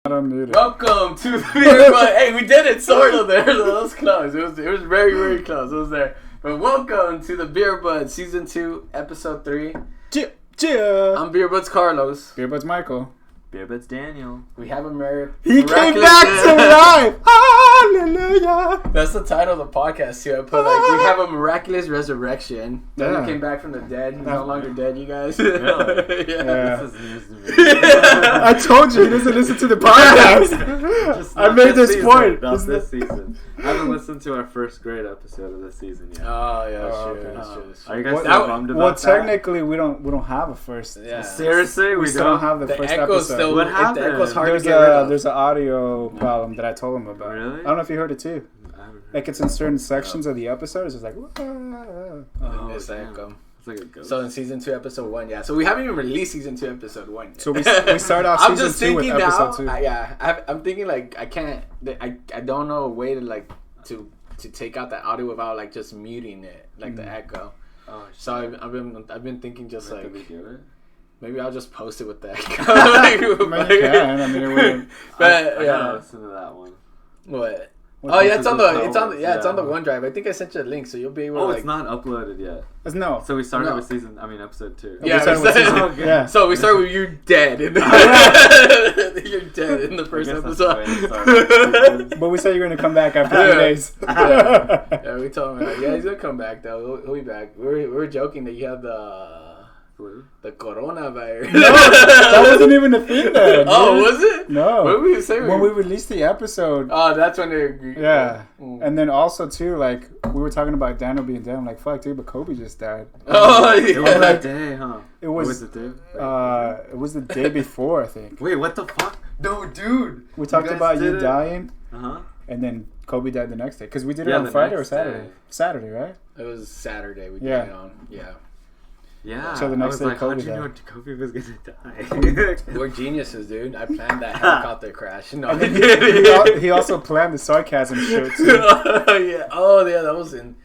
Welcome to the Beer Budz. Hey, we did it, sort of there. That was close. It was very, very close. It was there. But welcome to the Beer Budz Season 2, Episode 3. I'm Beer Budz Carlos. Beer Budz Michael. Beer Budz Daniel. We have a miraculous. He came back to life. Hallelujah. That's the title of the podcast too. I put we have a miraculous resurrection. Daniel came back from the dead. He's no longer dead, you guys. Really? Yeah. This is news to me. I told you he doesn't listen to the podcast. I made this point. Not this season. I haven't listened to our first great episode of this season yet. Oh yeah, okay. That's true. Are you guys still bummed about that? Well, technically we don't have a first. Yeah. Seriously, we still don't have the first episode. Still, what happened? The echo's hard to get rid of. There's an audio problem that I told him about. Really? I don't know if you heard it too. Like it's in certain sections of the episode. It's just like. It's the echo. It's like a ghost. So in Season 2, Episode 1, yeah. So we haven't even released Season 2, Episode 1 yet. So we start off season 2 with episode 2. I'm thinking like I can't. I don't know a way to like to take out the audio without like just muting it, like the echo. Oh, so I've been thinking just like. Maybe I'll just post it with the echo. You can. I mean, it wouldn't. But I gotta listen to that one. What? Oh yeah, it's on the OneDrive. I think I sent you a link, so you'll be able to. It's not uploaded yet. No. So we started with episode 2. Yeah, yeah. So we started with you dead. You're dead in the first episode. But we said you're gonna come back after 3 days. Yeah, we told him. Yeah, he's gonna come back though. He'll be back. We were joking that you have the coronavirus. No, that wasn't even a thing then. Oh, was it? No. What were we saying? When we released the episode. Oh, that's when they agreed. Yeah. And then also, too, like, we were talking about Daniel being dead. I'm like, fuck, dude, but Kobe just died. Oh, yeah. It was that day, huh? It was the day? It was the day before, I think. Wait, what the fuck? No, dude. We talked about you dying. Uh-huh. And then Kobe died the next day. Because we did it on Friday or Saturday? Day. Saturday, right? It was Saturday we did it on. Yeah. Yeah. So the next day, Kobe died. How'd you know Kobe was gonna die? We're geniuses, dude. I planned that helicopter crash. No, and he also planned the sarcasm show too. Oh yeah, that was in.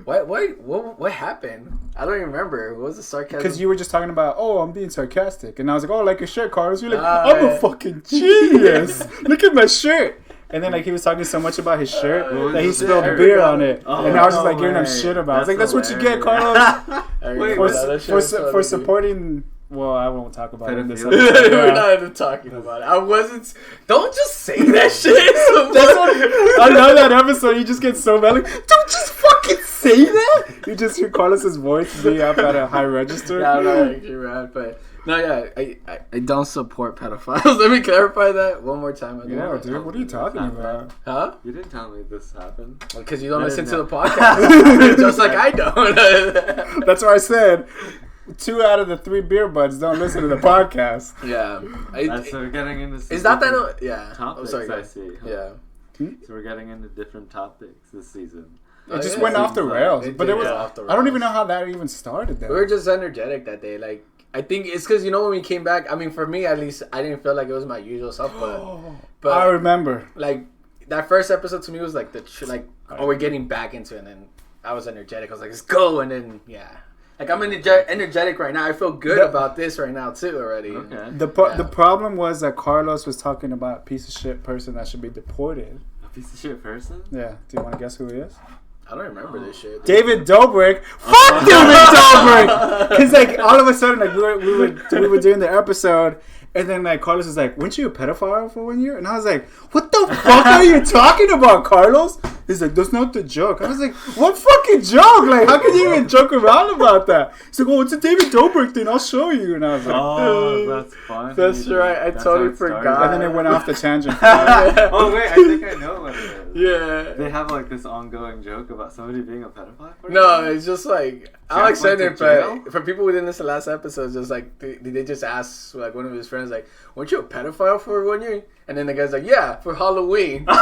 What happened? I don't even remember. What was the sarcasm? Because you were just talking about, I'm being sarcastic, and I was like, like your shirt, Carlos. You're like, I'm a fucking genius. Look at my shirt. And then, like, he was talking so much about his shirt that he spilled beer on it. And I was just, like, giving him shit about it. I was like, that's what you get, Carlos. For supporting... Well, I won't talk about it in this episode. We're not even talking about it. I wasn't... Don't just say that shit. I know that episode. You just get so mad. Like, don't just fucking say that. You just hear Carlos's voice be up at a high register. Yeah, I'm not actually right, but... No, yeah, I don't support pedophiles. Let me clarify that one more time. Yeah, dude, what are you talking about? Huh? You didn't tell me this happened. Because you don't listen to the podcast. Just like I don't. That's why I said 2 out of the 3 Beer Buds don't listen to the podcast. Yeah. So we're getting into is that yeah. topics, I see. Huh? Yeah. So we're getting into different topics this season. It just went off the rails. But it was. Off the rails. I don't even know how that even started. Then. We were just energetic that day. Like, I think it's because, when we came back, I mean, for me, at least, I didn't feel like it was my usual self, but I remember. Like, that first episode to me was like, we're getting back into it, and then I was energetic. I was like, let's go, and then, yeah. Like, I'm energetic right now. I feel good about this right now, too, already. Okay. The problem was that Carlos was talking about a piece of shit person that should be deported. A piece of shit person? Yeah. Do you want to guess who he is? I don't remember this shit. David Dobrik. Fuck David Dobrik! Because, like, all of a sudden, like, we were doing the episode, and then, like, Carlos was like, weren't you a pedophile for 1 year? And I was like, what the fuck are you talking about, Carlos? He's like, that's not the joke. I was like, what fucking joke? Like, how can you even joke around about that? He's like, it's a David Dobrik thing. I'll show you. And I was like, that's fun. That's right. I totally forgot. And then it went off the tangent. Oh, wait. I think I know what it is. Yeah. They have, like, this ongoing joke about somebody being a pedophile? No, it's just like, I'll explain it, but for people who didn't listen to the last episode, just like, they just asked, like, one of his friends, like, weren't you a pedophile for 1 year? And then the guy's like, yeah, for Halloween. But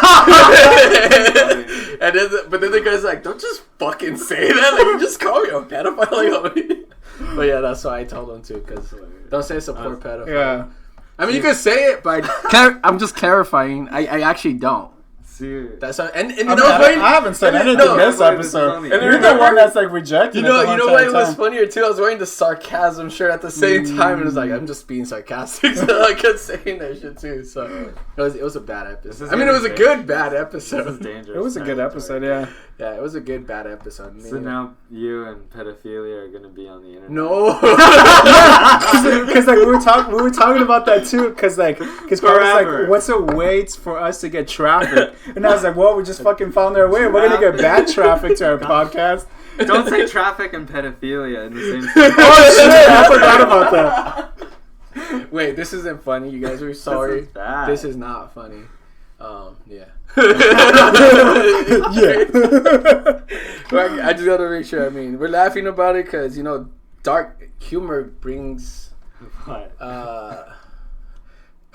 then the guy's like, don't just fucking say that. Like, you just call me a pedophile. Like, but yeah, that's why I told him to, because don't say support pedophile. Yeah. I mean, you could say it, but I'm just clarifying. I actually don't. Serious. That's how, and I haven't said anything this episode. And you're the one that's like rejecting. You know what was funnier too? I was wearing the sarcasm shirt at the same time, and it was like I'm just being sarcastic, so I kept saying that shit too. So it was a bad episode. I mean, it was a good bad episode. This is dangerous. It was a good episode, yeah. Yeah, it was a good bad episode. So now you and pedophilia are gonna be on the internet. No. Because like we were talking about that too. Because Carl was like, what's a way for us to get traffic? And I was like, well, we just fucking found our way. We're gonna get bad traffic to our podcast. Don't say traffic and pedophilia in the same sentence. Oh shit! I forgot about that. Wait, this isn't funny. You guys are sorry. This is not funny. Yeah. Yeah. I just gotta make sure. I mean, we're laughing about it because dark humor brings. What?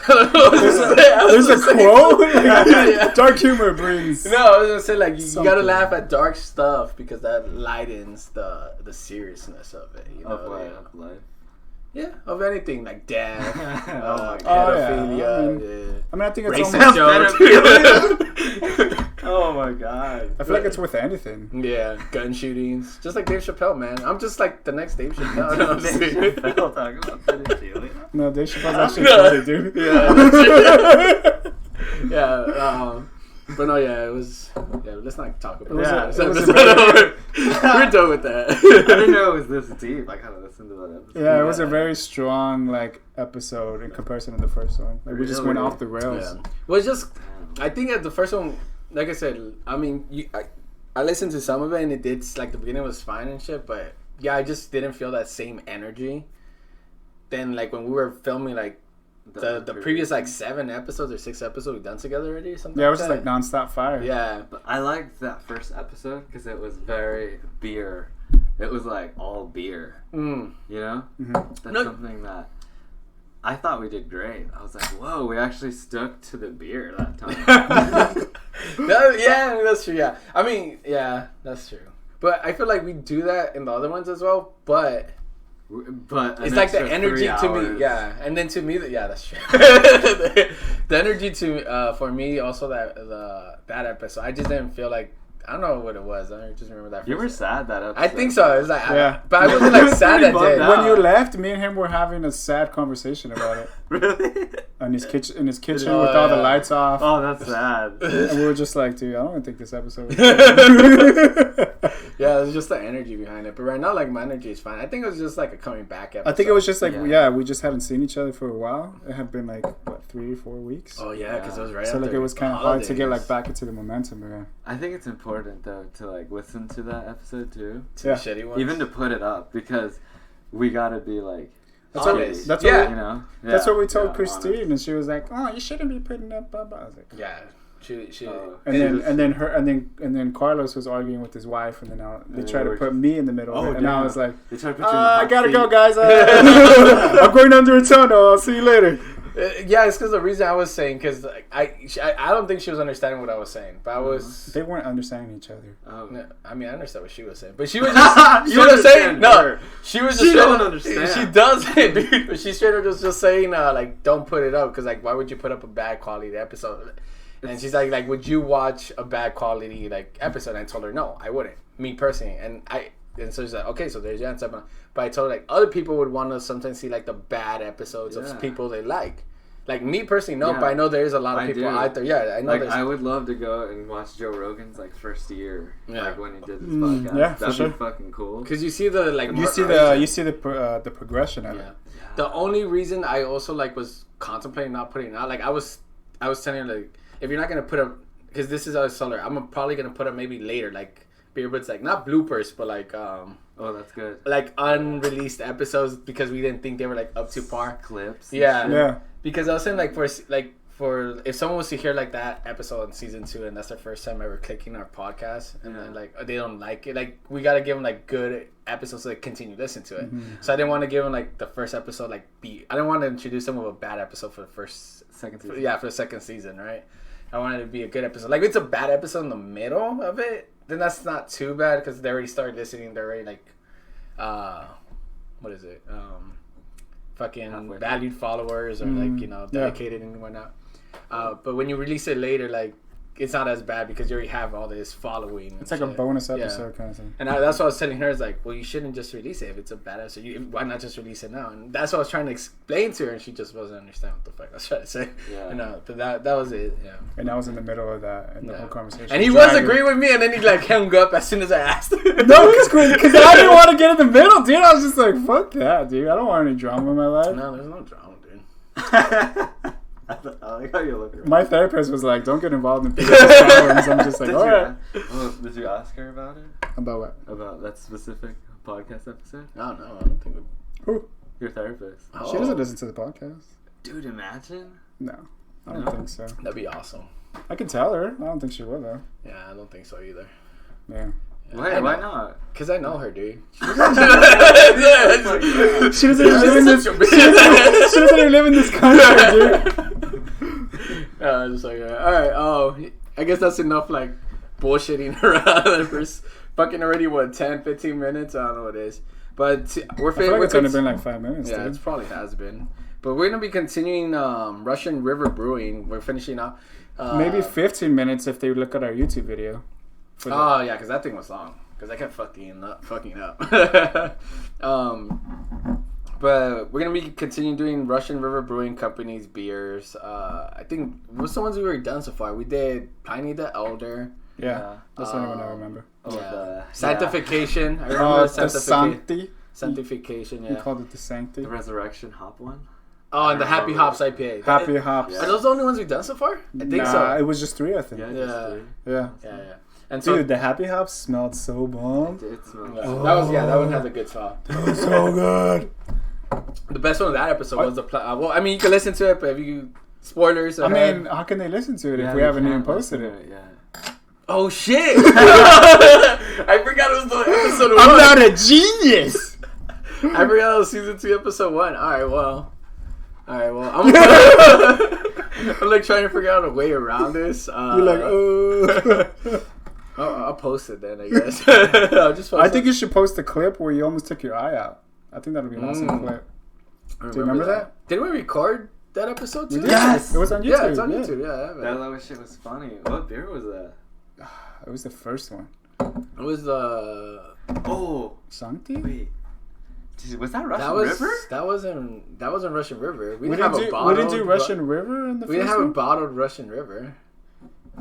There's a quote. Yeah. Dark humor brings. No, I was gonna say like you gotta laugh at dark stuff because that lightens the seriousness of it. Of life. Yeah, of anything like death, pedophilia. I mean, I think it's almost Oh my god! I feel like it's worth anything. Yeah, gun shootings, just like Dave Chappelle, man. I'm just like the next Dave Chappelle. Dave Chappelle talking about pedophilia. No, Dave Chappelle's actually funny, dude. Yeah. But no, it was. Yeah, let's not talk about it. We're done with that. I didn't know it was this deep. I kind of listened to that episode. Yeah, it was a very strong episode in comparison to the first one. We just went off the rails. Yeah. Well, it's just I think at the first one, like I said, I mean, I listened to some of it and it did the beginning was fine and shit, but yeah, I just didn't feel that same energy. Then when we were filming the previous 7 episodes or 6 episodes we've done together already or something. Yeah, it was just nonstop fire. Yeah, but I liked that first episode because it was very beer. It was all beer. You know, that's something that I thought we did great. I was like, whoa, we actually stuck to the beer that time. Yeah, that's true. Yeah, I mean, yeah, that's true. But I feel like we do that in the other ones as well, but it's like the energy to me, yeah, and then to me, that's true. The energy for me also that episode, I just didn't feel like I don't know what it was. I just remember that. You were sad that episode. I think so. It was but I wasn't sad that day. When you left, me and him were having a sad conversation about it. Really? In his kitchen with all the lights off. Oh, that's sad. And we were just like, dude, I don't think this episode. Yeah, it was just the energy behind it. But right now, my energy is fine. I think it was just a coming back episode. I think it was just we just hadn't seen each other for a while. It had been 3 or 4 weeks. Oh yeah, because it was right. So it was kind of hard to get back into the momentum again. I think it's important though to listen to that episode too. The shitty ones. Even to put it up because we gotta be that's honest. That's what we told Christine, honest. And she was like, "Oh, you shouldn't be putting up." Blah, blah. I was like, "Yeah." And then Carlos was arguing with his wife, and then they tried to put me in the middle, and I was like, they tried to put you in the I gotta go, guys. I'm going under a tunnel. I'll see you later. Yeah, it's because the reason I was saying because I don't think she was understanding what I was saying, but I was. They weren't understanding each other. No, I mean, I understand what she was saying, but she was just. You understand? No, she was just. She don't understand. She doesn't, dude. But she straight up was just saying don't put it up because why would you put up a bad quality episode? And she's like, would you watch a bad quality episode? And I told her no, I wouldn't. Me personally, and so she's like, okay, so there's your answer. But I told her other people would want to sometimes see the bad episodes of people they like. Me personally, no, but I know there's a lot of people out there. Yeah, I know. I would love to go and watch Joe Rogan's first year, when he did this podcast. Yeah, that'd be fucking cool. Because you see the you see the progression of it. The only reason I also was contemplating not putting it out, I was telling her if you're not gonna put up, because this is how I told her, I'm probably gonna put up maybe later Beer Budz not bloopers but oh, that's good, unreleased episodes because we didn't think they were up to par clips. Yeah. Because I was saying for if someone was to hear that episode in season 2 and that's their first time ever clicking our podcast and then they don't like it, we gotta give them good episodes so they continue listening to it. So I didn't want to give them the first episode I didn't want to introduce them with a bad episode for the second season. For the second season, right? I wanted it to be a good episode. If it's a bad episode in the middle of it, then that's not too bad because they already started listening. They're already what is it? Fucking valued followers or dedicated and whatnot. But when you release it later, it's not as bad because you already have all this following. It's like a bonus episode kind of thing. And that's what I was telling her. Is like, well, you shouldn't just release it if it's a bad episode. Why not just release it now? And that's what I was trying to explain to her, and she just wasn't understanding what the fuck I was trying to say. Yeah. But that was it. Yeah. And I was in the middle of that and the whole conversation. And he was agreeing with me, and then he like hung up as soon as I asked. No, because I didn't want to get in the middle, dude. I was just like, fuck that, dude. I don't want any drama in my life. No, there's no drama, dude. I like how you look around. My therapist was like, don't get involved in people's problems. I'm just like, alright. Did you ask her about it? About what? About that specific podcast episode? No, I don't think Who? Your therapist. She doesn't listen to the podcast. Dude, imagine. No, I don't think so. That'd be awesome. I can tell her. I don't think she will, though. Yeah, I don't think so either. Yeah. Why not? Because I know her, dude. She doesn't even live in this country, dude. Just like, alright, I guess that's enough, like, bullshitting around for fucking already, 10, 15 minutes? I don't know what it is. But we're I feel like it's only been like 5 minutes, Yeah, dude. it probably has been. But we're going to be continuing Russian River Brewing. We're finishing up. Maybe 15 minutes if they look at our YouTube video. Oh, yeah, because that thing was long. Because I kept fucking up. But we're going to be continuing doing Russian River Brewing Company's beers. I think, what's the ones we already done so far? We did Pliny the Elder. Yeah, that's the only one I remember. Sanctification. I remember the Sanctification, yeah. We called it the Sancti. The Resurrection Hop one? Oh, and the Happy Hops IPA. Happy Hops. Are those the only ones we've done so far? I think so. It was just 3, I think. Yeah. And so, dude, the Happy Hops smelled so bomb. It smelled that one has a good smell. That was so good. The best one of that episode was the well, I mean, you can listen to it, but if you spoilers. I mean, how can they listen to it if we haven't even posted it? Yeah. Oh shit! I forgot it was the episode 1. I'm not a genius. I forgot it was season 2, episode 1. All right, well, I'm like trying to figure out a way around this. You're like, oh. I'll post it then, I guess. I'll just post I think you should post a clip where you almost took your eye out. I think that would be an awesome clip. Do you remember that? Did we record that episode too? Yes! It was on YouTube. Yeah, it's on YouTube, yeah. That shit was funny. What beer was that? It was the first one. It was the... Sancti? Wait. Was that Russian River? That wasn't Russian River. We didn't do Russian River in the first one? We didn't have a bottled Russian River.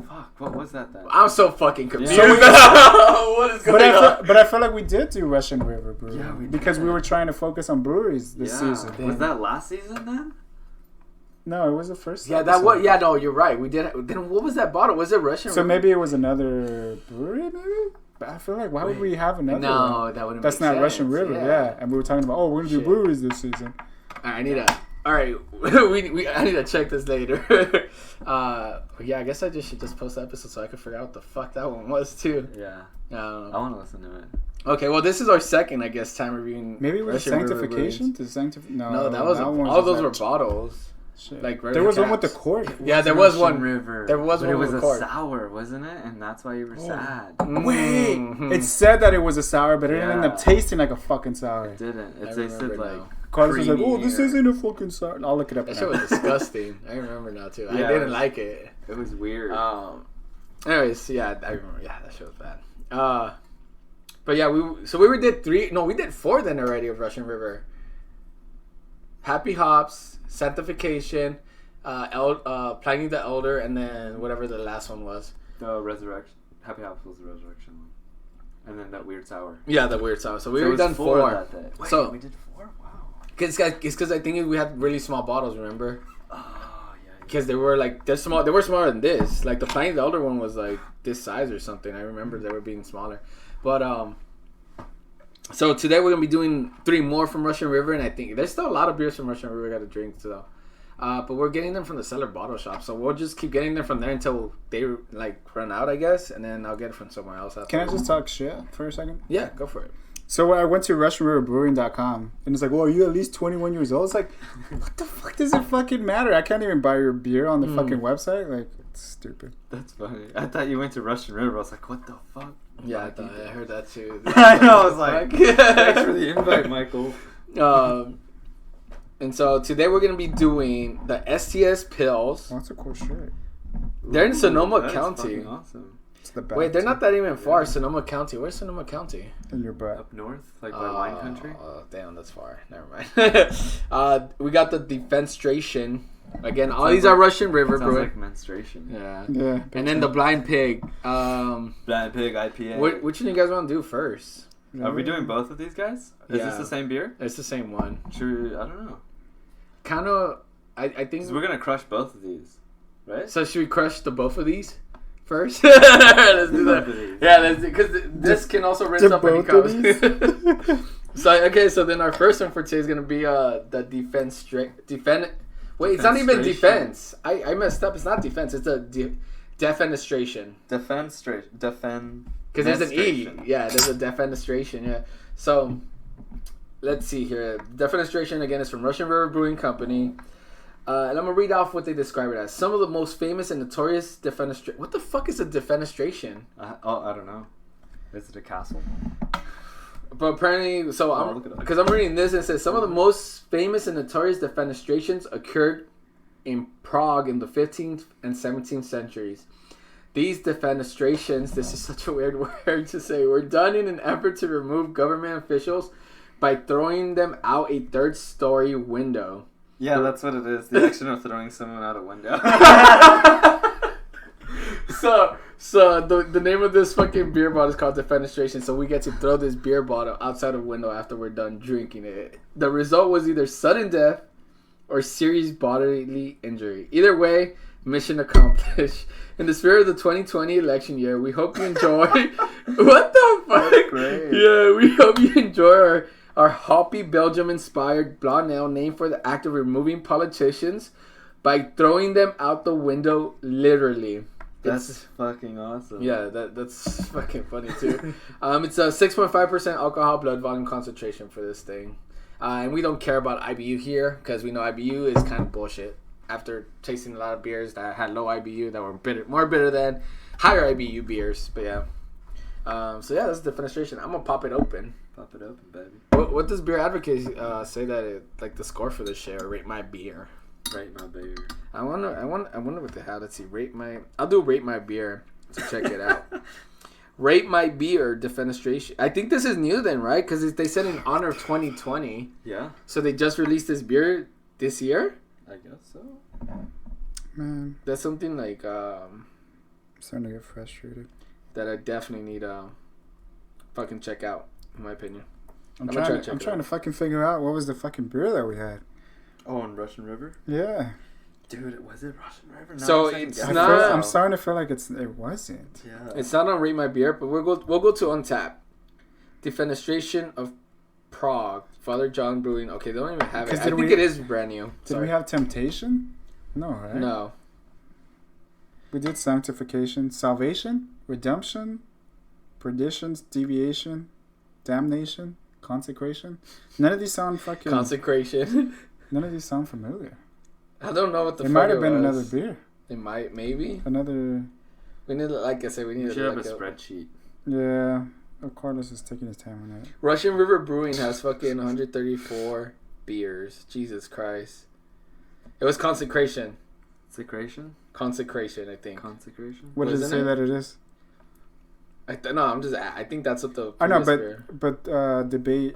Fuck, what was that then? I'm so fucking confused. So what is going on? But I feel like we did do Russian River Brewing. Yeah, because we were trying to focus on breweries this season. Was that last season then? No, it was the first episode. That was... Yeah, no, you're right. We did... Then what was that bottle? Was it Russian River? So maybe it was another brewery, maybe? But I feel like, why would we have another one? No, that wouldn't That's make not sense. Russian River, yeah. And we were talking about, we're going to do breweries this season. I need to... All right, I need to check this later. I guess I should just post the episode so I can figure out what the fuck that one was too. Yeah. I want to listen to it. Okay, well, this is our second, I guess, time reviewing. Maybe it was Sanctification? No, that was all those were bottles. Shit. Like there was one with the cork. Yeah, there was one. River. There was one with the cork. It was a sour, wasn't it? And that's why you were sad. Wait, it said that it was a sour, but it didn't end up tasting like a fucking sour. It didn't. It tasted like. Carlos was like, "Oh, this isn't a fucking sour." I'll look it up. That shit was disgusting. I remember now too. Yeah, I didn't like it. It was weird. Anyways, yeah, I remember. Yeah, that shit was bad. But yeah, we did 3. No, we did 4 then already of Russian River. Happy Hops, Sanctification, Pliny the Elder, and then whatever the last one was. The Resurrection. Happy Hops was the Resurrection one. And then that weird sour. Yeah, the weird sour. So we already done 4. That day. Wait, so we did 4? Wow. It's because I think we had really small bottles, remember? Oh, yeah. Because they were like, they're small. They were smaller than this. Like the Pliny the Elder one was like this size or something. I remember they were being smaller. But so today we're gonna be doing 3 more from Russian River, and I think there's still a lot of beers from Russian River we gotta drink still. But we're getting them from the Cellar Bottle Shop, so we'll just keep getting them from there until they like run out, I guess, and then I'll get it from somewhere else. Can I just talk shit for a second? Yeah, go for it. So I went to RussianRiverBrewing.com, and it's like, well, are you at least 21 years old? It's like, what the fuck does it fucking matter? I can't even buy your beer on the fucking website. Like, it's stupid. That's funny. I thought you went to Russian River. I was like, what the fuck? Yeah, I heard that too. I know. I was like, thanks for the invite, Michael. And so today we're gonna be doing the STS pills. Oh, that's a cool shirt. They're in Sonoma that's County. Awesome. Wait, they're not that even far. Sonoma County. Where's Sonoma County? In your butt. Up north, like by wine country. Oh, damn, that's far. Never mind. We got the Defenestration. Again, all these are Russian River Brewing. Like menstruation. Yeah. And then the Blind Pig. Blind Pig IPA. Which one do you guys want to do first? Are we doing both of these guys? Is this the same beer? It's the same one. Should we, I don't know. Kind of. I think. 'Cause we're gonna crush both of these, right? So should we crush both of these first? Let's do that. Yeah, let's do, because this can also rinse up any cups. So then our first one for today is gonna be the defend. Wait, it's not even defense. I messed up. It's not defense. It's a defenestration. Defenestration. Because there's an E. Yeah, there's a defenestration. Yeah. So let's see here. Defenestration again is from Russian River Brewing Company. And I'm gonna read off what they describe it as. Some of the most famous and notorious defenestration. What the fuck is a defenestration? I don't know. Is it a castle? But apparently, because I'm reading this and it says some of the most famous and notorious defenestrations occurred in Prague in the 15th and 17th centuries. These defenestrations, this is such a weird word to say, were done in an effort to remove government officials by throwing them out a third-story window. Yeah, that's what it is. The action of throwing someone out a window. So the name of this fucking beer bottle is called Defenestration. So we get to throw this beer bottle outside a window after we're done drinking it. The result was either sudden death or serious bodily injury. Either way, mission accomplished. In the spirit of the 2020 election year, we hope you enjoy. What the fuck? Great. Yeah, we hope you enjoy our hoppy Belgium-inspired Blonde Ale named for the act of removing politicians by throwing them out the window, literally. That's fucking awesome. Yeah, that's fucking funny too. It's a 6.5% alcohol blood volume concentration for this thing. And we don't care about IBU here because we know IBU is kind of bullshit. After tasting a lot of beers that had low IBU that were more bitter than higher IBU beers. But yeah. So yeah, that's the Defenestration. I'm gonna pop it open. Pop it open, baby. What does Beer Advocate say that it, like the score for this shit, or rate my beer? Rate my beer. I wonder what the hell. Let's see. I'll do rate my beer to check it out. Rate my beer Defenestration. I think this is new then, right? Because they said in honor of 2020. Yeah. So they just released this beer this year. I guess so. Man, that's something like I'm starting to get frustrated. That I definitely need fucking check out, in my opinion. I'm trying to fucking figure out what was the fucking beer that we had. Oh, in Russian River? Yeah. Dude, was it Russian River? No, so it's not. I'm starting to feel like it wasn't. Yeah. It's not on Rate My Beer, but we'll go to Untappd. Defenestration of Prague, Father John Brewing. Okay, they don't even have it. I think it is brand new. Did we have Temptation? No, right? No. We did Sanctification, Salvation, Redemption, Perditions, Deviation, Damnation, Consecration. None of these sound fucking... Consecration. None of these sound familiar. I don't know what the fuck it might have been another beer. It might, maybe. Another... We need, like I said, we should have a spreadsheet. Yeah. Carlos is taking his time on that. Russian River Brewing has fucking 134 beers. Jesus Christ. It was Consecration. Consecration, I think. Consecration? What does it say that it is? I think that's what the... I know, but debate.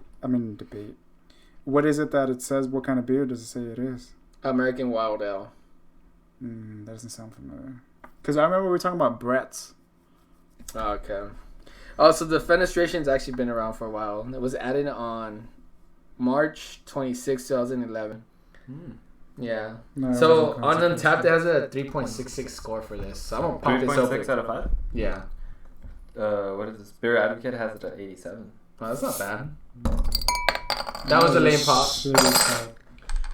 What is it that it says? What kind of beer does it say it is? American Wild Ale. That doesn't sound familiar. Because I remember we were talking about Brett's. Okay. Oh, so the Defenestration's actually been around for a while. It was added on March 26, 2011. Yeah. No, so on Untappd, it has a 3.66 score for this. So I'm going to pop this open. 3.6 out of 5? Yeah. What is this? Beer Advocate has it at 87. Oh, that's not bad. That was a lame pop.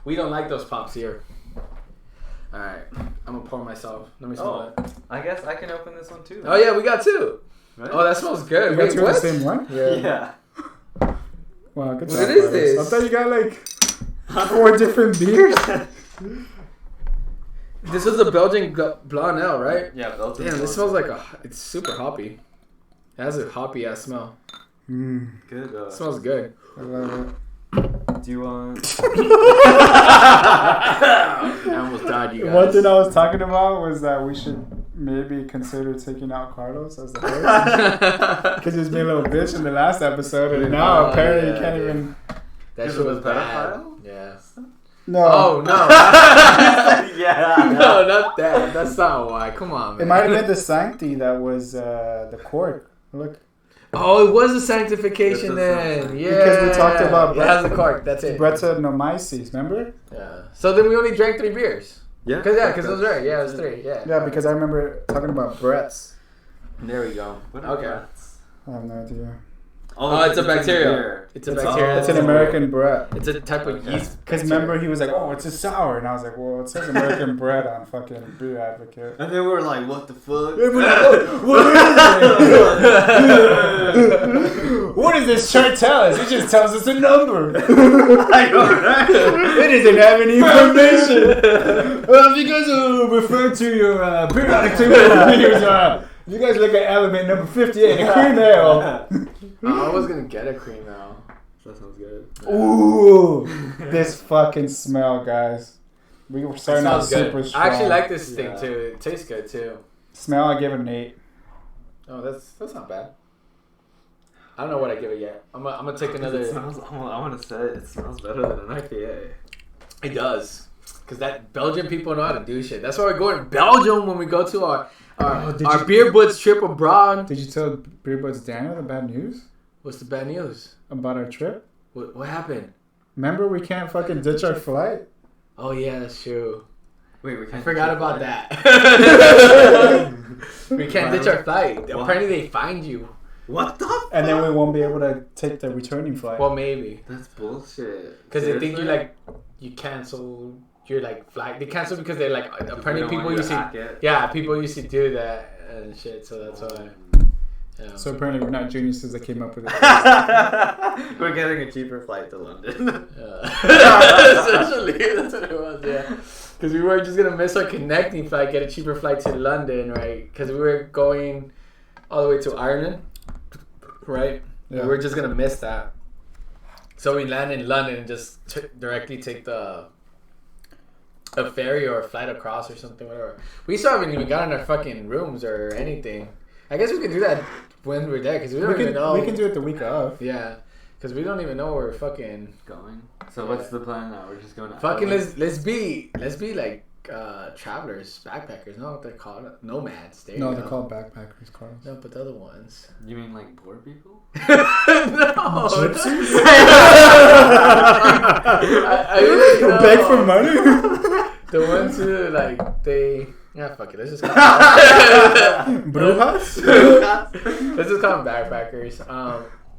We don't like those pops here. Alright. I'm going to pour myself. Let me smell it. I guess I can open this one too. Oh, yeah, we got two. Right? Oh, that smells good. Wait, what? The same one? Yeah. Wow, good job. What is this? I thought you got like 4 different beers. This was a Belgian Blonde Ale, right? Yeah, Belgian. Damn, this smells like it's super hoppy. It has a hoppy ass smell. Good. It smells good. I love it. Do you want... I almost died, you guys. One thing I was talking about was that we should maybe consider taking out Carlos as the host because he's been a little bitch in the last episode, and now apparently he can't even. That shit was bad. Yeah. No. Oh no. Yeah. No, not that. That's not why. Come on, man. It might have been the Sancti that was the cork. Look. Oh, it was a sanctification then. Yeah. Because we talked about it has a cork. That's it. Brettanomyces, remember? Yeah. So then we only drank 3 beers. Yeah. Because it was right. Yeah, it was 3. Yeah. Yeah, because I remember talking about Brett's. There we go. Okay. I have no idea. Oh, it's a bacteria. It's a bacteria. It's an American Brett. It's a type of yeast. Because remember, he was like, "Oh, it's a sour," and I was like, "Well, it says American Brett on fucking Beer Advocate." And then we're like, "What the fuck? What does this shirt tell us? It just tells us a number. I know, right? It doesn't have any information. Well, if you guys refer to your periodic table of beers, you guys look at element number 58, a cream ale." I was gonna get a cream ale. That sounds good. Ooh, this fucking smell, guys. We were starting out super strong. I actually like this thing too. It tastes good too. Smell, I give it an 8. Oh, that's not bad. I don't know what I give it yet. I'm gonna take another. I want to say it smells better than an IPA. It does, because that Belgian people know how to do shit. That's why we're going to Belgium when we go to our Beer Budz trip abroad. Did you tell Beer Budz Daniel the bad news? What's the bad news? About our trip? What happened? Remember we can't fucking ditch our flight? Oh yeah, that's true. Wait, I forgot about that. We can't ditch our flight. What? Apparently they find you. What the fuck? And then we won't be able to take the returning flight. Well, maybe. That's bullshit. Because they think you cancel your flight. They cancel because they're like, apparently people used to. Yeah, people used to do that and shit. So that's why. Yeah. So apparently we're not geniuses that came up with it. We're getting a cheaper flight to London. Essentially, that's what it was. Yeah. Because we were just gonna miss our connecting flight, get a cheaper flight to London, right? Because we were going all the way to Ireland, right? Yeah. We were just gonna miss that. So we land in London and just directly take a ferry or a flight across or something, whatever. We still haven't even gotten our fucking rooms or anything. I guess we could do that when we're there because we don't even know. We can do it the week of. Yeah, because we don't even know where we're fucking going. So what's the plan now? We're just going to fucking let's be like travelers, backpackers. No, what they're called nomads. No, they're called backpackers, Carlos. No, but the other ones. You mean like poor people? No, gypsies. I mean, no. Beg for money. The ones who they. Yeah, fuck it. Let's just call them Brujas? Let's just call them backpackers.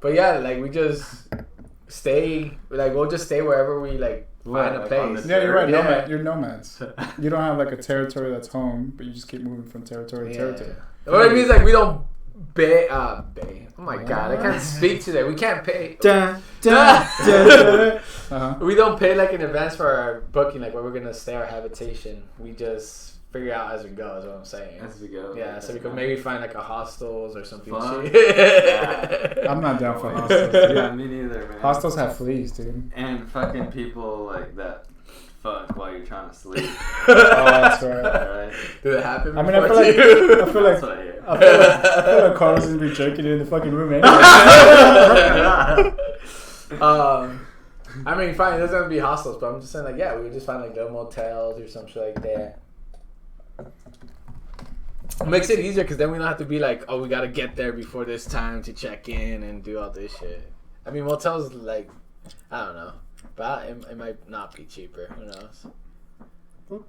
But yeah, we just stay. We'll just stay wherever we find a place. Yeah, you're right. Yeah. You're nomads. You don't have a territory that's home, but you just keep moving from territory to territory. What I mean is we don't pay. Oh my god, I can't speak today. We can't pay. We don't pay in advance for our booking, where we're gonna stay, our habitation. We just figure out as we go, is what I'm saying. As we go. Yeah, so we could maybe find a hostels or something. Yeah. I'm not down for hostels. Yeah, me neither, man. Hostels have fleas, dude. And fucking people that fuck while you're trying to sleep. Oh, that's right. Did it happen? I mean, I feel like Carlos is be jerking in the fucking room anyway. I mean, fine, it doesn't have to be hostels, but I'm just saying, we would just find little motels or some shit like that. It makes it easier because then we don't have to be we gotta get there before this time to check in and do all this shit. I mean, motels, I don't know. But it might not be cheaper. Who knows?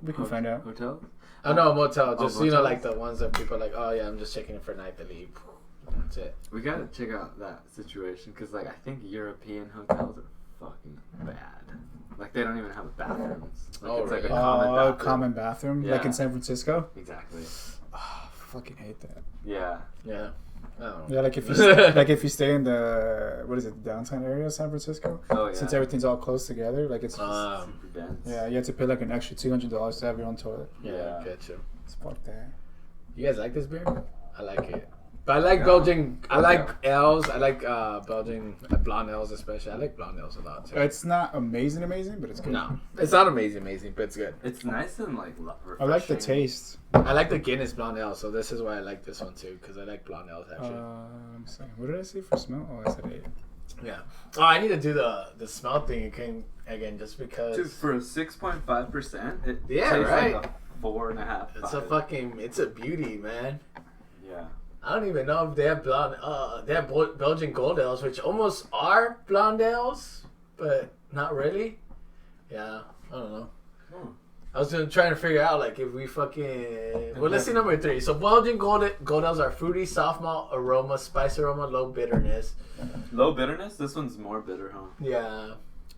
We can find out. Hotel? Oh, no, a motel. Just, the ones that people are oh, yeah, I'm just checking in for a night to leave. That's it. We gotta check out that situation because, I think European hotels are fucking bad. They don't even have bathrooms. It's a common bathroom? Yeah. Like in San Francisco? Exactly. Oh, I fucking hate that. Yeah. Yeah. I don't know. Yeah, if you stay in the downtown area of San Francisco. Oh yeah. Since everything's all close together, it's super dense. Yeah, you have to pay an extra $200 to have your own toilet. Yeah, I get you. Fuck that. You guys like this beer? I like it. But I like Belgian. I like ales. I like Belgian blonde ales especially. I like blonde ales a lot too. It's not amazing, but it's good. No, it's not amazing, but it's good. It's nice and like refreshing. I like the taste. I like the Guinness blonde ale, so this is why I like this one too, because I like blonde ales actually. I'm sorry. What did I say for smell? Oh, I said 8. Yeah. Oh, I need to do the smell thing again, just because. Dude, for 6.5%, it yeah, tastes right. like a 4.5. It's a beauty, man. Yeah. I don't even know if they have Belgian gold ales, which almost are blonde ales, but not really. Yeah, I don't know. I was trying to figure out like if we fucking. Well, let's see number 3. So Belgian gold ales are fruity, soft malt aroma, spice aroma, low bitterness. Low bitterness? This one's more bitter, huh? Yeah.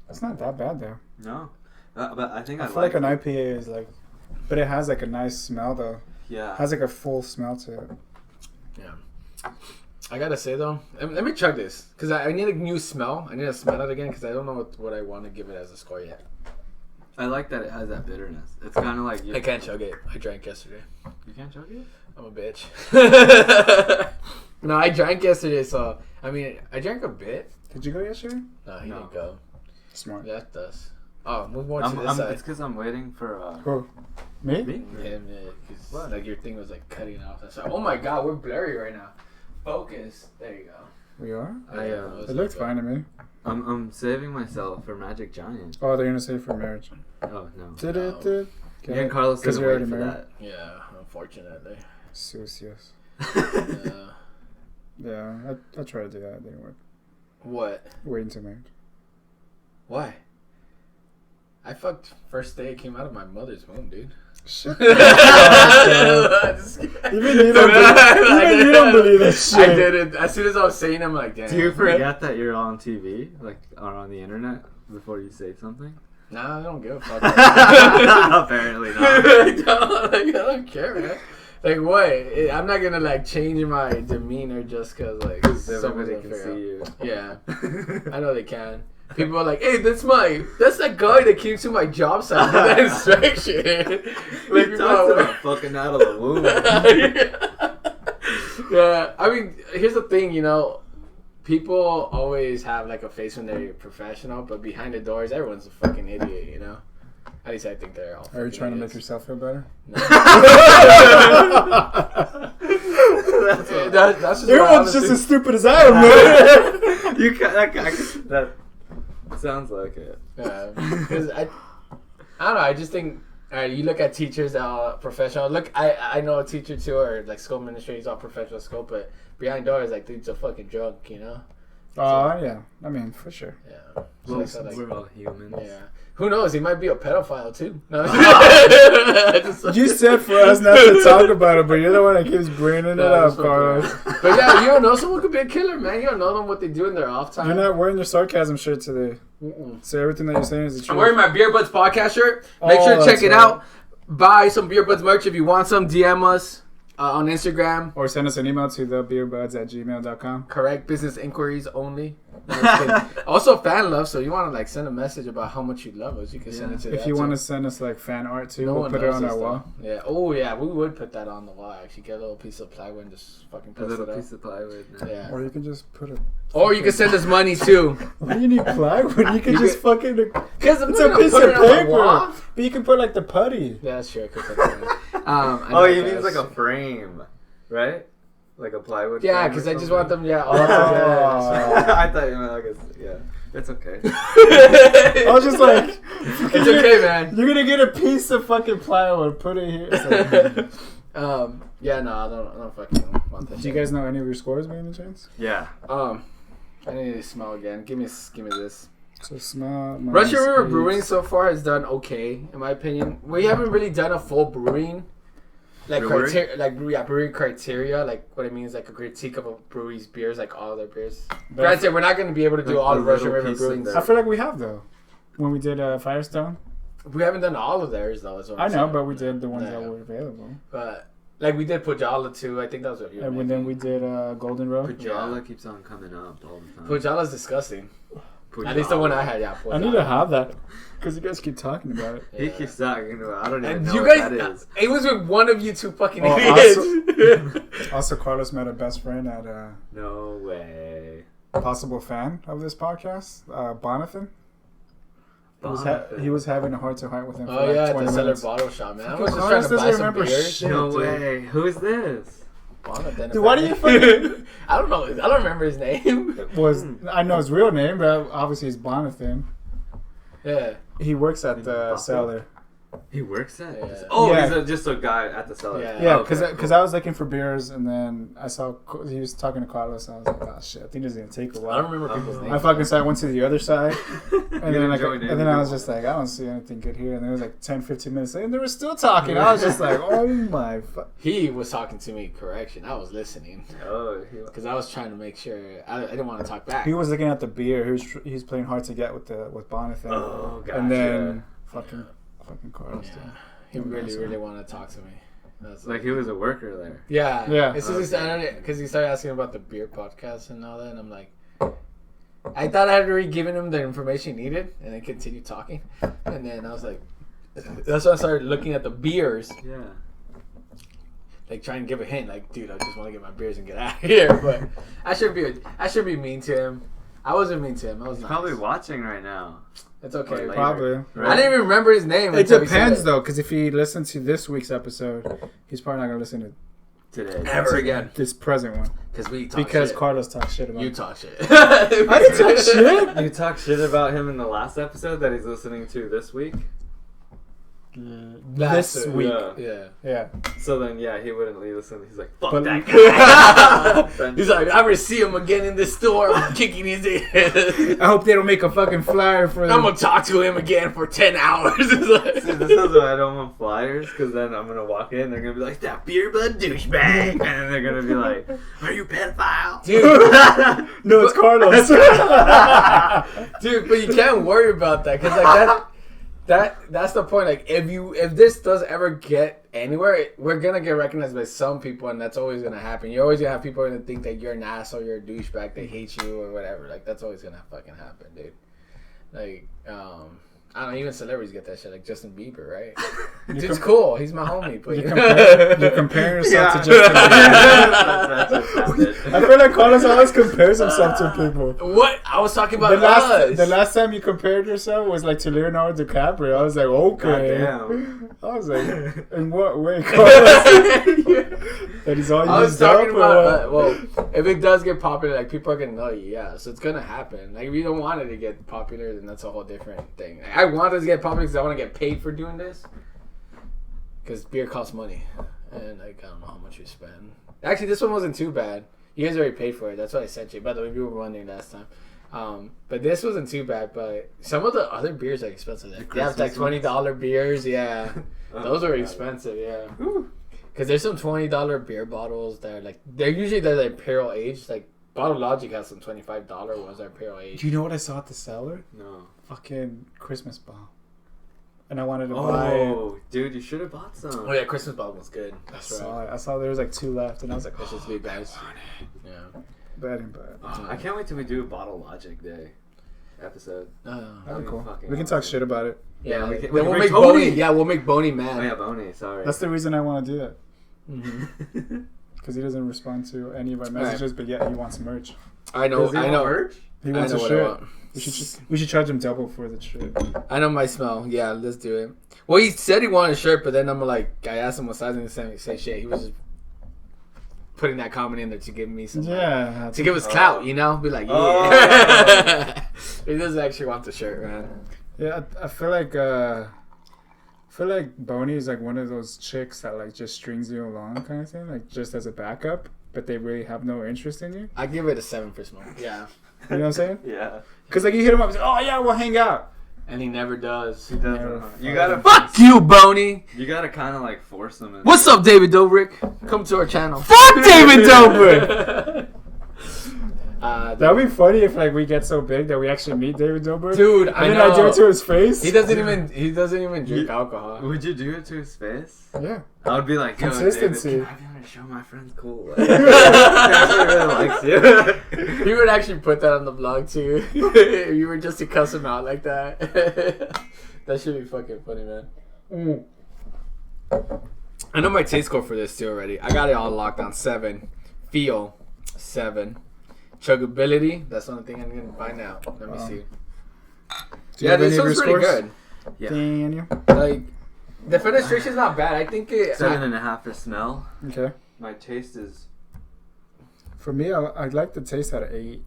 It's not that bad though. No, but I think I feel like an IPA is like, but it has like a nice smell though. Yeah. It has like a full smell to it. Yeah. I gotta say though, let me chug this because I need a new smell. I need to smell it again because I don't know what I want to give it as a score yet. I like that it has that bitterness. It's kind of like I can't chug it. I drank yesterday. You can't chug it? I'm a bitch. No, I drank yesterday, so I mean I drank a bit. Did you go yesterday? No, he didn't go. Smart. Yeah, it does. Oh, move more to this side. It's because I'm waiting for. Who? Me? Yeah, because like your thing was like cutting off. That's like, oh my god, we're blurry right now. Focus. There you go. We are? It looks fine to me. I'm saving myself for Magic Giant. Oh, they're gonna say for marriage. Oh no. Did Me and Carlos because didn't you're wait already for married. that. Yeah, unfortunately. Yes. Yeah. Yeah, I tried to do that. It didn't work. What? Wait until marriage. Why? I fucked first day it came out of my mother's womb, dude. Shit. Even you don't believe that shit. I did it. As soon as I was saying it, I'm like, damn. Do you forget that you're on TV, like, or on the internet, before you say something? Nah, I don't give a fuck. Apparently not. I don't care, man. Like, what? I'm not gonna, like, change my demeanor just because, like, Everybody can see you. Yeah. I know they can. People are like, hey, that's that guy that came to my job site for that inspection. Like, you talked about fucking out of the womb. Yeah, I mean, here's the thing, you know, people always have like a face when they're professional, but behind the doors, everyone's a fucking idiot, you know? At least I think they're all. Are you trying to make yourself feel better? No. that's just everyone's just as stupid as I am, man. You that sounds like it. Yeah, because I don't know. I just think you look at teachers that are professional. Look, I know a teacher too, or like school administrators all professional school, but behind doors, like dude's a fucking drunk, you know. Oh yeah, I mean for sure. Yeah, We're all humans. Yeah. Who knows? He might be a pedophile too. No. You said for us not to talk about it, but you're the one that keeps bringing it up, Carlos. But yeah, you don't know someone could be a killer, man. You don't know them what they do in their off time. You're not wearing your sarcasm shirt today. So everything that you're saying is the truth. I'm wearing my Beer Budz podcast shirt. Make sure to check it out. Buy some Beer Budz merch if you want some. DM us on Instagram. Or send us an email to thebeerbuds@gmail.com. Correct. Business inquiries only. Also fan love, so you want to like send a message about how much you love us, you can send it to if you want to send us like fan art too, no we'll put it on our wall. Yeah. Oh yeah, we would put that on the wall. Actually, get a little piece of plywood and just fucking post it up. Piece of plywood. Yeah. Or you can just put it. Or you can send us money too. Why do you need plywood? You can just fucking. Because it's a piece of paper. But you can put like the putty. Yeah, that's true. I could put that oh, you mean like a frame, right? Like a plywood. Yeah, because I just want them. Yeah. All I thought you meant like a. Yeah, it's okay. I was just like, it's okay, man. You're gonna get a piece of fucking plywood, put it here. Like, yeah, no, I don't fucking want that. Do you guys know any of your scores by any chance? Yeah. I need to smell again. Give me this. So smell. Russian River Brewing so far has done okay, in my opinion. We haven't really done a full brewing. Brewery criteria, like what it means, like a critique of a brewery's beers, like all their beers. Granted, we're not going to be able to do all of Russian River Brewing. I feel like we have though. When we did Firestone, we haven't done all of theirs though. I know, but we did the ones that were available. But like we did Pujala too. I think that was what you were then we did Golden Road. Pujala keeps on coming up all the time. Pujala's disgusting. At least the one I had, yeah. I need to have that. Because you guys keep talking about it. He keeps talking about it. I don't even know you what guys, that is. It was with one of you two fucking idiots. Also, Carlos met a best friend at No way. possible fan of this podcast, Bonathan. He was having a heart-to-heart with him for like 20 the minutes. Cellar Bottle Shop, man. I Fucking was just trying to buy some remember beers. shit. No dude. way. Who is this? Bonathan, Dude, why do you fucking... I don't know. I don't remember his name. I know his real name, but obviously he's Bonathan. Yeah. He works at the cellar. He works at? Yeah. Oh, Yeah. he's just a guy at the cellar. Yeah, because cool. I was looking for beers, and then I saw he was talking to Carlos, and I was like, oh shit, I think this is going to take a while. I don't remember people's names. I fucking so I went to the other side, and then I was in. just like, I don't see anything good here. And it was like 10, 15 minutes later, and they were still talking. I was just like, oh my fuck. He was talking to me. Correction. I was listening. Oh, because I was trying to make sure. I didn't want to talk back. He was looking at the beer. He was playing hard to get with Bonathan. Oh, gotcha. And then fucking Carlos. Yeah. He really wanted to talk to me. That's like he was a worker there. Yeah. Yeah. It's just because he started asking about the beer podcast and all that, and I'm like, I thought I had already given him the information he needed, and then continued talking, and then I was like, that's when I started looking at the beers. Yeah. Like trying to give a hint, like, dude, I just want to get my beers and get out of here. But I should be mean to him. I wasn't mean to him. I was He's nice. probably watching right now. It's okay. Probably. Right? I didn't even remember his name. It depends though, because if he listens to this week's episode, he's probably not gonna listen to Today. Ever again. this present one. Because shit. Carlos talks shit about you him. talk shit. I didn't talk shit. You talk shit about him in the last episode that he's listening to this week. This week. Yeah. So then, he wouldn't listen. He's like, fuck But- that guy. He's like, I ever see him again in the store. I'm kicking his ass. I hope they don't make a fucking flyer for I'm gonna talk to him again for 10 hours. See, this is why I don't want flyers, because then I'm gonna walk in, they're gonna be like, that Beer Bud douchebag, and then they're gonna be like, are you pedophile? Dude. No, it's Carlos. Dude, but you can't worry about that, because like that's the point. Like if this does ever get anywhere, we're gonna get recognized by some people, and that's always gonna happen. You're always gonna have people gonna think that you're an asshole, you're a douchebag, they hate you or whatever. Like that's always gonna fucking happen, dude. Like I don't know, even celebrities get that shit, like Justin Bieber, right? Dude's cool. He's my homie. But You're comparing yourself to Justin Bieber. I feel like Carlos always compares himself to people. What? I was talking about the last time you compared yourself was like to Leonardo DiCaprio. I was like, okay. Goddamn. I was like, in what way, Carlos? That he's all I was used talking up, about, well, if it does get popular, like, people are going to know you, yeah. So it's going to happen. Like, if you don't want it to get popular, then that's a whole different thing. Like, I want it to get popular because I want to get paid for doing this. Because beer costs money. And, like, I don't know how much you spend. Actually, this one wasn't too bad. You guys already paid for it. That's what I sent you. By the way, you were wondering last time. But this wasn't too bad. But some of the other beers are expensive. They have, like, $20 beers. Yeah. Those are expensive, yeah. Because there's some $20 beer bottles that are like, they're like Imperial aged. Like Bottle Logic has some $25 ones that are Imperial aged. Do you know what I saw at the cellar? No. Fucking Christmas bomb. And I wanted to buy it. Oh, dude, you should have bought some. Oh yeah, Christmas bomb was good. That's right. I saw there was like 2 left, and I was like, That's just big guys. Yeah. but I didn't buy it. Oh, I can't wait till we do a Bottle Logic Day episode. That'd be cool. We can talk shit about it. Yeah, we can we'll bring make Boney. Boney. Yeah, we'll make Boney mad. Oh yeah, Boney. Sorry. That's the reason I want to do that. Mm-hmm. Because he doesn't respond to any of our messages, but yet he wants merch. I know. Does he want merch? He wants I a know what I shirt. want. We should charge him double for the shirt. I know my smell. Yeah, let's do it. Well, he said he wanted a shirt, but then I'm like, I asked him what size, and he say shit. He was just putting that comment in there to give me some. Yeah. To give us clout, you know? Be like, yeah. He doesn't actually want the shirt, man. Yeah, I feel like Boney is like one of those chicks that like just strings you along kind of thing, like just as a backup, but they really have no interest in you. I give it a 7 for smoke. Yeah. You know what I'm saying? Yeah. Because like you hit him up and say, oh yeah, we'll hang out. And he never does. He doesn't. Never. You gotta Fuck you, Boney. You gotta kind of like force him. What's up, David Dobrik? Come to our channel. Fuck David Dobrik. That'd be funny if like we get so big that we actually meet David Dobrik. Dude, and then I do it to his face. He doesn't even drink alcohol. Would you do it to his face? Yeah. I would be like, yo, consistency. David, can I be on a show? My friend's cool. Like, he actually really likes you. You would actually put that on the blog too. If you were just to cuss him out like that. That should be fucking funny, man. I know my taste score for this too already. I got it all locked on 7. Feel 7. Chuggability. That's the only thing I'm gonna find out. Let me see. Yeah, this one's pretty good. Yeah. Daniel. Like, Defenestration is not bad. I think it 7.5 for smell. Okay. My taste is. For me, I like the taste out of 8.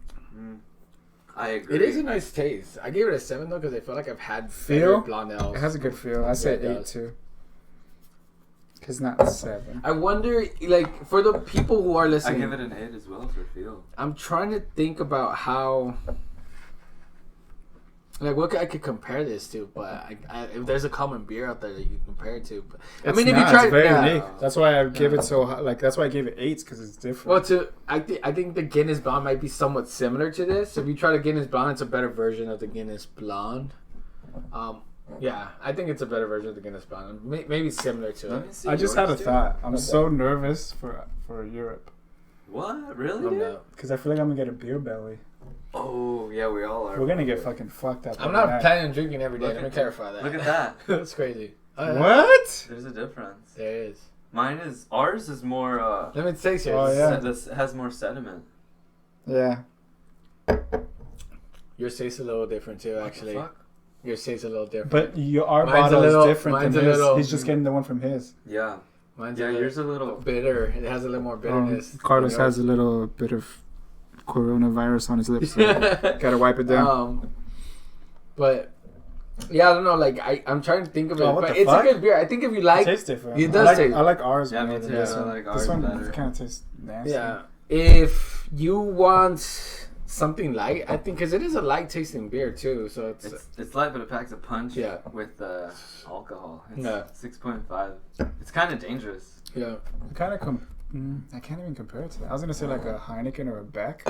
I agree. It is a nice taste. I gave it a 7 though because I feel like I've had feel. Blondels. It has a good feel. I say 8 too. Cause not 7. I wonder, like, for the people who are listening. I give it an 8 as well for feel. I'm trying to think about how. Like, what I could compare this to, but if there's a common beer out there that you can compare it to, but I mean, if you try, it's very unique. That's why I give it so high. Like, that's why I gave it 8 because it's different. Well, I think the Guinness Blonde might be somewhat similar to this. If you try the Guinness Blonde, it's a better version of the Guinness Blonde. Yeah, I think it's a better version of the Guinness Blonde. Maybe similar to it. I just had a thought. I'm so nervous for Europe. What? Really? Because I feel like I'm gonna get a beer belly. Oh, yeah, we all are. We're gonna get fucking fucked up. I'm not planning on drinking every day. Let me clarify that. Look at that. That's crazy. What? There's a difference. There is. Ours is more, Let me taste yours. Oh, yeah. This has more sediment. Yeah. Yours tastes a little different too, actually. What the fuck? Yours tastes a little different. But our bottle is different than his. He's just getting the one from his. Yeah. Mine's yours a little bitter. It has a little more bitterness. Carlos has a little bit of coronavirus on his lips, so gotta wipe it down. But yeah, I don't know. Like I'm trying to think of it, but it's fuck? a good beer. I think if you like, it tastes different. It does taste. I like ours. Yeah, me than too. this I one. like ours This one better. kind of tastes nasty. Yeah, if you want something light, I think because it is a light tasting beer too. So it's light, but it packs a punch. Yeah. With alcohol. It's Yeah. 6.5. It's kind of dangerous. Yeah. I can't even compare it to that. I was gonna say like a Heineken or a Beck,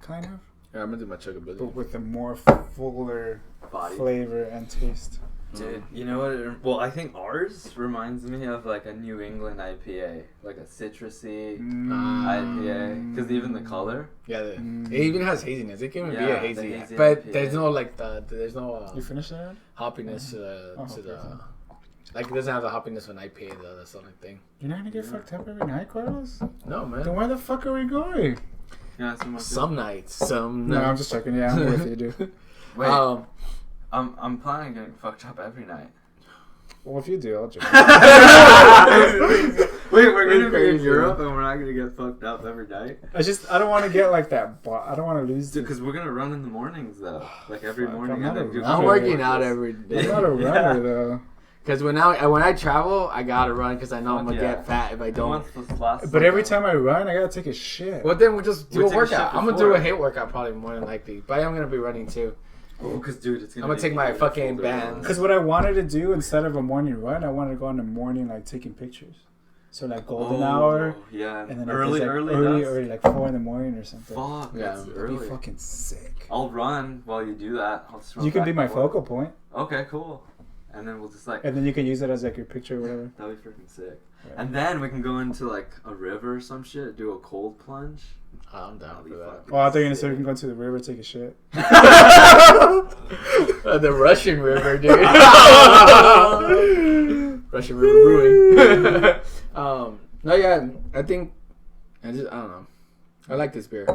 kind of. Yeah, I'm gonna do my chuggability. But with a more fuller Body. flavor and taste. Dude, you know what? Well, I think ours reminds me of like a New England IPA, like a citrusy IPA. Because even the color. Yeah, it even has haziness. It can even be a hazy, but IPA. there's no like there's no You finished that? hoppiness to the. Like, it doesn't have the hoppiness of an IPA, though. That's the only thing. You're not gonna get fucked up every night, Carlos? No, man. Then why the fuck are we going? Yeah, some nights. No, I'm just checking. Yeah, I'm with you, dude. Wait, I'm planning on getting fucked up every night. Well, if you do, I'll join. Wait, we're gonna be in Europe and we're not gonna get fucked up every night? I don't want to get like that. I don't want to lose. Because we're gonna run in the mornings, though. Like every morning. I'm working out every day. I'm not a runner, though. Because when I travel, I gotta run because I know I'm gonna get fat if I don't. But every time I run, I gotta take a shit. Well, then we'll just do a workout. I'm gonna do a HIIT workout probably more than likely. But I'm gonna be running too. Oh, because dude, I'm gonna take my fucking bands. Because what I wanted to do instead of a morning run, I wanted to go in the morning like taking pictures. So like golden hour. Yeah. And then early, like 4 in the morning or something. Fuck. Yeah, It'd be fucking sick. I'll run while you do that. You can be my focal point. Okay, cool. And then we'll just like. And then you can use it as like your picture or whatever. That'd be freaking sick. Yeah. And then we can go into like a river or some shit, do a cold plunge. I'm down for that. Oh, I thought you were gonna say we can go to the river, take a shit. The Russian River, dude. Russian River Brewing. No, yeah, I don't know. I like this beer.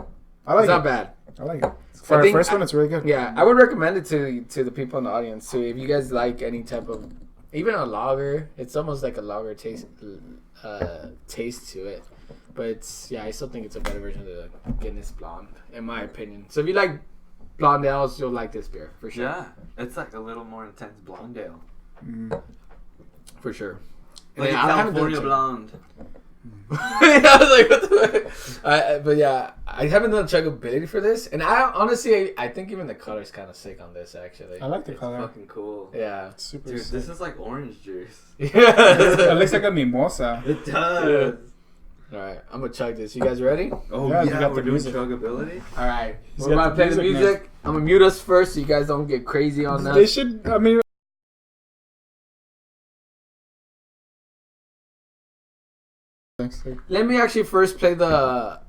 It's not bad. I like it. For our first one, it's really good. Yeah, I would recommend it to the people in the audience too. If you guys like any type of, even a lager, it's almost like a lager taste to it. But I still think it's a better version of the Guinness Blonde, in my opinion. So if you like blonde ales, you'll like this beer for sure. Yeah, it's like a little more intense blonde ale. For sure. Like a California blonde. I was like, what the fuck? But yeah, I haven't done chuggability for this, and I think even the color's kind of sick on this. Actually, I like the color. Fucking cool. Yeah, it's super. Dude, sick. this is like orange juice. Yeah, it looks like a mimosa. It does. All right, I'm gonna chug this. You guys ready? Oh yeah, we're doing chuggability. All right, we're about to play the music. I'm gonna mute us first so you guys don't get crazy on that. They should. I mean. Let me actually first play the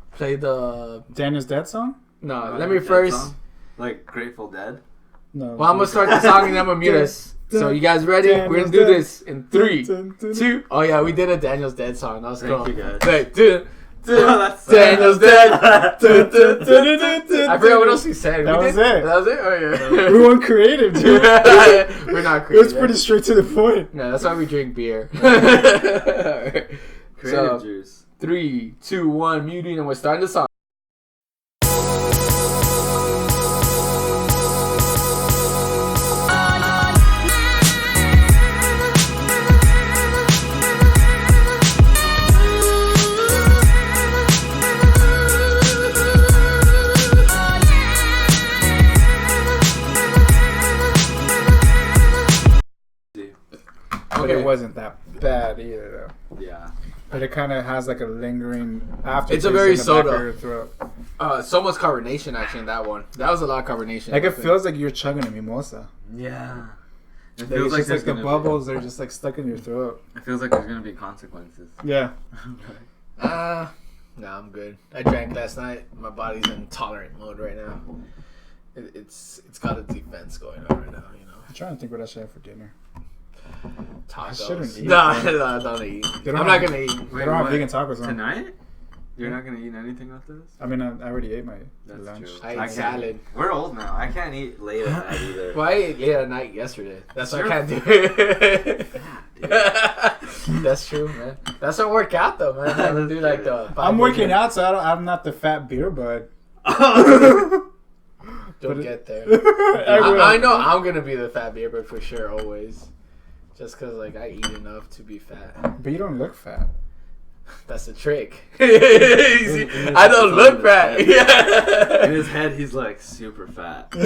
Daniel's Dead song? No, let me first. Like Grateful Dead? No. Well, I'm going to start the song and I'm going to mute us. So you guys ready? We're going to do this in 3, 2. Oh, yeah, we did a Daniel's Dead song. That was cool. Thank you, guys. Like, Daniel's Dead. I forgot what else he said. That was it. That was it? Oh, yeah. We weren't creative, dude. We're not creative. It was pretty straight to the point. No, that's why we drink beer. Creative juice. 3, 2, 1, muting, and we're starting the song. But it wasn't that bad either, though. Yeah. But it kind of has like a lingering after. It's a very soda. Back of your throat. So much carbonation actually in that one. That was a lot of carbonation. Like it feels like you're chugging a mimosa. Yeah. It feels like the bubbles are just like stuck in your throat. It feels like there's gonna be consequences. Yeah. No, I'm good. I drank last night. My body's in tolerant mode right now. It's got a defense going on right now, you know. I'm trying to think what I should have for dinner. Tacos. I shouldn't eat. No, don't eat. I'm not gonna eat. They don't have vegan tacos on. Tonight? You're not gonna eat anything after this? I mean, I already ate my That's lunch. true. I ate salad. We're old now. I can't eat late at night either. Well, I ate late at night yesterday. That's why I can't do it. That's true, man. That's what work out though, man. I do like the. I'm working out, so I'm not the fat beer bud. Don't get there. I know I'm gonna be the fat beer bud for sure, always. Just cause like I eat enough to be fat. But you don't look fat. That's the trick. I don't look fat. Yeah. In his head, he's like super fat. He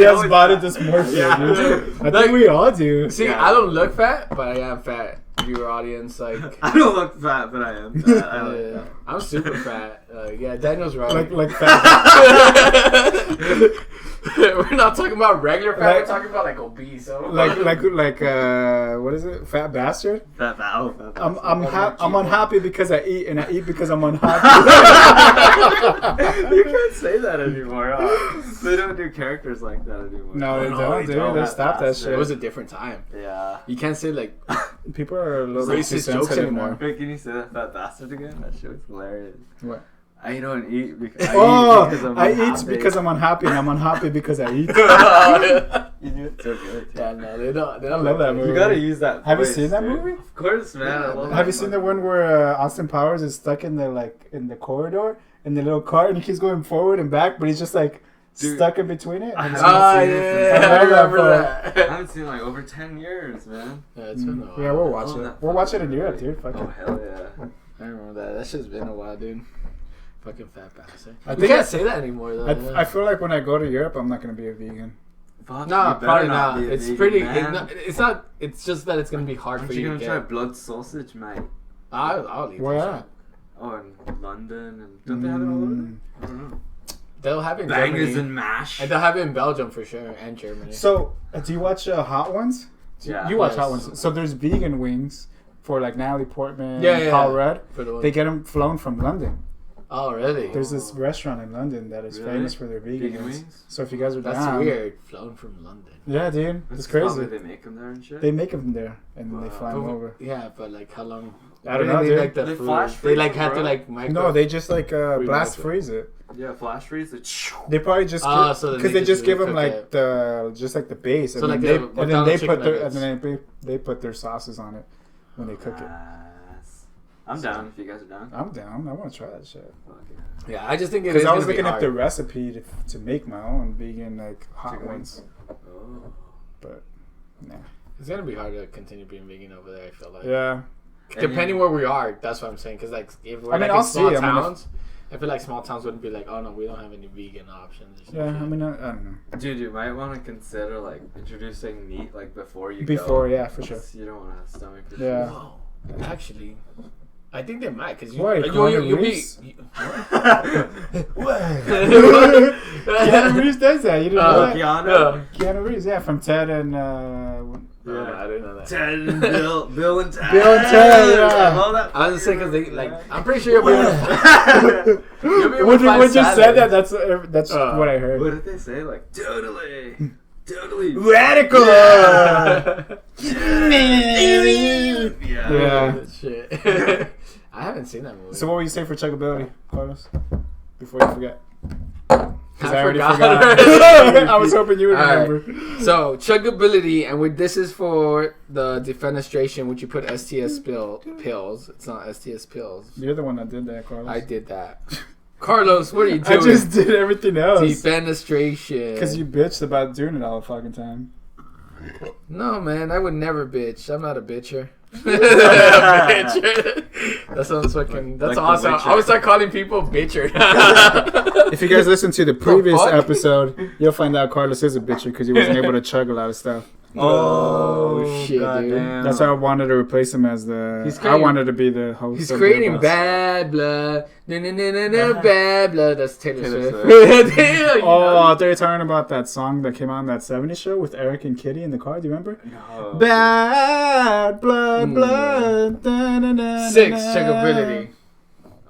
has body dysmorphia. Yeah. I think we all do. See, I don't look fat, but I am fat. Viewer audience, like I don't look fat, but I am fat. yeah, I'm super fat. Yeah, Daniel's wrong. Like fat. We're not talking about regular fat. We're talking about like obese. So. like what is it? Fat bastard. Fat bastard. I'm unhappy because I eat, and I eat because I'm unhappy. You can't say that anymore. They don't do characters like that anymore. No, they don't, dude. They stopped that shit. It was a different time. Yeah. You can't say like people are a little bit too racist jokes sensitive anymore. now. Wait, can you say that fat bastard again? That shit was hilarious. What? I don't eat because I eat because I'm unhappy, and I'm unhappy because I eat. You do it so good. Yeah, no, they don't. I love that movie. You gotta use that. Have you voice, seen that dude. movie? Of course, man. I love Have you seen the one where Austin Powers is stuck in the corridor in the little car, and he keeps going forward and back, but he's just like stuck in between it? I remember that. I haven't seen it like over 10 years, man. Yeah, it's been a while. Yeah, we'll watch it. We'll watch it in Europe, dude. Fuck Oh it. hell yeah! I remember that. That shit's been a while, dude. Fucking fat bastard. I You think can't say that anymore, though. I feel like when I go to Europe, I'm not gonna be a vegan. Fuck, No, you better probably not. be a It's vegan, pretty. man. It's not. It's just that it's gonna be hard Aren't for you you gonna to try get. blood sausage, mate? I'll eat Where that at? shit. Oh, in London, and don't they have it all over there? I don't know. They'll have it in Bangers Germany. and mash. And they'll have it in Belgium for sure, and Germany. So, do you watch Hot Ones? Yeah. You watch Yes. Hot Ones. So there's vegan wings for like Natalie Portman, Yeah. Paul Rudd. For the one. They get them flown from London. Oh, really? There's this restaurant in London that is Really? famous for their vegan Vegan wings. wings? So if you guys are That's down, weird. Flown from London. yeah, dude, it's That's crazy. probably they make them there and shit. They make them there and then they fly them But- over. Yeah, but like how long? I don't They know, dude. like the They food. flash They freeze like them, have to bro. like micro. No, they just like blast it. freeze it. Yeah, flash freeze. They probably just So then because they they just give them cook like it. the base, So and like then the they McDonald's put chicken their nuggets. they put their sauces on it when they cook it. Nice. I'm down if you guys are down. I'm down. I want to try that shit. Fuck yeah. Yeah, I just think it is Because I was gonna be looking up the hard. recipe to make my own vegan like hot Chicken ones, Oh. but nah. It's gonna be hard to continue being vegan over there. I feel like. Yeah. Depending where we are, that's what I'm saying. Because like if we're I mean, like I'll in small see. I mean, towns, I feel like small towns wouldn't be like, oh no, we don't have any vegan options. Or some Yeah, shit. I mean, I don't know. Dude, you might want to consider like introducing meat like before you Before, go. yeah, for sure. You don't want to have stomach issues. Yeah. Whoa. Actually, I think they might because you, Why, you'll be. Reeves? What? Keanu Reeves does that. You didn't know that? Keanu? Keanu Reeves, yeah, from Ted and I didn't know that. 10, Bill and Ted. Bill and Ted, yeah. All that. I was saying because they like. I'm pretty sure you'll be able to. When you said that, that's what I heard. What did they say? Like totally radical. Yeah. Shit. I haven't seen that movie. So what would you say for chuggability, Carlos? Before you forget. I already forgot. I was hoping you would remember. Right. So chuggability, and this is for the defenestration, which you put STS pills. It's not STS pills. You're the one that did that, Carlos. I did that. Carlos, what are you doing? I just did everything else. Defenestration. Because you bitched about doing it all the fucking time. No, man, I would never bitch. I'm not a bitcher. That sounds fucking. That's like awesome. I would start calling people bitcher. If you guys listen to the previous episode, you'll find out Carlos is a bitcher because he wasn't able to chug a lot of stuff. Oh shit, dude! That's why I wanted to replace him as the. I wanted to be the host. He's creating bad blood. Bad blood. That's Taylor Swift. Oh, I thought you were talking about that song that came on that '70s show with Eric and Kitty in the car. Do you remember? No. Bad blood, blood. 6 chuggability.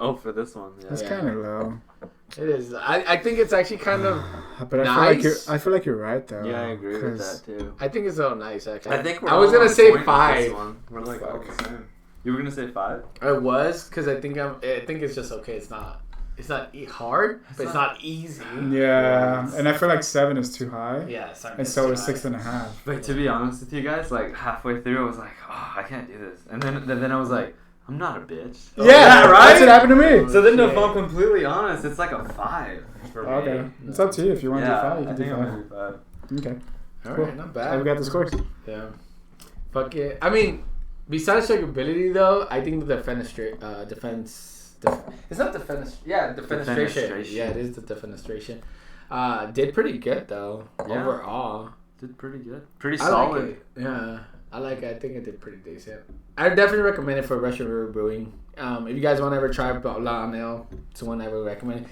Oh, for this one, yeah. That's kind of low. It is. I think it's actually kind of but nice. I feel like you're right though. Yeah, I agree with that too. I think it's so nice actually. I think I was gonna say 5. We're like all the same. You were gonna say 5? I was because I think it's just okay. It's not hard, but it's not easy. Yeah, and I feel like 7 is too high. Yeah, and so is 6.5. But to be honest with you guys, like halfway through, I was like, oh, I can't do this, and then I was like, I'm not a bitch. Yeah, right. That's what happened to me. So then, if I'm completely honest, it's like a 5 for me. Okay, it's up to you if you want to do 5. You can do 5. I'm gonna do 5. Okay, all cool. right, not bad. We got the scores. Yeah, fuck it. I mean, besides chuggability though, I think the it's not defenestration. Yeah, defenestration. Yeah, it is the defenestration. Did pretty good though overall. Did pretty good. Pretty solid. Like it. Yeah. I think it did pretty decent. I definitely recommend it for Russian River Brewing. If you guys want to ever try Blonde Ale, it's one I would recommend.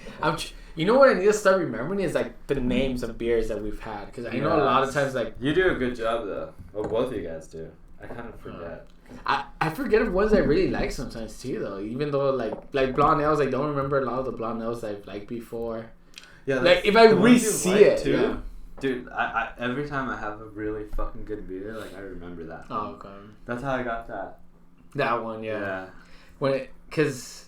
You know what I need to start remembering is like the names of beers that we've had, because I know a lot of times like you do a good job though. Well, both of you guys do. I kind of forget. I forget of ones I really like sometimes too though. Even though like Blonde Ales, I don't remember a lot of the Blonde Ales I've liked before. Yeah, like if I re-see it too. Yeah. Dude, I every time I have a really fucking good beer, like I remember that. Oh, okay. That's how I got that. That one, yeah. Because,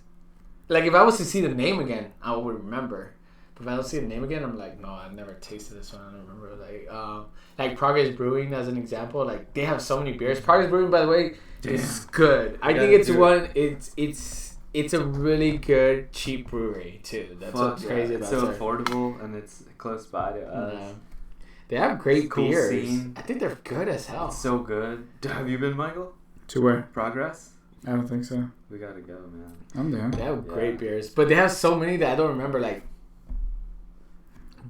like, if I was to see the name again, I would remember. But if I don't see the name again, I'm like, no, I've never tasted this one. I don't remember. Like Progress Brewing, as an example, like they have so many beers. Progress Brewing, by the way, is good. I think it's one. It's a really good cheap brewery too. That's what's crazy about it. It's so affordable and it's close by to us. Yeah. They have great cool beers. Scene. I think they're good as hell. It's so good. Have you been, Michael? To where? Progress? I don't think so. We gotta go, man. I'm down. They have great beers, but they have so many that I don't remember. Like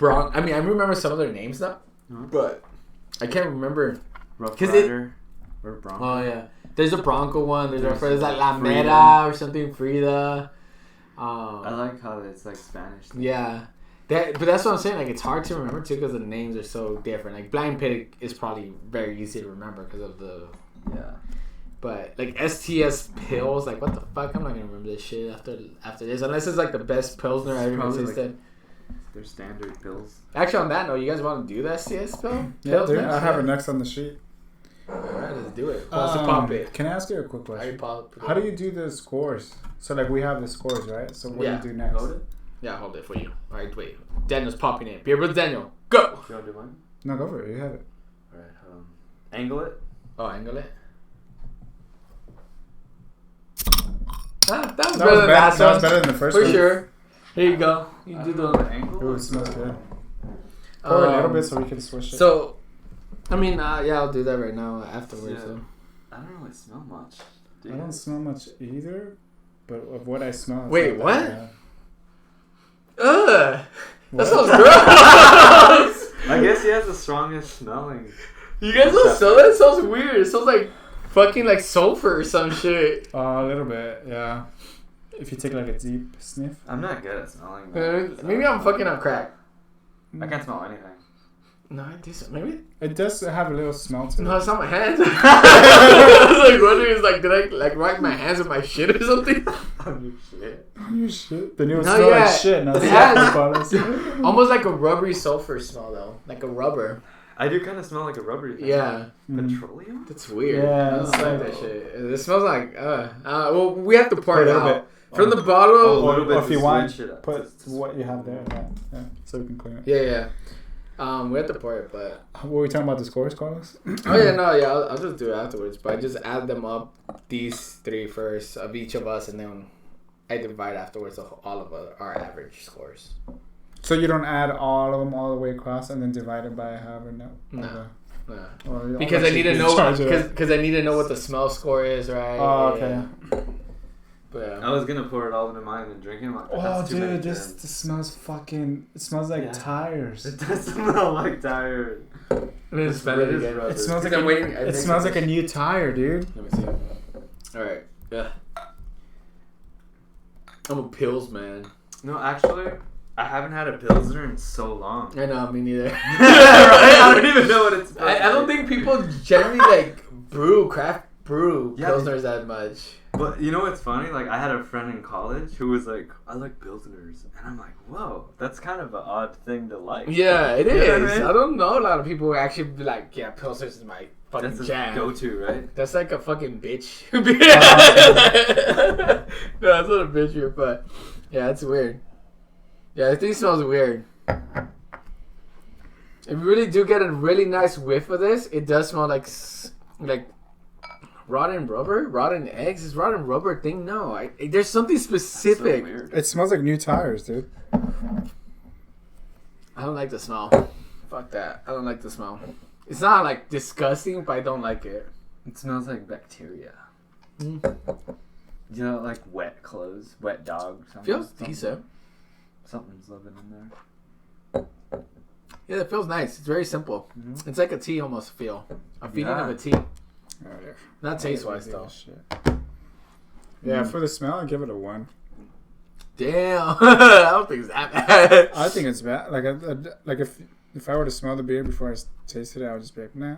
I remember some of their names now, but I can't remember. Rough Rider or Bronco. Oh yeah, there's a Bronco one. There's like La Mera or something. Frida. I like how it's like Spanish. Yeah. But that's what I'm saying. Like, it's hard to remember too because the names are so different. Like, Blind Pig is probably very easy to remember because of the. Yeah. But like STS pills, like what the fuck? I'm not gonna remember this shit after this unless it's like the best pilsner I've ever tasted. They're standard pills. Actually, on that note, you guys want to do the STS pill? Yeah, dude, I have it next on the sheet. Alright, let's do it. Pop it. Can I ask you a quick question? How do you do the scores? So like we have the scores, right? So what do you do next? Hold it? Yeah, hold it for you. Alright, wait. Daniel's popping it. Beer Budz Daniel, go! Do you want to do mine? No, go for it. You have it. Alright, angle it. Oh, angle it. That was better than that. That was better than the first one. For sure. Here you go. You do the angle. Ooh, it smells good. Pour a little bit so we can switch it. So, I mean, I'll do that right now afterwards. Yeah. So. I don't really smell much. I don't smell much either, but of what I smell. Wait, what? What? That sounds gross. I guess he has the strongest smelling. You guys don't smell that? It sounds weird. It sounds like fucking like sulfur or some shit. A little bit, yeah. If you take like a deep sniff. I'm not good at smelling. Maybe I'm fucking on crack. I can't smell anything. No, decent. Maybe it does have a little smell to it. No, it's not my hands. I was like wondering, did I like wipe my hands with my shit or something? You shit. Then it would smell like shit. No, it has almost like a rubbery sulfur smell though, like a rubber. I do kind of smell like a rubbery thing. Yeah. Petroleum? That's weird. Yeah. I don't like that shit. It smells like, well, we have to pour it out. From the bottle. Or if you want, put what you have there. Yeah. So we can clean it. Yeah. We have to pour it, but... What were we talking about, the scores, Carlos? I'll just do it afterwards. But I just add them up, these 3 first, of each of us, and then I divide afterwards all of our average scores. So you don't add all of them all the way across and then divide it by however? No. Because I need to know because I need to know what the smell score is, right? Oh, okay. Yeah. But, I was gonna pour it all into mine and drink it. Like, dude, this smells fucking. It smells like tires. It does smell like tires. It smells like it smells like a new tire, dude. Let me see. All right. Yeah. I'm a Pils man. No, actually, I haven't had a Pilsner in so long. I know, me neither. Right? I don't even know what it's. I don't think people generally craft brew Pilsners that much. But you know what's funny? Like, I had a friend in college who was like, I like Pilsners. And I'm like, whoa, that's kind of an odd thing to like. Yeah, it is. You know what I mean? I don't know a lot of people who actually be like, yeah, Pilsners is my fucking that's jam. Go-to, right? That's like a fucking bitch. No, that's not a bitch here, but yeah, it's weird. Yeah, I think it smells weird. If you really do get a really nice whiff of this, it does smell like rotten rubber, rotten eggs. Is rotten rubber a thing? No, there's something specific. So weird. It smells like new tires, dude. I don't like the smell. Fuck that. I don't like the smell. It's not like disgusting, but I don't like it. It smells like bacteria. Mm. You know, like wet clothes, wet dog. Feels decent. Something's living in there. Yeah, it feels nice. It's very simple. Mm-hmm. It's like a tea almost feel. A feeling of a tea. Not taste wise though. Yeah, for the smell, I give it a 1. Damn, I don't think it's that bad. I think it's bad. Like if I were to smell the beer before I tasted it, I would just be like, nah.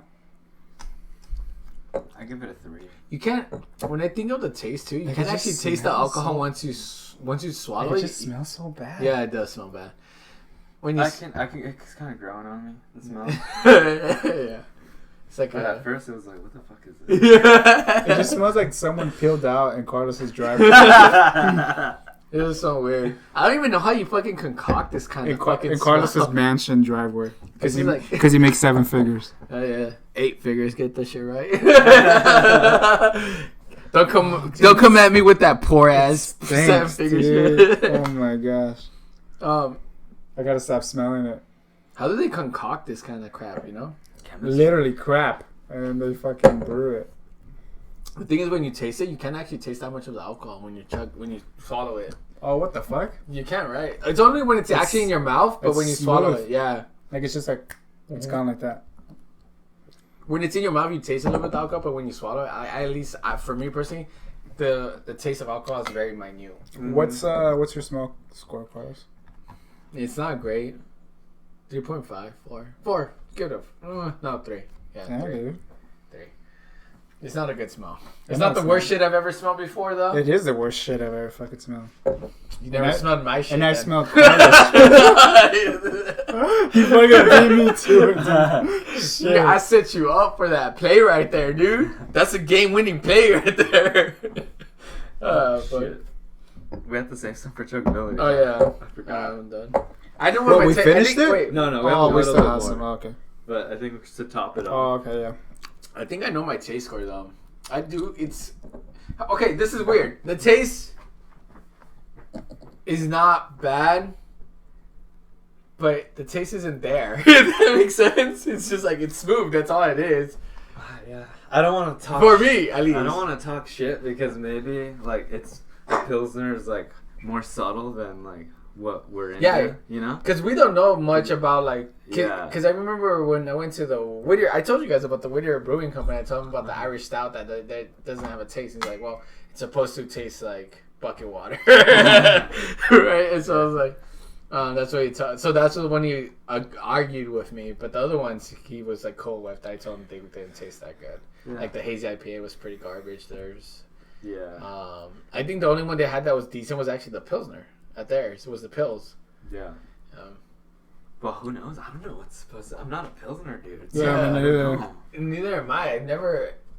I give it a 3. You can't. When I think of the taste too, you can't actually taste the alcohol once you swallow it. It just smells so bad. Yeah, it does smell bad. When you I can. It's kind of growing on me. The smell. Yeah. It's like at first it was like, what the fuck is this? Yeah. It just smells like someone peeled out in Carlos's driveway. It was so weird. I don't even know how you fucking concoct this kind of fucking in Carlos's mansion driveway. Because he makes 7 figures. Oh yeah, 8 figures. Get the shit right. Don't come at me with that poor ass 7 figure shit. Oh my gosh. I gotta stop smelling it. How do they concoct this kind of crap? You know. Literally crap, and they fucking brew it. The thing is, when you taste it, you can't actually taste that much of the alcohol when you swallow it. Oh, what the fuck? You can't, right? It's only when it's actually in your mouth, but when you swallow it, yeah. Like it's just like it's gone like that. When it's in your mouth, you taste a little bit of alcohol, but when you swallow it, at least for me personally, the taste of alcohol is very minute. What's your smell score, Carlos? It's not great. 3.5, 4. Give it a 3. Yeah, 3. It's not a good smell. It's not the worst shit I've ever smelled before, though. It is the worst shit I've ever fucking smelled. You never smelled my shit. And I smelled Carlos. You fucking beat me to it, dude. Shit. Yeah, I set you up for that play right there, dude. That's a game-winning play right there. Shit. We have to save some for chuggability. Oh, yeah. I forgot. I'm done. I know what we finished it? Wait. No, we still have some. Oh, okay. But I think to top it off. Oh, okay, yeah. I think I know my taste score though. I do. It's okay. This is weird. The taste is not bad, but the taste isn't there. If that makes sense. It's just like it's smooth. That's all it is. Yeah. I don't want to talk. For me, at least. I don't want to talk shit because maybe like it's the Pilsner is like more subtle than like what we're into. Yeah, you know. Because we don't know much about like. Because I remember when I went to the Whittier, I told you guys about the Whittier Brewing Company. I told them about the Irish Stout that doesn't have a taste. He's like, well, it's supposed to taste like bucket water, right? And so I was like, That's what he so that's when he argued with me. But the other ones, he was like cool with. I told him they didn't taste that good. Yeah. Like the hazy IPA was pretty garbage. Theirs. Yeah. I think the only one they had that was decent was actually the Pilsner at theirs. It was the Pils. Yeah. Well, who knows? I don't know what's supposed to... I'm not a Pilsner dude. Neither am I.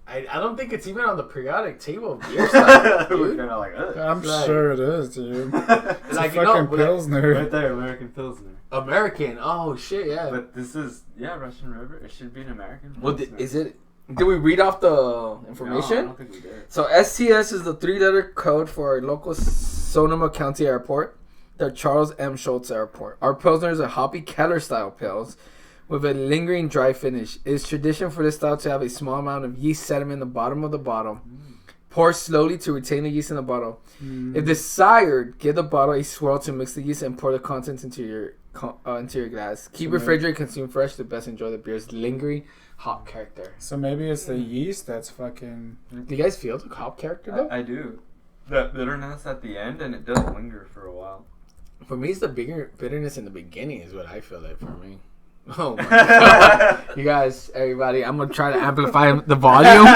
I don't think it's even on the periodic table of beer stuff, dude. We're kind of like, ugh. I'm sure it is, dude. It's like, a fucking Pilsner. Right there, American Pilsner. American. Oh, shit, yeah. But this is, Russian River. It should be an American Well, Pilsner. is it... Did we read off the information? No, I don't think we did. So STS is the 3-letter code for our local Sonoma County Airport, the Charles M. Schultz Airport. Our Pilsner is a hoppy Keller-style Pils with a lingering dry finish. It is tradition for this style to have a small amount of yeast sediment in the bottom of the bottle. Pour slowly to retain the yeast in the bottle. If desired, give the bottle a swirl to mix the yeast and pour the contents into your glass. Keep refrigerated, consume fresh to best enjoy the beer's lingering hop character. So maybe it's the yeast that's fucking... Do you guys feel the hop character though? I do. That bitterness at the end, and it does linger for a while. For me, it's the bigger bitterness in the beginning is what I feel like for me. Oh my god. You guys, everybody, I'm going to try to amplify the volume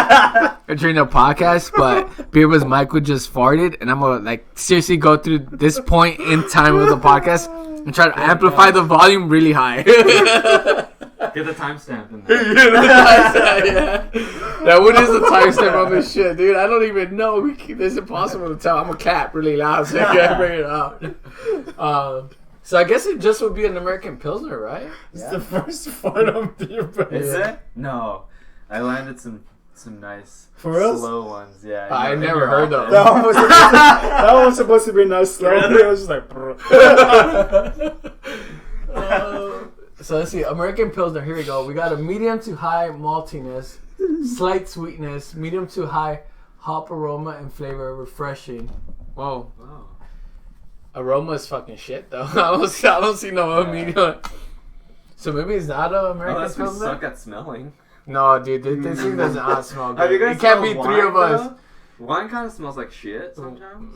during the podcast, but Beer Budz Michael just farted, and I'm going to seriously go through this point in time of the podcast and try to amplify the volume really high. Get the timestamp in there. Yeah. That what is the timestamp on this shit, dude? I don't even know. It's impossible to tell. I'm going to clap really loud so I can't bring it out. So I guess it just would be an American Pilsner, right? It's the first fart on Beer Budz. Is it? No. I landed some nice slow ones. Yeah. I never heard those. That one was supposed to be nice slow. Really? I was just like... So let's see. American Pilsner. Here we go. We got a medium to high maltiness, slight sweetness, medium to high hop aroma and flavor, refreshing. Whoa. Wow. Aroma is fucking shit though. I don't see no medium. So maybe it's not an American Unless we Pilsner. suck at smelling. No, dude. This thing does not smell good. Have you guys It can't be smelled three wine, of us. though? Wine kind of smells like shit sometimes.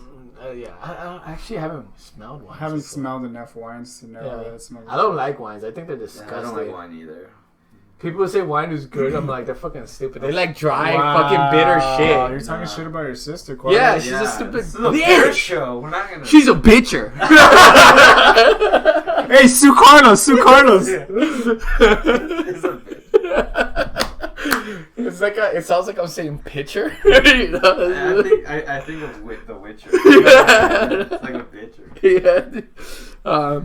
Yeah, I actually haven't smelled wine. I haven't smelled enough wines to know Yeah. that it smells. I don't like wines. I think they're disgusting. I don't like wine either. People say wine is good. I'm like, they're fucking stupid. They like dry, fucking bitter shit. You're talking shit about your sister, Carlos. Yeah, she's a stupid This is a beer show. We're not gonna. She's a bitcher. Hey, Sue Carlos. It's a bitch. It sounds like I'm saying pitcher. I think of The Witcher. It's like a bitcher. Yeah.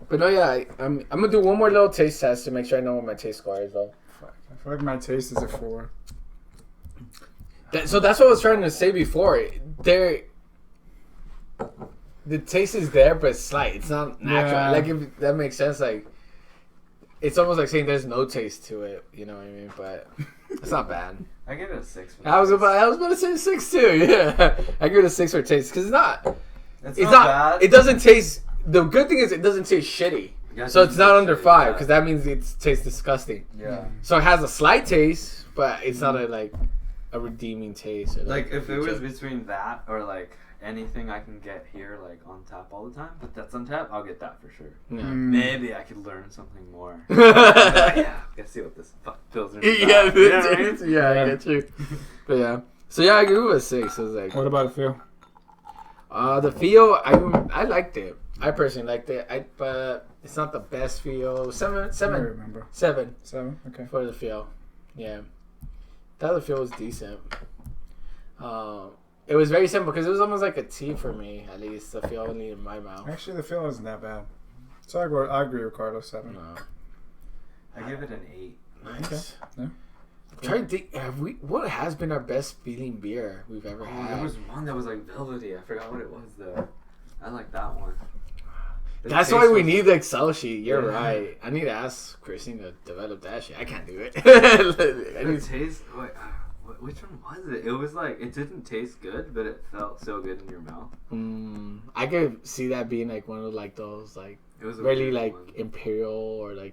But no, yeah, I'm gonna do one more little taste test to make sure I know what my taste score is, though. I feel like my taste is a 4. So that's what I was trying to say before. The taste is there, but it's slight. It's not natural. Yeah. Like, if that makes sense, like, it's almost like saying there's no taste to it. You know what I mean? But it's not bad. I give it a 6. I was about to say 6 too. Yeah, I give it a 6 for taste because it's not bad. It doesn't taste. The good thing is it doesn't taste shitty. So it's not under 5 because that means it tastes disgusting. Yeah. So it has a slight taste, but it's not a redeeming taste. Or Like if it was between that or like anything I can get here like on tap all the time, but that's on tap, I'll get that for sure. Yeah. Maybe I could learn something more. Yeah, gotta see what this Pilsner is about. Yeah, I get you. But yeah, so yeah, I grew with a 6. I was like, What about the feel? the feel, I liked it. I personally liked it. But it's not the best feel. 7. I don't remember. 7 Okay. for the feel. Yeah, the other feel was decent. It was very simple because it was almost like a tea for me, at least the feel only in my mouth. Actually, the feel isn't that bad. So I agree with Carlos. 7. No. I give it an 8. Nice. Okay. Yeah. I'm trying to think, what has been our best feeling beer we've ever had? There was one that was like velvety. I forgot what it was though. I like that one. That's why we need the Excel sheet. You're right. I need to ask Christine to develop that shit. I can't do it. Which one was it? It was like, it didn't taste good, but it felt so good in your mouth. I could see that being like one of like those like It was a really weird like one. imperial or like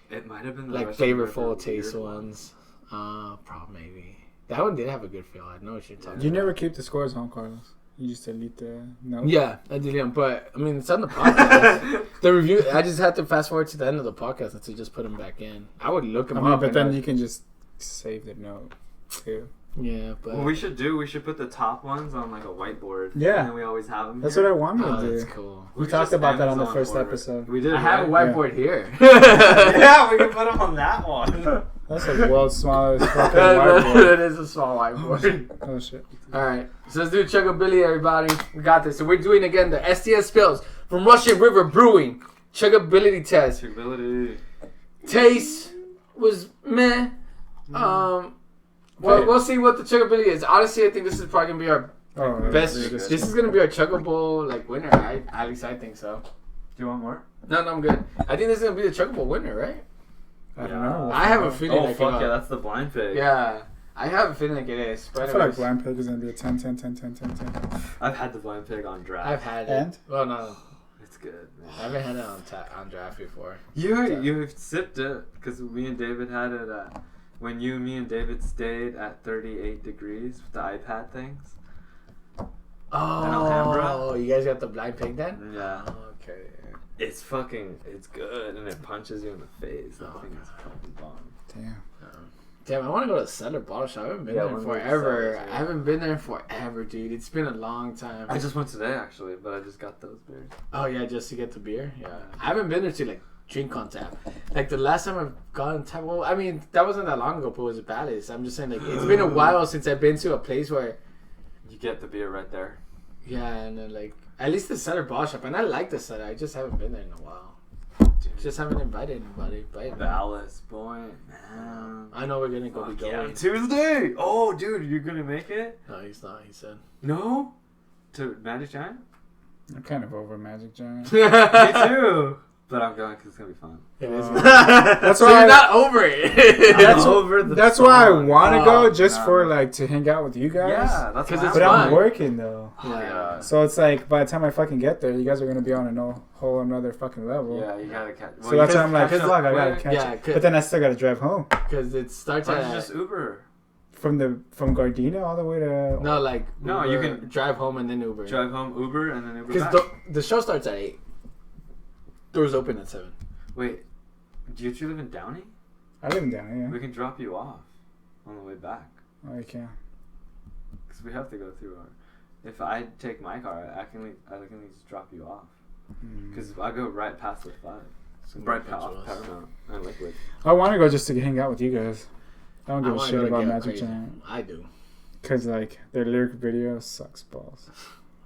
It might have been the like Russian River flavorful taste weird ones. Probably maybe. That one did have a good feel. I know what you're talking You about. never keep the scores on, Carlos. You just delete the note? Yeah, I delete them. But, I mean, it's on the podcast. The review, I just had to fast forward to the end of the podcast to just put them back in. I would look them up. But then you can just save the note, too. Yeah, but... What we should put the top ones on, like, a whiteboard. Yeah. And then we always have them That's here. what I wanted to do. That's cool. We talked about that on the first episode. We did, I have a whiteboard here. Yeah, we can put them on that one. That's like the world's smallest fucking whiteboard. It is a small whiteboard. Oh, shit. Alright, so let's do Chuggability, everybody. We got this. So we're doing, again, the STS spills from Russian River Brewing. Chuggability test. Chuggability. Taste was meh. Well, we'll see what the chuggability is. Honestly, I think this is probably gonna be our best. This is gonna be our chuggable like winner. At least I think so. Do you want more? No, I'm good. I think this is gonna be the chuggable winner, right? I don't know. I have a feeling. Oh fuck yeah, that's the blind pig. Yeah, I have a feeling like it is. But I feel like blind pig is gonna be a 10, 10, 10, 10, 10, 10. I've had the blind pig on draft. I've had it. And? Well, no, it's good. Man. I haven't had it on draft before. You've sipped it because me and David had it. When me and David stayed at 38 degrees with the iPad things. Oh, you guys got the blind pig then? Yeah. Oh, okay. It's good, and it punches you in the face. That thing is fucking bomb. Damn, I want to go to the Cellar Bottle Shop. I haven't been there in forever. I haven't been there in forever, dude. It's been a long time. I just went today, actually, but I just got those beers. Oh, yeah, just to get the beer? Yeah. I haven't been there to, like, drink on tap. Like, the last time I've gone on tap, well, I mean, that wasn't that long ago, but it was a Palace. I'm just saying, like, it's been a while since I've been to a place where... You get the beer right there. Yeah, and then, like, at least the Cellar Bottle Shop. And I like the Cellar. I just haven't been there in a while. Dude. Just haven't invited anybody. Ballast Point, man. I know we're going to go be going. Yeah, Tuesday! Oh, dude, you're going to make it? No, he's not, he said. No? To Magic Giant? I'm kind of over Magic Giant. Me too! But I'm going because it's going to be fun. It is. That's so why you're not over it. That's over the That's why I want to go, just for like to hang out with you guys. Yeah, that's because it's But fun. I'm working though. Yeah. So it's like by the time I fucking get there, you guys are gonna be on a whole another fucking level. Yeah, you gotta catch. So that's why I'm like, catch fuck, up I gotta quick. catch it. But then I still gotta drive home. Because it starts Why at... don't you just Uber? From Gardena all the way to... No, like... No, Uber, you can... drive home and then Uber. Drive home, Uber, and then Uber back. Because the show starts at 8. Doors open at 7. Wait, do you live in Downey? I live in Downey, yeah. We can drop you off on the way back. Oh, you can. Because we have to go through our... If I take my car, I can just drop you off. Because I go right past the flag. Right past Paramount and Liquid. I want to go just to hang out with you guys. I don't give a shit about Magic crazy. Giant. I do. Because, like, their lyric video sucks balls.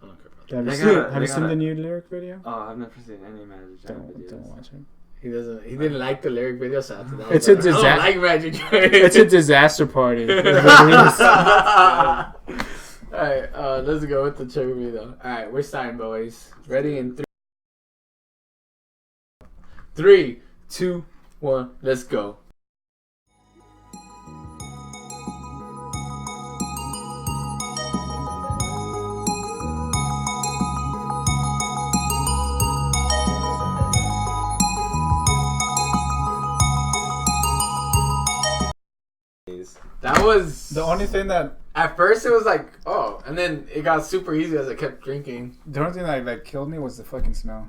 I don't care about that. Have you seen the new lyric video? Oh, I've never seen any Magic Giant videos. Don't watch it. He didn't like the lyric video, so after that, It's a disaster. I don't like Magic Giant. It's a disaster party. Alright, let's go with the sugar video. Alright, we're starting, boys. Ready in 3, 2, 1, let's go. That was the only thing that... At first it was like, oh, and then it got super easy as I kept drinking. The only thing that like killed me was the fucking smell.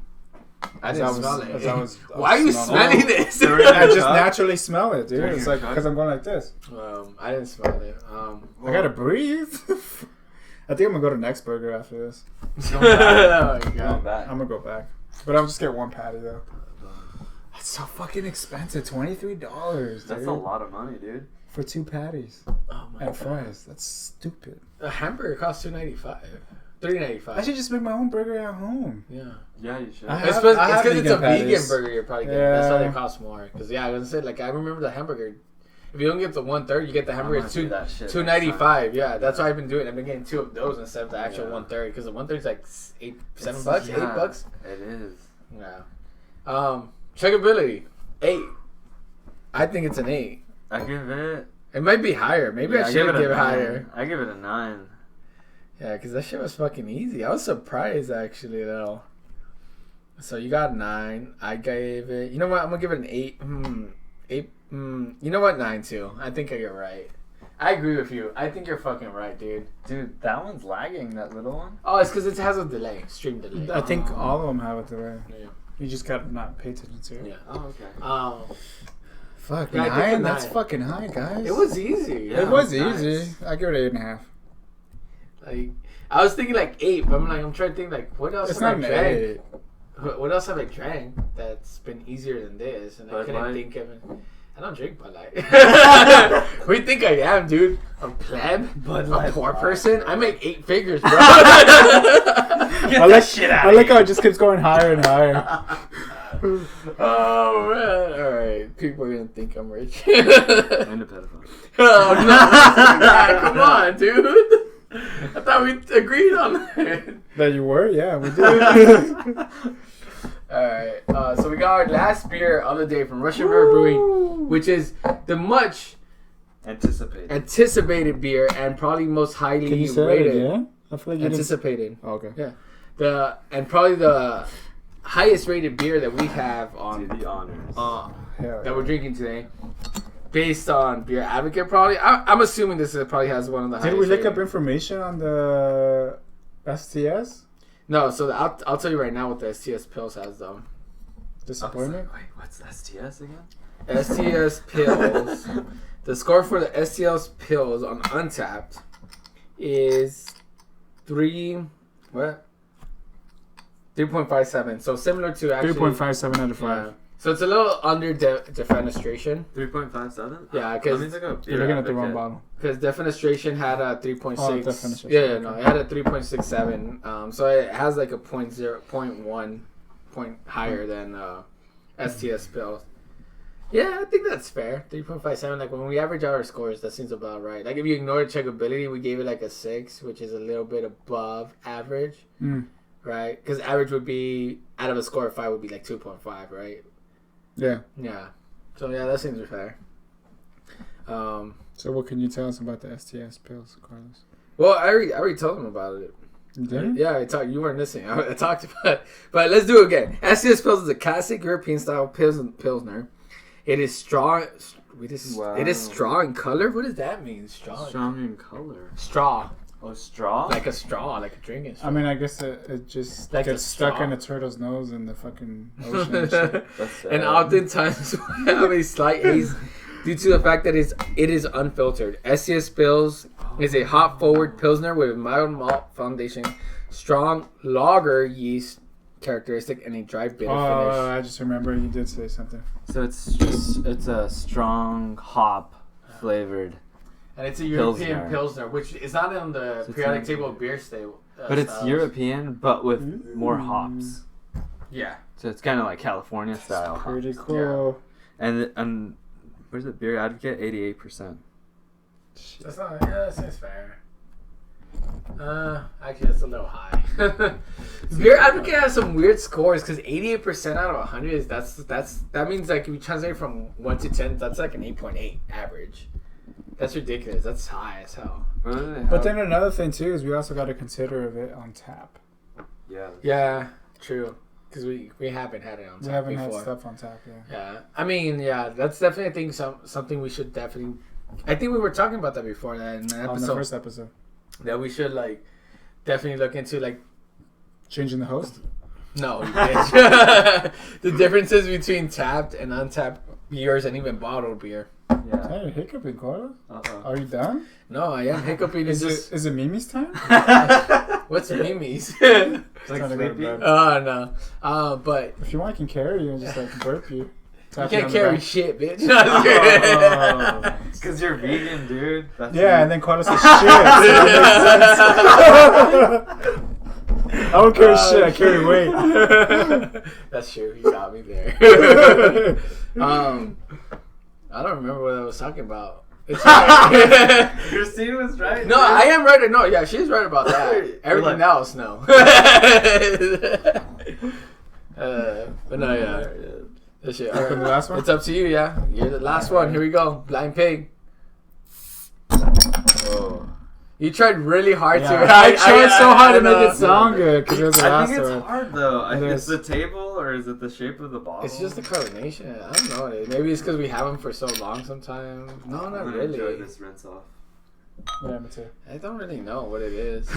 I didn't smell it. Why are you smelling this? I just naturally smell it, dude. It's like because I'm going like this. I didn't smell it. I gotta breathe. I think I'm gonna go to Next Burger after this. Oh my God. I'm gonna go back, but I'll just get one patty though. That's so fucking expensive. $23. That's a lot of money, dude. For 2 patties and fries. That's stupid. A hamburger costs $2.95. $3.95. I should just make my own burger at home. Yeah. Yeah, you should. It's because it's a vegan patties. burger you're probably getting. That's why they cost more. Because I was gonna say, like, I remember the hamburger. If you don't get the 1/3, you get the hamburger $2.95. Yeah, that's what I've been doing. I've been getting 2 of those instead of the actual 1/3. Because the 1/3 is like $7, $8. It is. Yeah. Chuggability 8. I think it's an 8. I give it. It might be higher. Maybe I should give it higher. I give it a 9. Yeah, because that shit was fucking easy. I was surprised actually though. So you got 9. I gave it. You know what? I'm gonna give it an 8. 8. You know what? 9 too. I think I get right. I agree with you. I think you're fucking right, dude. Dude, that one's lagging, that little one. Oh, it's because it has a delay, stream delay. I think all of them have a delay. Yeah. You just gotta not pay attention to it. Yeah. Oh, okay. Fucking Yeah, high. That's fucking high, guys. It was easy. It was nice. easy. I give it 8.5. Like, I was thinking like 8, but I'm trying to think like what else It's have not I an drank? 8. What else have I drank that's been easier than this? And I couldn't think of it. I don't drink Bud Light. What do you think I am, dude? A pleb? A poor person? I make 8 figures, bro. I like how it just keeps going higher and higher. Oh man! All right, people are gonna think I'm rich. And a pedophile. Oh no! God, come on, dude. I thought we agreed on that. That you were? Yeah, we did. Alright, so we got our last beer of the day from Russian River Brewing, which is the much anticipated beer and probably most highly Can you say rated. it again? I feel like you anticipated. Oh, okay. Yeah. Probably the highest rated beer that we have on Do the honors. that we're drinking today. Based on Beer Advocate, probably. I'm assuming this probably has one of the highest. Did we look rated. up information on the STS? No, so I'll tell you right now what the STS Pills has, though. Disappointment? Wait, what's STS again? STS Pills. The score for the STS Pills on Untapped is 3.57. So similar to actually 3.57 out of 5. Yeah. So it's a little under Defenestration. 3.57? Yeah, because you're looking at the wrong bottle. Because Defenestration had a 3.6. Oh, Defenestration. Yeah, no, it had a 3.67. So it has like a 0.1 point higher than STS Pills. Yeah, I think that's fair. 3.57. Like when we average out our scores, that seems about right. Like if you ignore checkability, we gave it like a 6, which is a little bit above average, right? Because average would be out of a score of 5 would be like 2.5, right? Yeah. Yeah. So yeah, that seems fair. So what can you tell us about the STS Pills, Carlos? Well, I already told them about it. Did you? Yeah, I talked. You weren't listening. I talked about it. But let's do it again. STS Pills is a classic European style Pilsner. It is strong. It is straw in color. What does that mean? Strong in color. Straw. Oh, straw? Like a straw, like a drinking straw. I mean, I guess it just Like gets a stuck straw. in a turtle's nose in the fucking ocean and shit. And oftentimes we have a slight haze due to the fact that it is unfiltered. SCS Pills is a hop-forward Pilsner with mild malt foundation, strong lager yeast characteristic, and a dry bitter finish. I just remember you did say something. So it's a strong hop flavored. And it's a European Pilsner, which is not on the periodic table of beer stable. But it's European, but with more hops. Yeah. So it's kind of like California style. Pretty hops. cool. Yeah. And where's the Beer Advocate? 88%. That's not. Yeah, that seems fair. Actually, that's a little high. Beer Advocate has some weird scores because 88% out of 100 is that means like if you translate from 1 to 10, that's like an 8.8 average. That's ridiculous. That's high as hell. But then another thing too is we also got to consider of it on tap. Yeah. Yeah, true. Because we haven't had it on tap before. We haven't had stuff on tap, yeah. Yeah. I mean, yeah, that's definitely, I think, something we should definitely... I think we were talking about that before in an episode. On the first episode. That we should, like, definitely look into, like... Changing the host? No, you bitch. The differences between tapped and untapped beers and even bottled beer. Yeah. Hey, hiccuping, Carlos? Uh-oh. Are you done? No, I am hiccuping. Is it Mimi's time? What's Mimi's? Like sleepy? No. But... If you want, I can carry you and just, like, burp you. You can't carry shit, bitch. Because you're vegan, dude. That's and then Carlos says shit. I don't carry shit, I carry weight. That's true. You got me there. I don't remember what I was talking about. It's right. Christine was right. No, I am right. No, yeah, she's right about that. Everything else, no. But no, yeah. That shit. All right. The last one? It's up to you, yeah. You're the last one. Here we go. Blind Pig. Oh. You tried really hard to. I tried so hard to make it sound good because it was the I last think it's one. hard though. Is is. the table or is it the shape of the bottle? It's just the carbonation. I don't know. Maybe it's because we have them for so long sometimes. No, not I'm gonna really. enjoy this rinse off. Yeah, me too. I don't really know what it is.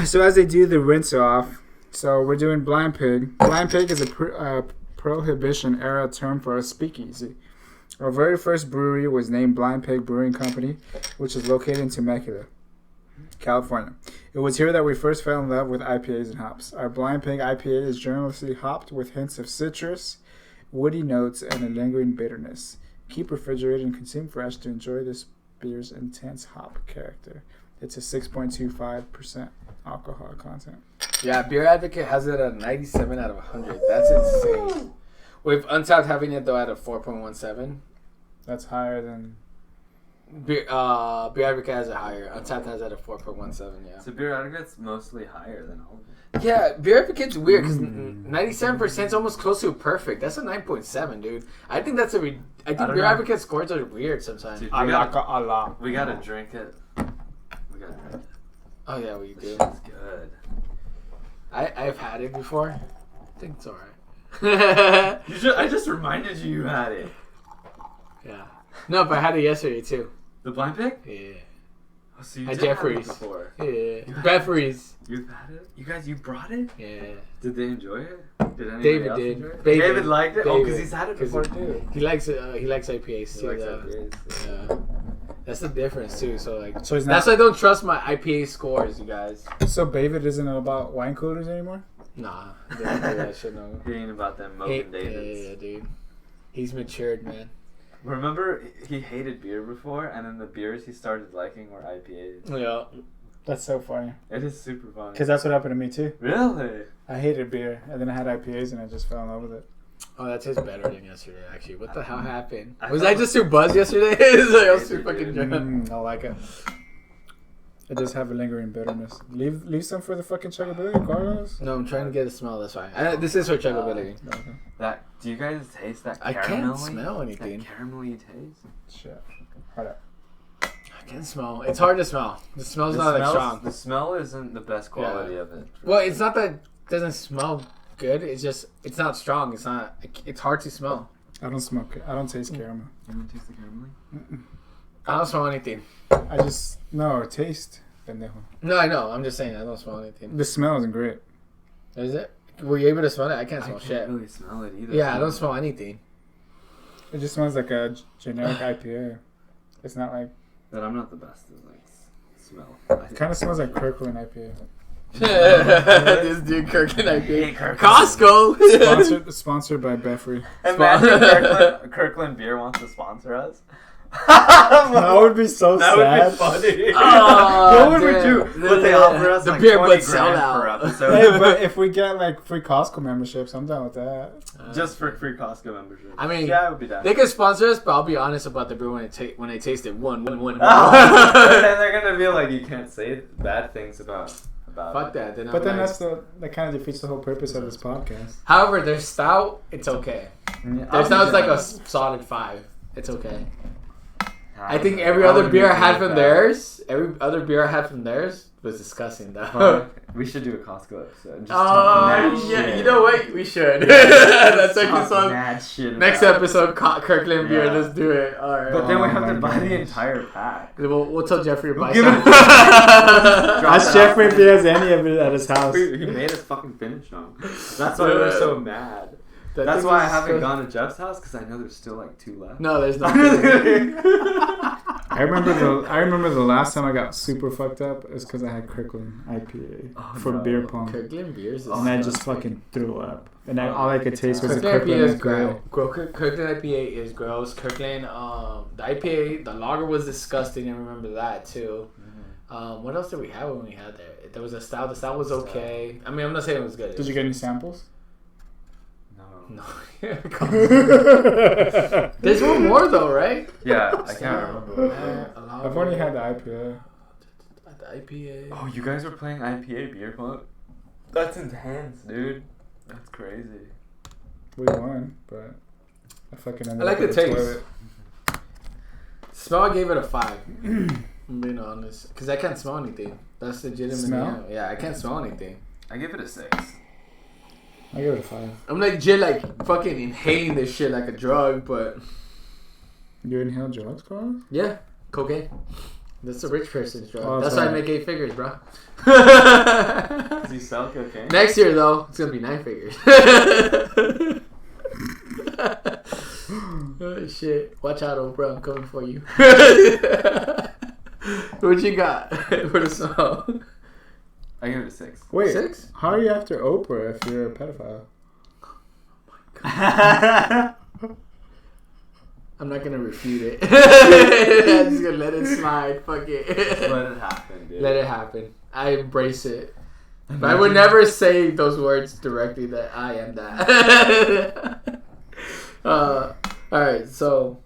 So as they do the rinse off, so we're doing Blind Pig. Blind Pig is a Prohibition era term for a speakeasy. Our very first brewery was named Blind Pig Brewing Company, which is located in Temecula, California. It was here that we first fell in love with IPAs and hops. Our Blind Pig IPA is generously hopped with hints of citrus, woody notes, and a lingering bitterness. Keep refrigerated and consume fresh to enjoy this beer's intense hop character. It's a 6.25% alcohol content. Yeah, Beer Advocate has it at 97 out of 100. That's insane. With Untapped having it though at a 4.17. That's higher than... Beer Advocate has it higher. Untapped has it at a 4.17, yeah. So Beer Advocate's mostly higher than all of them. Yeah, Beer Advocate's weird because 97% is almost close to perfect. That's a 9.7, dude. I think that's I think Beer Advocate scores are weird sometimes. Dude, we gotta drink it. We gotta drink it. Oh yeah, we do. It's good. I've had it before. I think it's alright. I just reminded you had it. Yeah. No, but I had it yesterday too. The Blind Pig? Yeah. Oh, so you At did Jeffrey's. have it before. Yeah. Jeffrey's. You've had it? You guys, you brought it? Yeah. Did they enjoy it? Did anybody David else did. enjoy it? David. David liked it? Oh, because David. he's had it before too. He likes IPAs He too. likes though. IPAs. Yeah. That's the difference too. So like, So he's not... that's why I don't trust my IPA scores, you guys. So David isn't about wine coolers anymore? Nah, I should know. He ain't about them Mogan Davids. Yeah, dude. He's matured, man. Remember, he hated beer before, and then the beers he started liking were IPAs. Yeah. That's so funny. It is super funny. Because that's what happened to me too. Really? I hated beer, and then I had IPAs, and I just fell in love with it. Oh, that tastes better than yesterday, actually. What the hell happened? Was I just too buzzed yesterday? It's like I was too fucking drunk. I like it. I just have a lingering bitterness. Leave some for the fucking chuggability, Carlos. No, I'm trying to get a smell. That's why. This is for chuggability. That. Do you guys taste that I caramel? can't smell anything. That caramelly taste? Shit. Hold up. I can't smell. It's hard to smell. The smell's not that strong. The smell isn't the best quality of it. Well, it's not that it doesn't smell good. It's just it's not strong. It's not. It's hard to smell. I don't smoke it. I don't taste caramel. You don't taste the caramelly? I don't smell anything. I just taste. Pendejo. No, I know. I'm just saying I don't smell anything. The smell isn't great. Is it? Were you able to smell it? I can't smell shit. I can't really smell it either. Yeah, I don't smell anything. It just smells like a generic IPA. It's not like... But I'm not the best at like smell. It kind of smells like Kirkland IPA. This dude Kirkland IPA. Costco. Sponsored by Beffrey. Imagine Kirkland Beer wants to sponsor us. That would be so sad. That would be funny. Oh, what would we do? Would they offer us the like Beer 20 Budz grand sellout. per episode? Hey, but if we get like free Costco memberships, I'm down with that. Just for free Costco membership. I mean, yeah, I would be down. They could sponsor us, but I'll be honest about the beer when they taste it. One. And they're gonna be like, you can't say bad things about Fuck that. But then that kind of defeats the whole purpose of this podcast. However, their stout, it's okay. Their stout's like a solid 5. It's okay. I think every other beer I had from theirs was disgusting though. We should do a Costco episode. Yeah, you know what? We should. That's like mad shit. Next episode, Kirkland beer. Let's do it. All right. But then we have to buy the entire pack. We'll tell Jeffrey to buy some. Ask Jeffrey if he has any of it at his house. He made us fucking finish them. That's why we're so mad. That's why I haven't gone to Jeff's house, because I know there's still like 2 left. No, there's not. I remember the last time I got super fucked up is because I had Kirkland IPA for beer pong. Kirkland beers, and I just fucking threw up. And all I could taste was the Kirkland Kirkland IPA. Kirkland IPA is gross. Kirkland, the IPA, the lager was disgusting. I remember that too. What else did we have when we had there? There was a stout. The stout was okay. I mean, I'm not saying it was good. Did you get any samples? No. There's one more though, right? Yeah, I can't remember. I've only had the IPA. The IPA. Oh, you guys were playing IPA beer pong? That's intense, dude. That's crazy. We won, but I fucking ended up in the taste. toilet. Smell, I gave it a 5. I'm being honest, because I can't smell anything. That's legitimate. Smell? Yeah, I can't smell anything. I give it a 6. I give it a 5. I'm like fucking inhaling this shit like a drug, but you inhale drugs, Carlos? Yeah, cocaine. That's a rich person's drug. Oh, That's why I make 8 figures, bro. Does he sell cocaine? Next year, though, it's gonna be 9 figures. Oh shit! Watch out, Oprah. I'm coming for you. What you got for the song? I give it a 6. Wait, 6? how are you after Oprah if you're a pedophile? I'm not gonna refute it. I'm just gonna let it slide. Fuck it. Let it happen, dude. Let it happen. I embrace it. But I would never say those words directly that I am that. Alright, so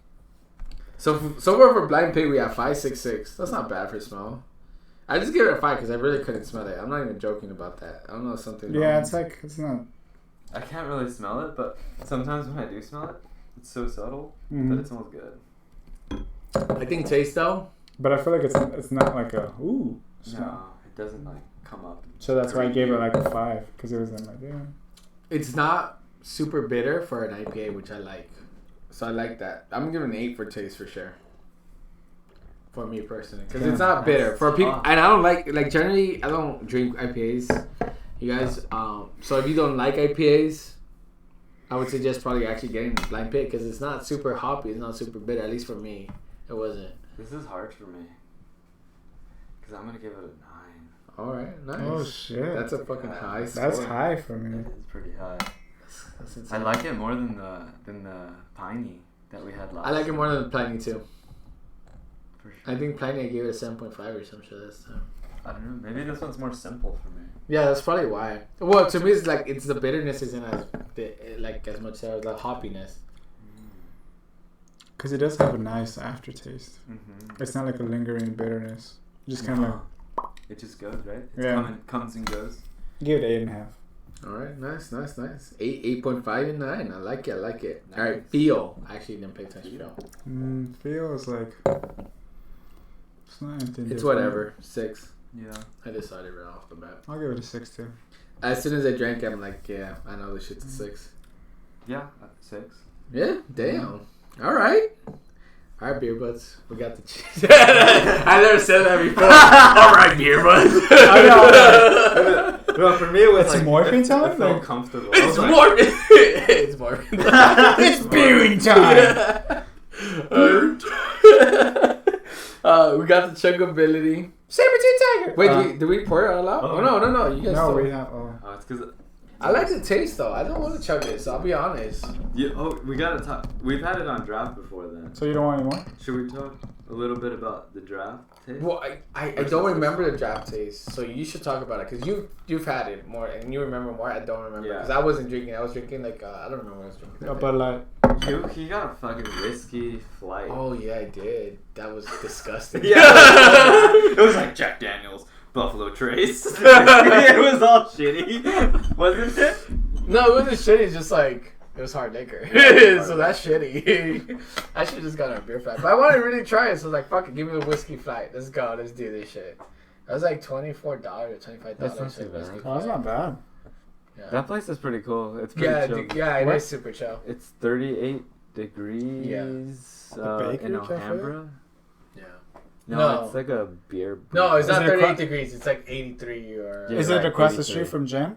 far for Blind Pig we have 5.66. That's not bad for smell. I just give it a 5 because I really couldn't smell it. I'm not even joking about that. I don't know if something. Yeah, wrong. it's like it's not. I can't really smell it, but sometimes when I do smell it, it's so subtle that it smells good. I think taste though. But I feel like it's not like a ooh. Smell. No, it doesn't like come up. So that's why I gave it like a 5 because it was in like It's not super bitter for an IPA, which I like. So I like that. I'm giving an 8 for taste for sure. For me personally, because it's not bitter for people, and I don't like generally I don't drink IPAs. You guys, so if you don't like IPAs, I would suggest probably actually getting the Blind Pig because it's not super hoppy, it's not super bitter. At least for me, it wasn't. This is hard for me because I'm gonna give it a 9. All right, nice. Oh shit, that's a fucking high score. That's high for me. It's pretty high. That's I like it more than the piney that we had last. I like it more than the Pliny too. For sure. I think Pliny I gave it a 7.5 or some shit this time. I don't know. Maybe this one's more simple for me. Yeah, that's probably why. Well, to me, it's like it's the bitterness isn't as much as the hoppiness. Because it does have a nice aftertaste. Mm-hmm. It's not like a lingering bitterness. Just kind of. It just goes, right? Yeah. Comes and goes. Give it 8.5. All right, nice. 8.5 and 9. I like it. Nice. All right, feel. I actually didn't pay attention to feel. Feels like. It's not anything It's different. whatever. 6. Yeah. I decided right off the bat. I'll give it a 6 too. As soon as I drank it, I'm like, yeah, I know this shit's a 6. Yeah, 6. Yeah, damn. All right. All right, Beer Budz. We got the cheese. I never said that before. All right, Beer Budz. I know. Well, for me, it was It's morphine time? I felt comfortable. It's morphine. It's morphine. It's beering time. We got the chuggability. Saber-tooth tiger. Wait, did we pour it all out? Oh, no. You guys No, still... we have. It's because I like the taste though. I don't want to chug this. I'll be honest. we gotta talk. We've had it on draft before then. So you don't want any more? Should we talk a little bit about the draft taste? Well, I don't remember the draft taste, so you should talk about it because you've had it more and you remember more. I don't remember because I wasn't drinking. I was drinking like I don't remember what I was drinking. But like. He got a fucking whiskey flight. Oh yeah, I did. That was disgusting. Yeah, it was like Jack Daniels, Buffalo Trace. It was all shitty, wasn't it? No, it wasn't shitty. It's just like it was hard liquor, so that's shitty. I should just got a beer flight, but I wanted to really try it. So I was like, fuck it, give me the whiskey flight. Let's go. Let's do this shit. That was like $24 or $25. That's not too bad. Oh, that's not bad. Yeah. That place is pretty cool. It's pretty chill. It is super chill. It's 38 degrees in Alhambra. Yeah. No, it's like a beer. No, it's not Is it 38 degrees. It's like 83 or. Is it across the street from Jen?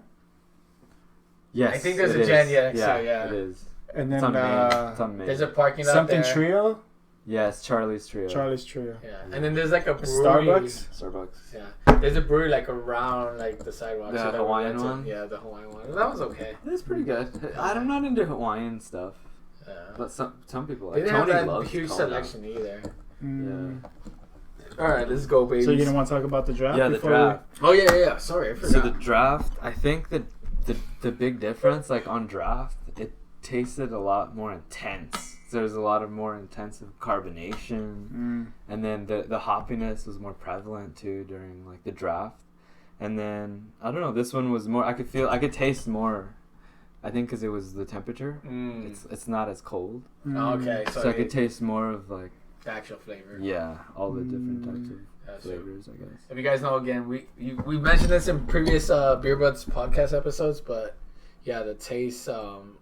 Yes, I think there's a Jen. Yeah, it is. And then it's on Main. there's a parking lot something there. Trio. Yes, Charlie's Trio. Charlie's Trio. Yeah, and then there's like a brewery. Starbucks. Yeah, there's a brewery like around like the sidewalk. The Hawaiian one. Yeah, the Hawaiian one. That was okay. It's pretty good. I'm not into Hawaiian stuff, Yeah. but some people They like. didn't Tony have that loves huge Colorado. selection either. Yeah. All right, let's go, baby. So you gonna want to talk about the draft? Yeah, the before draft. Oh yeah. Sorry, I forgot. So the draft, I think that the big difference, like on draft, it tasted a lot more intense. There's a lot of more intensive carbonation, and then the hoppiness was more prevalent too during like the draft. And then I don't know, this one was more. I could taste more. I think because it was the temperature. It's not as cold. Okay, So I could taste more of like the actual flavor. Yeah, all the different types of flavors, I guess. If you guys know, again, we mentioned this in previous Beer Budz podcast episodes, but yeah, the taste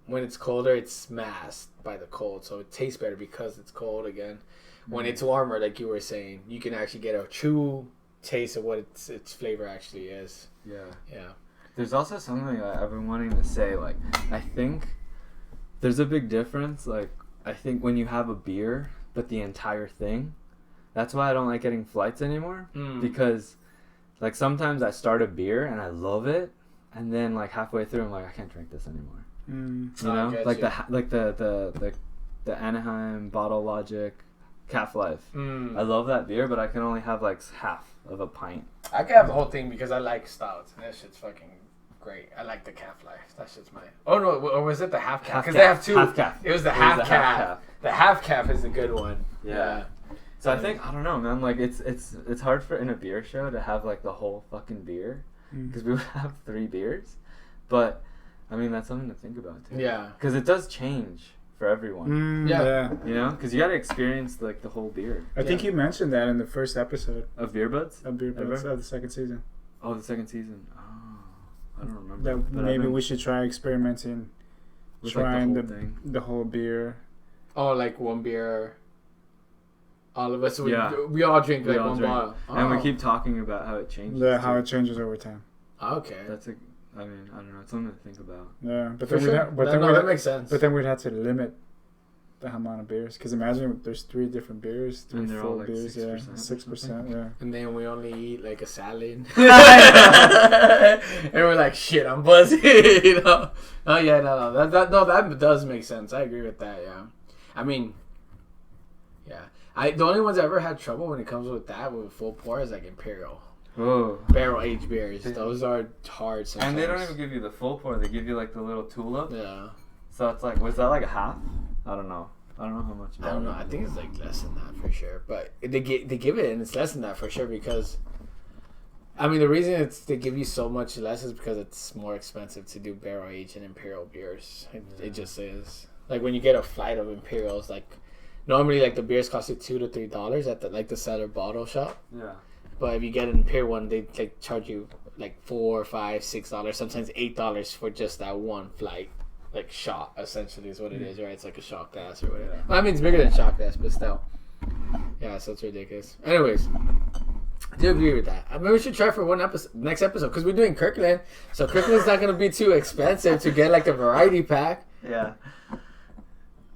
when it's colder, it's masked by the cold, so it tastes better because it's cold again. when it's warmer, like you were saying, you can actually get a true taste of what its flavor actually is. Yeah. There's also something that I've been wanting to say. Like, I think there's a big difference. Like, I think when you have a beer, but the entire thing, that's why I don't like getting flights anymore. Because, like, sometimes I start a beer and I love it, and then like halfway through, I'm like, I can't drink this anymore. You know, like the Anaheim Bottle Logic Calf Life. I love that beer, but I can only have like half of a pint. I can have the whole thing because I like stouts, and that shit's fucking great. I like the Calf Life. That shit's my. Oh no, or was it the half calf? Because they have two. Half calf. It was the half calf. The half calf is the good one. Yeah. So I think, I don't know, man. Like it's hard for in a beer show to have like the whole fucking beer, because we would have 3 beers, but I mean that's something to think about too. Yeah. Because it does change for everyone. Yeah. You know, because you got to experience like the whole beer. I think you mentioned that in the first episode of Beer Budz. Of Beer Budz of the second season. Oh, the second season. Oh, I don't remember. That maybe we should try experimenting, trying like the whole beer. Oh, like one beer. All of us, we all drink like one bottle. And we keep talking about how it changes. How it changes over time. Okay. I mean, I don't know. It's something to think about. Yeah, but then that makes sense. But then we'd have to limit the amount of beers, because imagine there's 3 different beers, 3 full like beers, 6%, yeah. And then we only eat like a salad, and we're like, shit, I'm buzzy, you know? Oh yeah, no, that does make sense. I agree with that. Yeah, I mean, yeah, the only ones I ever had trouble when it comes with that with full pour is like Imperial. Oh. Barrel aged beers. Those are hard sometimes. And they don't even give you the full pour. They give you like the little tulip. Yeah. So it's like, was that like a half? I don't know how much. I don't know. I think it's like less than that for sure. But they give it, and it's less than that for sure, because I mean the reason they give you so much less is because it's more expensive to do barrel aged and Imperial beers. It just is. Like when you get a flight of Imperials, like normally like the beers cost you $2 to $3 at the cellar bottle shop. Yeah. But if you get an Imperial one, they like charge you like $4, $5, $6, sometimes $8 for just that one flight, like shot. Essentially, is what it is, right? It's like a shot glass or whatever. Well, I mean, it's bigger than shot glass, but still, yeah. So it's ridiculous. Anyways, I do agree with that. I mean, we should try for next episode, because we're doing Kirkland, so Kirkland's not gonna be too expensive to get like the variety pack. Yeah.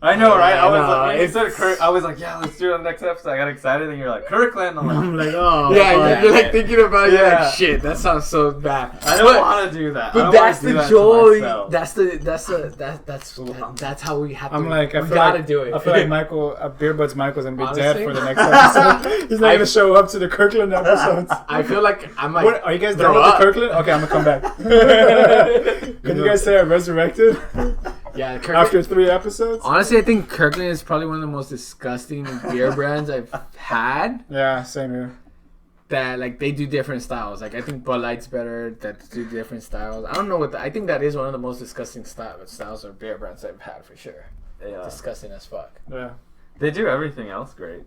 I know, right? I was like, yeah, let's do it on the next episode. I got excited, and you're like, Kirkland. I'm like, oh. Yeah, you're like thinking about it. You're like, shit, that sounds so bad. I don't want to do that. But that's the joy. That's how we have to. I'm like, we gotta do it. I feel like Beer Budz Michael's gonna be dead for the next episode. He's not gonna show up to the Kirkland episodes. I feel like I'm like. Are you guys done with the Kirkland? Okay, I'm gonna come back. Can you guys say I resurrected? Yeah, Kirkland, after 3 episodes. Honestly, I think Kirkland is probably one of the most disgusting beer brands I've had. Yeah, same here. That like they do different styles. Like I think Bud Light's better. That do different styles. I don't know I think that is one of the most disgusting styles of beer brands I've had for sure. Yeah. Disgusting as fuck. Yeah. They do everything else great,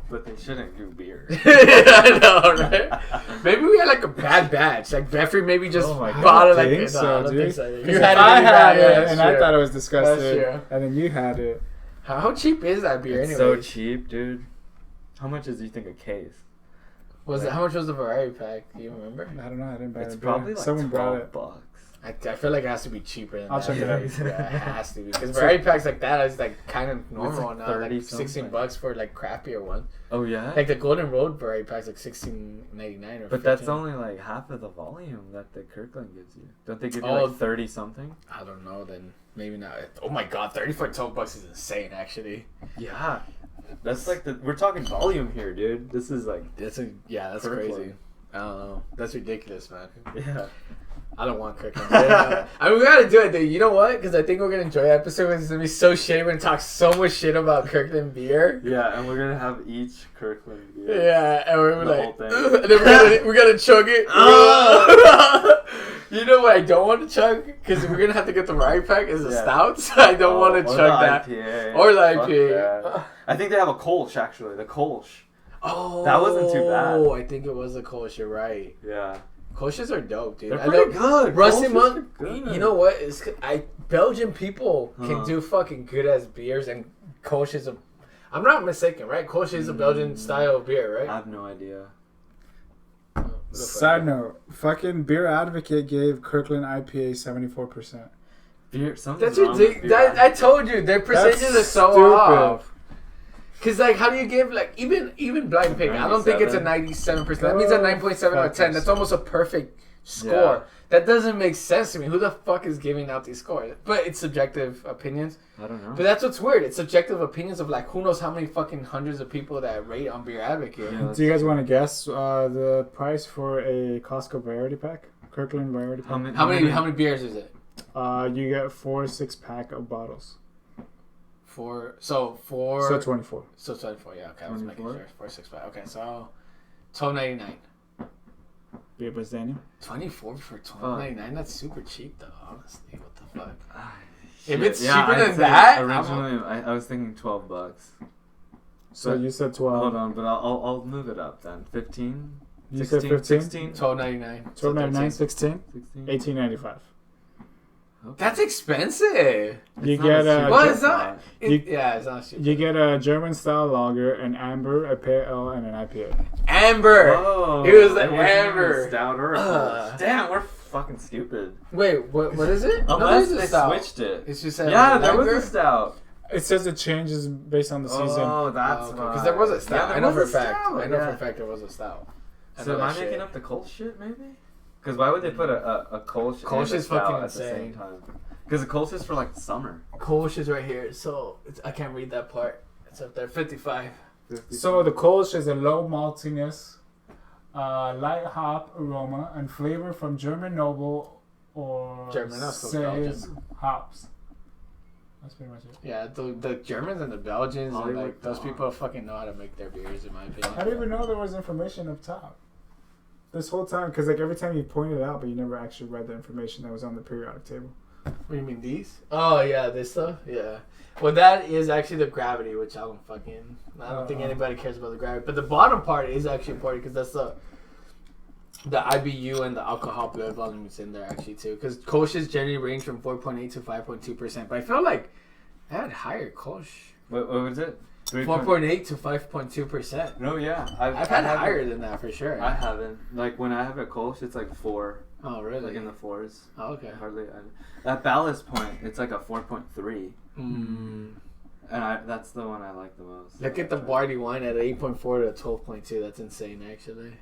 but they shouldn't do beer. Yeah, I know, right? Maybe we had like a bad batch. Like Beffrey maybe just bought it like think so, no, dude. so. You had I had it, and I thought it was disgusting, and then you had it. How cheap is that beer? It's so cheap, dude. How much do you think a case? How much was the variety pack? Do you remember? I don't know. I didn't buy it. It's probably like someone brought it. $12. I feel like it has to be cheaper than I'll check it out. Yeah, it has to be, because variety packs like that is like kind of normal now. Like $16 for like crappier one. Oh yeah. Like the Golden Road variety pack's like $16.99 or. But that's only like half of the volume that the Kirkland gives you. Don't they give you like 30 something? I don't know. Then maybe not. Oh my god, 30 for $12 is insane. Actually. Yeah. That's like we're talking volume here, dude. This is like that's crazy. I don't know. That's ridiculous, man. Yeah. I don't want Kirkland. I mean, we gotta do it, dude. You know what? Because I think we're gonna enjoy the episode. It's gonna be so shitty. We're gonna talk so much shit about Kirkland beer. Yeah, and we're gonna have each Kirkland beer. Yeah, and we're like, and then we're gonna chug it. You know what I don't want to chug? Because we're gonna have to get the variety pack is the stouts. I don't want to chug that. IPA. Or the IPA. I think they have a Kolsch actually. The Kolsch. Oh, that wasn't too bad. Oh, I think it was a Kolsch. You're right. Yeah. Kolsch's are dope, dude. They're pretty good. Rusty Monk, you know what? Belgian people can do fucking good as beers, and Kolsch's I'm not mistaken, right? Kolsch is a Belgian style of beer, right? I have no idea. Side note, fucking Beer Advocate gave Kirkland IPA 74%. Beer, that's ridiculous. I told you, their percentages are so off. Because, like, how do you give, like, even blind pick? I don't think it's a 97%. That means a 9.7 out of 10. That's almost a perfect score. Yeah. That doesn't make sense to me. Who the fuck is giving out these scores? But it's subjective opinions. I don't know. But that's what's weird. It's subjective opinions of, like, who knows how many fucking hundreds of people that rate on Beer Advocate. Yeah, do you guys want to guess the price for a Costco variety pack? Kirkland variety pack? How many beers is it? You get 4 6-pack of bottles. So 24. So 24, yeah. Okay, I was making sure. 4 6-pack. Okay, so $12.99. Beer Budz, Daniel. 24 for $12.99. That's super cheap, though. Honestly, what the fuck? If it's cheaper than that, originally I was thinking $12. So you said 12. Hold on, but I'll move it up then. 15. You 16, said 15. 16. $12.99. $12.99. 16. $18.95. Okay. That's expensive. You get it's not. It's not cheap. You get a German style lager, an amber, a pale ale, and an IPA. Amber. Oh, it was the amber. Stout or damn, we're fucking stupid. Wait, what is it? Unless they switched it. It's just there was a stout. It says it changes based on the season. Oh, that's because there was a stout. I know for a fact. I know for a fact there was a stout. So am I making up the Kolsch shit, maybe? Because why would they put a Kolsch? Kolsch is fucking at the same time. Because the Kolsch is for like the summer. Kolsch is right here, so I can't read that part. It's up there, 55. So the Kolsch is a low maltiness, light hop aroma, and flavor from German noble or says hops. That's pretty much it. Yeah, the Germans and the Belgians and like those people fucking know how to make their beers, in my opinion. I didn't even know there was information up top. This whole time, because like every time you pointed it out, but you never actually read the information that was on the periodic table. What do you mean, these? Oh, yeah, this stuff? Yeah. Well, that is actually the gravity, which I don't think anybody cares about the gravity. But the bottom part is actually important because that's the IBU and the alcohol blood volume is in there actually too. Because Kolsch's generally range from 4.8 to 5.2%. But I feel like I had higher Kolsch. What was it? 4.8 to 5.2%. No, yeah. I've had higher than that for sure. I haven't. Like when I have a Kolsch, it's like 4. Oh, really? Like in the 4s. Oh, okay. Hardly. That Ballast Point, it's like a 4.3. And that's the one I like the most. Look at the Barley Wine at 8.4 to 12.2. That's insane, actually.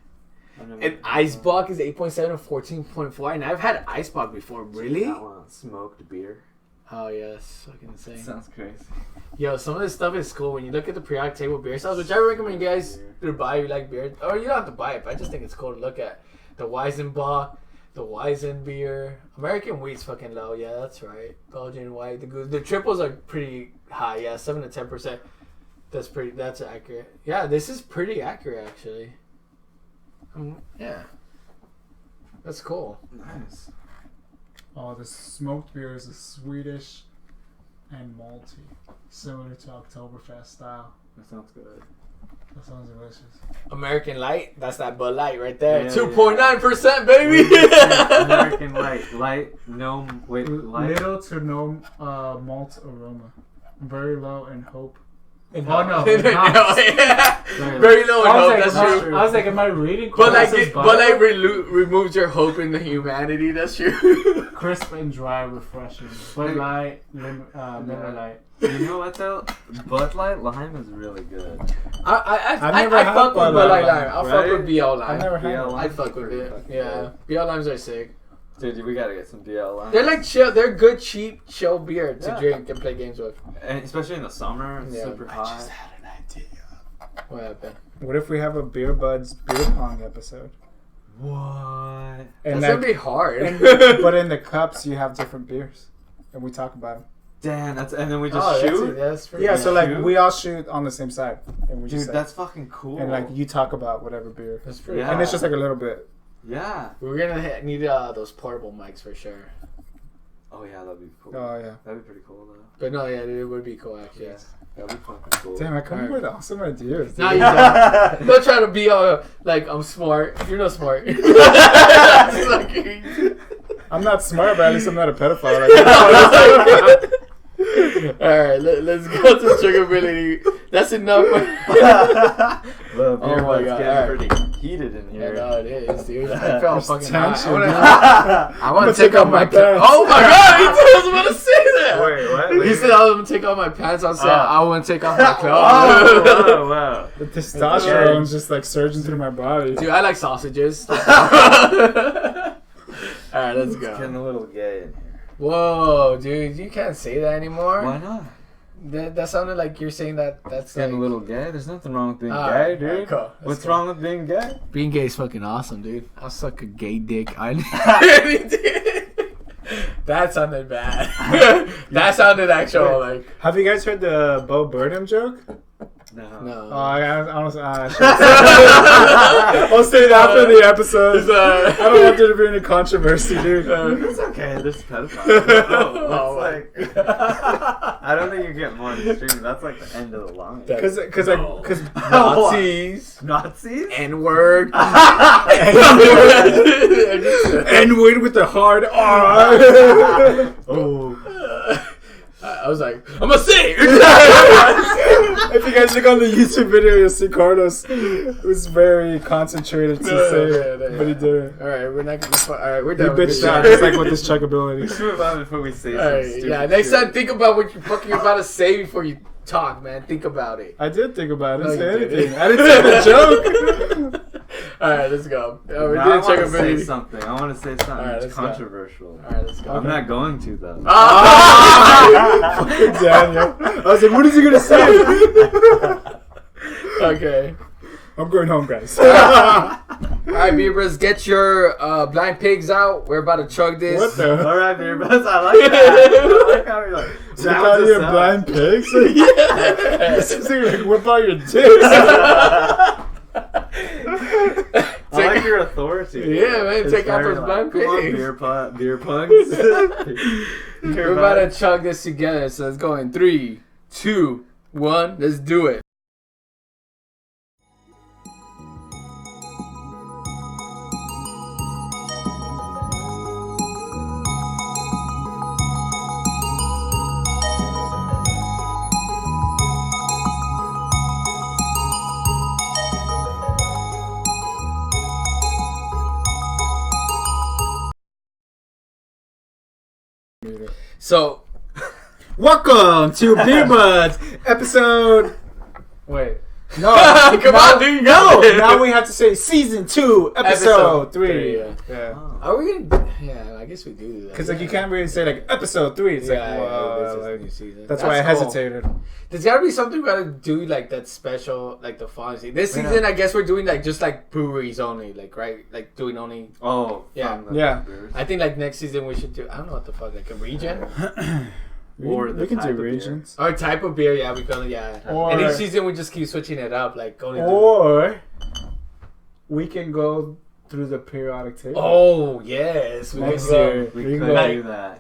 And Eisbock is 8.7 to 14.4. And I've had Eisbock before. Really? That one, smoked beer. Oh, yeah. That's fucking insane. Sounds crazy. Yo, some of this stuff is cool. When you look at the periodic table beer styles, which I recommend you guys to buy if you like beer. Or you don't have to buy it, but I just think it's cool to look at. The Weizenbock, the Weizen beer. American wheat's fucking low. Yeah, that's right. Belgian white. The triples are pretty high. Yeah, 7 to 10%. That's accurate. Yeah, this is pretty accurate, actually. Yeah. That's cool. Nice. Oh, the smoked beer is a Swedish and malty, similar to Oktoberfest style. That sounds good. That sounds delicious. American Light, that's that Bud Light right there. 2.9%, baby. American Light, little to no malt aroma, very low in hope. Very low in hope. That's true. I was like, am I reading? But like removes your hope in the humanity. That's true. Crisp and dry, refreshing. Bud Light, Miller Light. You know what though? Bud Light Lime is really good. I fuck with Bud Light Lime. I'll fuck with BL Lime. I never had I fuck with it. Yeah, BL Limes are sick. Dude, we gotta get some BL Limes. They're like chill. They're good, cheap, chill beer to drink and play games with. And especially in the summer, it's super hot. I just had an idea. What happened? What if we have a Beer Budz beer pong episode? What? That's gonna be hard. But in the cups, you have different beers, and we talk about them. Damn, and then we just shoot. That's so like we all shoot on the same side, and we just that's fucking cool. And like you talk about whatever beer. That's pretty. And it's just like a little bit. Yeah. We're gonna need those portable mics for sure. Oh yeah, that'd be cool. Oh yeah, that'd be pretty cool though. But no, yeah, it would be cool actually. Yeah. That'd be fucking cool. Damn, I come up with awesome ideas. No, you don't. Don't try to be like I'm smart. You're not smart. I'm not smart, but at least I'm not a pedophile. Alright, let's go to drinkability. That's enough. Well, Oh my God, getting pretty heated in here. Yeah, no, it is, dude. I felt fucking hot. tension, I want to take off my pants. Oh my God, he I was about to say that. Wait, what? He said I was going to take off my pants. I said I want to take off my clothes. Oh, wow. The testosterone's just like surging through my body. Dude, I like sausages. Alright, let's go. It's getting a little gay in here. Whoa, dude, you can't say that anymore. Why not? That sounded like you're saying that's It's getting like, a little gay. There's nothing wrong with being Alright, gay, dude. cool. That's What's cool. wrong with being gay? Being gay is fucking awesome, dude. I'll suck a gay dick. That sounded bad. That sounded actual like. Have you guys heard the Bo Burnham joke? No. Oh, I honestly, I'll say that after the episode. I don't want there to be any controversy, dude. It's okay. This is pedophile. That's like. I don't think you get more in the stream. That's like the end of the line. Because Nazis, Nazis? N-word, N-word with the hard R. Oh. I was like, I'm gonna say. If you guys look on the YouTube video, you'll see Carlos was very concentrated to say it, but he didn't. All right, we're not gonna. All right, we're He done. with bitched this. out just like with his chuckability. Let's move on before we say All some right, stupid yeah. Next shit. time, think about what you're fucking about to say before you talk, man. Think about it. I did think about it. I No, didn't you say didn't. anything. I didn't say the joke. All right, let's go. We're Now I doing want to say checkability. something. I want to say something. Alright, It's let's go. controversial. All right, let's go. I'm not going to though. Fucking Daniel. I was like, what is he going to say? Okay. I'm going home, guys. All right, Beer Budz, get your blind pigs out. We're about to chug this. What the? All right, Beer Budz. I like that. I like how you're like. You call you a blind pig? So Yes. This is like, whip out your dicks. I like your authority. Yeah, man, It's take out very those like, blind come on, pigs. beer pugs. We're about to chug this together, so let's go in 3, 2, 1. Let's do it. So, Welcome to Beer Budz episode. Wait. No. come on, dude. No. Now we have to say season 2, episode 3. Yeah. Yeah. Are we gonna? Yeah, I guess we do that. Because like you can't really say like episode 3. It's Yeah, like, yeah, wow, this is like, new season. that's why I cool. hesitated. There's gotta be something we gotta do like that special, like the fall season. This Yeah. season, I guess we're doing like just like breweries only, like right, like doing only. Oh, Yeah. from the Yeah. beers. I think like next season we should do. I don't know what the fuck, like a region Or the we can type do of beer. regions. or type of beer. Yeah, we can. Yeah, Or- and each season we just keep switching it up, like only. Or we can go through the periodic table. Oh yes, we Next can go. year. We We can could go do that.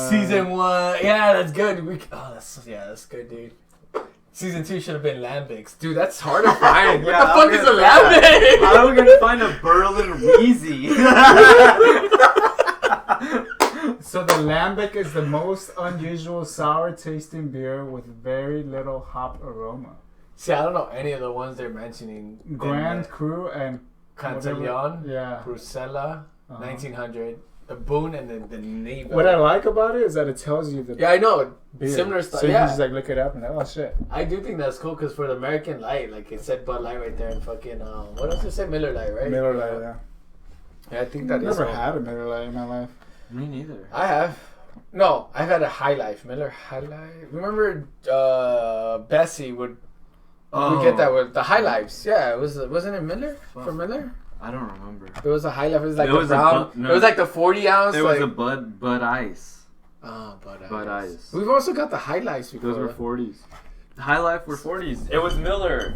Season 1, yeah, that's good. That's good, dude. Season 2 should have been lambics, dude. That's hard to find. Yeah, What the fuck is a How lambic? are we gonna find a Berlin Wheezy? So the lambic is the most unusual sour tasting beer with very little hop aroma. See, I don't know any of the ones they're mentioning. Grand Cru and Cantillon, yeah. Brucella, 1900, the Boone, and the Neva. What I like about it is that it tells you the Yeah, I know. beer. Similar stuff. So you Yeah, can just like look it up and like, oh shit. I do think that's cool because for the American Light, like it said Bud Light right there, and fucking what else did it say? Miller Light, right? Miller Lite, yeah. Yeah, I think that I've is. never cool. had a Miller Lite in my life. Me neither. I have. No, I've had a High Life. Miller High Life. Remember, Bessie would. We get that with the High Lives. Yeah, wasn't it Miller for Miller? I don't remember. It was a High Life. It was like It the was a brown. Bu- no. It was like the 40 ounce. There like, was a Bud Ice. Oh, Bud Ice. We've also got the High Lives before. Those were 40s. High Life were 40s. It was Miller.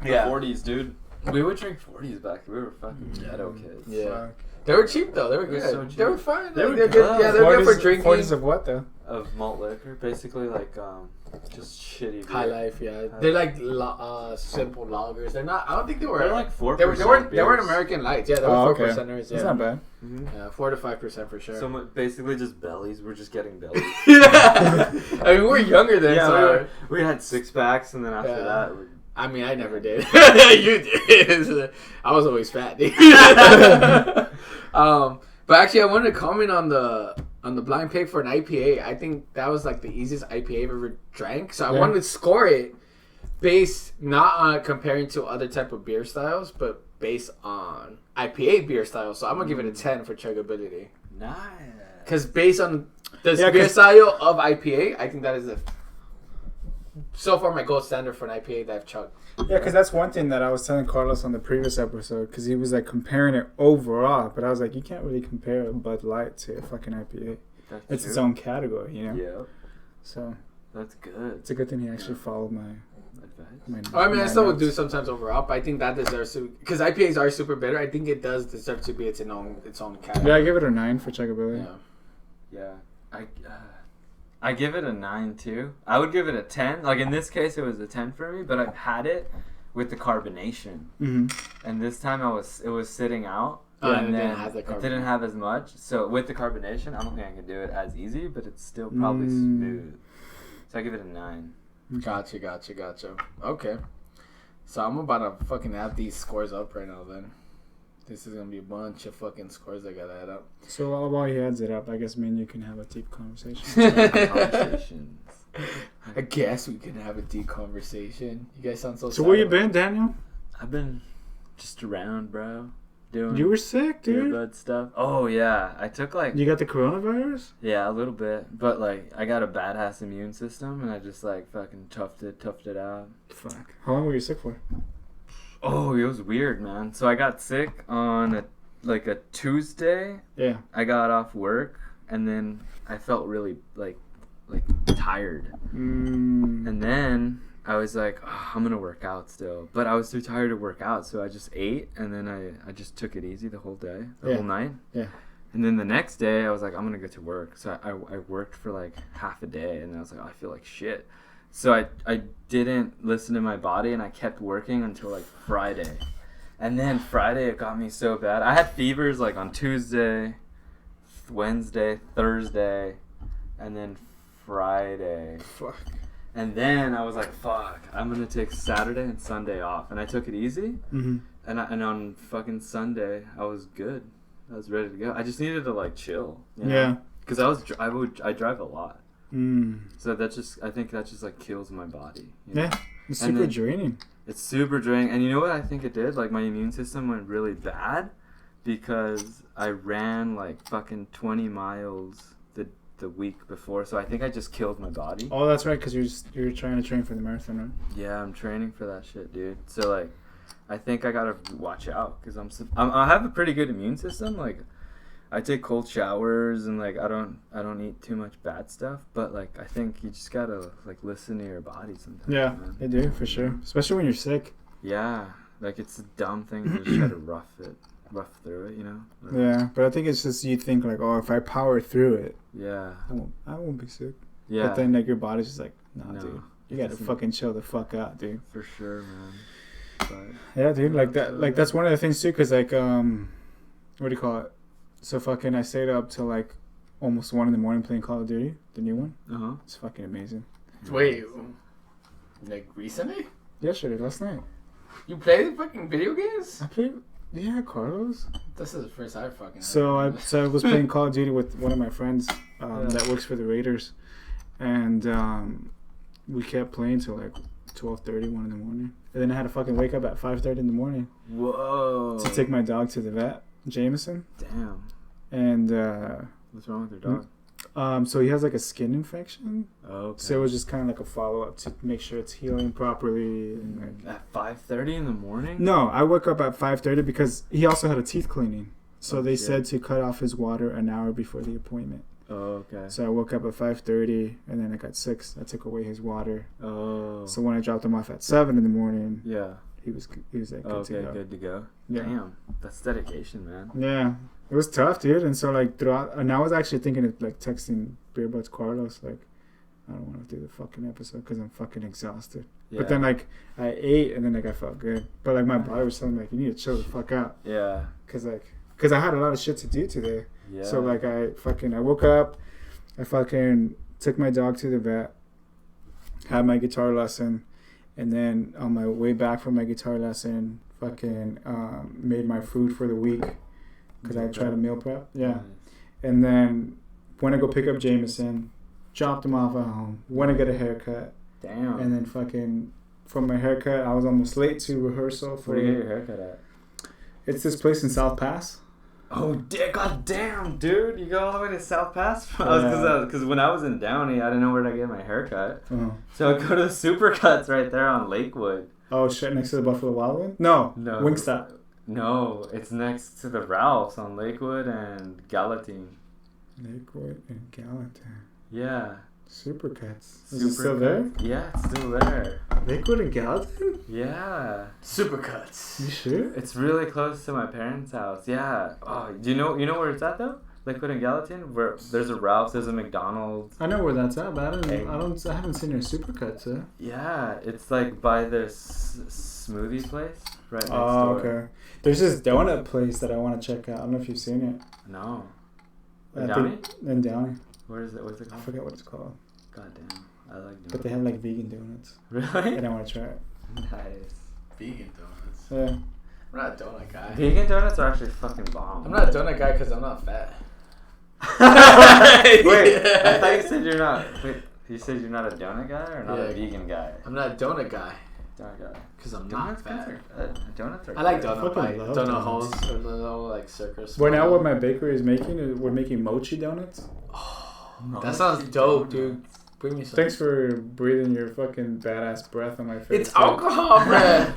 Yeah. 40s, dude. We would drink 40s back then. We were fucking ghetto kids. Yeah. They were cheap though. They were They're good. so cheap. They were fine. They were They're good. good. Yeah, they're good for drinking. 40s of what though? Of malt liquor, basically like just shitty beer. High Life, yeah. They're like simple lagers. They're not. I don't think they were. They're like 4%. They weren't American lights. Yeah, they were 4%ers. Yeah. That's not bad. Mm-hmm. Yeah, 4 to 5% for sure. So basically just bellies. We're just getting bellies. Yeah. I mean, we were younger then. Yeah, so we had 6-packs, and then after that. I mean, I never did. You did. I was always fat, dude. But actually, I wanted to comment on the blind pick for an IPA. I think that was like the easiest IPA I've ever drank. So I wanted to score it based not on comparing to other type of beer styles, but based on IPA beer styles. So I'm gonna give it a 10 for chuggability. Nice. Because based on the beer style of IPA, I think that is so far my gold standard for an IPA that I've chugged. Yeah, because that's one thing that I was telling Carlos on the previous episode, because he was like comparing it overall, but I was like, you can't really compare a Bud Light to a fucking IPA. It's its own category, you know? Yeah. So. That's good. It's a good thing he actually followed my advice. I still would do sometimes overall, but I think that deserves to, because IPAs are super bitter. I think it does deserve to be its own category. Yeah, I give it a 9 for chuggability. Yeah. I give it a 9 too. I would give it a 10. Like in this case, it was a 10 for me, but I've had it with the carbonation, and this time it was sitting out, and then it didn't have as much. So with the carbonation, I don't think I could do it as easy, but it's still probably smooth. So I give it a 9. Gotcha. Okay, so I'm about to fucking add these scores up right now. Then this is gonna be a bunch of fucking scores I gotta add up. So while he adds it up, I guess me and you can have a deep conversation. Conversations. I guess we can have a deep conversation. You guys sound so. So where you been, Daniel? I've been just around, bro. Doing. You were sick, dude. Beer Budz stuff. Oh yeah, I took like. You got the coronavirus? Yeah, a little bit, but like I got a badass immune system, and I just like fucking toughed it out. Fuck. How long were you sick for? Oh, it was weird, man. So I got sick on a Tuesday. Yeah. I got off work, and then I felt really like tired. And then I was like, oh, I'm gonna work out still, but I was too tired to work out, so I just ate, and then I just took it easy the whole day, whole night. Yeah. And then the next day, I was like, I'm gonna go to work. So I worked for like half a day, and I was like, oh, I feel like shit. So I didn't listen to my body, and I kept working until like Friday. And then Friday, it got me so bad. I had fevers like on Tuesday, Wednesday, Thursday, and then Friday. Fuck. And then I was like, fuck, I'm going to take Saturday and Sunday off. And I took it easy. And on fucking Sunday, I was good. I was ready to go. I just needed to like chill. You know? Yeah. Because I drive a lot. So I think that just like kills my body. You know? Yeah. It's super draining. It's super draining. And you know what I think it did? Like my immune system went really bad because I ran like fucking 20 miles the week before. So I think I just killed my body. Oh, that's right, because you're trying to train for the marathon, right? Yeah, I'm training for that shit, dude. So like I think I gotta watch out because I have a pretty good immune system. Like I take cold showers and like I don't eat too much bad stuff, but like I think you just gotta like listen to your body sometimes. Yeah, man. they do for sure, especially when you're sick. Yeah, like it's a dumb thing to just try to rough through it, you know. Like, yeah, but I think it's just you think like, oh, if I power through it, yeah, I won't be sick. Yeah, but then like your body's just like, nah, no, dude, you gotta fucking chill the fuck out, dude. For sure, man. But, yeah, dude, like that, like that's one of the things too, cause like what do you call it? So fucking I stayed up till like almost 1 a.m. playing Call of Duty, the new one. It's fucking amazing. Wait, like recently? Yesterday, last night. You play fucking video games? I played. Yeah, Carlos. This is the first I fucking. So I was playing Call of Duty with one of my friends that works for the Raiders, and we kept playing till like 12:30, 1 a.m. And then I had to fucking wake up at 5:30 in the morning. Whoa. To take my dog to the vet, Jameson. Damn. And what's wrong with your dog? So he has like a skin infection. Oh, okay. So it was just kind of like a follow-up to make sure it's healing properly. And like, at 5:30 in the morning? No, I woke up at 5:30 because he also had a teeth cleaning. So they said to cut off his water an hour before the appointment. Oh, okay. So I woke up at 5:30, and then at 6, I took away his water. Oh. So when I dropped him off at 7 in the morning, yeah, he was like good to go. Yeah. Damn, that's dedication, man. Yeah, it was tough, dude. And so like throughout, and I was actually thinking of like texting Beer Budz Carlos, like, I don't want to do the fucking episode because I'm fucking exhausted. Yeah. But then like I ate and then like I felt good. But like my body was telling me like you need to chill the fuck out. Yeah. Cause I had a lot of shit to do today. Yeah. So like I woke up, I fucking took my dog to the vet, had my guitar lesson, and then on my way back from my guitar lesson, fucking made my food for the week because I tried to meal prep. Yeah. Nice. And then went to go pick up Jameson, dropped him off at home, went to get a haircut. Damn. And then fucking from my haircut, I was almost late to rehearsal. Where do you get your haircut at? It's this place in South Pass. Oh, god damn, dude. You go all the way to South Pass? Because when I was in Downey, I didn't know where to get my haircut. Uh-huh. So I go to the Supercuts right there on Lakewood. Oh, shit, next to the Buffalo Wild Wing? No, Wingstop. No, it's next to the Ralph's on Lakewood and Gallatin. Lakewood and Gallatin. Yeah. Supercuts. Is it still there? Yeah, it's still there. Lakewood and Gallatin? Yeah. Supercuts. You sure? It's really close to my parents' house. Yeah. Oh, do you know where it's at though? Lakewood and Gallatin, where there's a Ralph's, there's a McDonald's. I know where that's at, but I haven't seen your Supercuts. Yeah, it's like by this smoothie place right next door. Oh, okay. There's this donut place that I want to check out. I don't know if you've seen it. No. Downey? In Downey. Where is it? What's it called? I forget what it's called. God damn. I like donuts. But they have like vegan donuts. Really? And I want to try it. Nice. Vegan donuts? Yeah. I'm not a donut guy. Vegan donuts are actually fucking bomb. I'm not a donut guy because I'm not fat. Wait, I thought you said you're not. Wait, you said you're not a donut guy or not a vegan guy? I'm not a donut guy. Donut guy. Because I'm not fat. Donuts are I like donut donuts. holes or the little like circus. Well, now what my bakery is making, we're making mochi donuts. Oh, that sounds dope, dude. Bring me some. Thanks for breathing your fucking badass breath on my face. It's alcohol breath.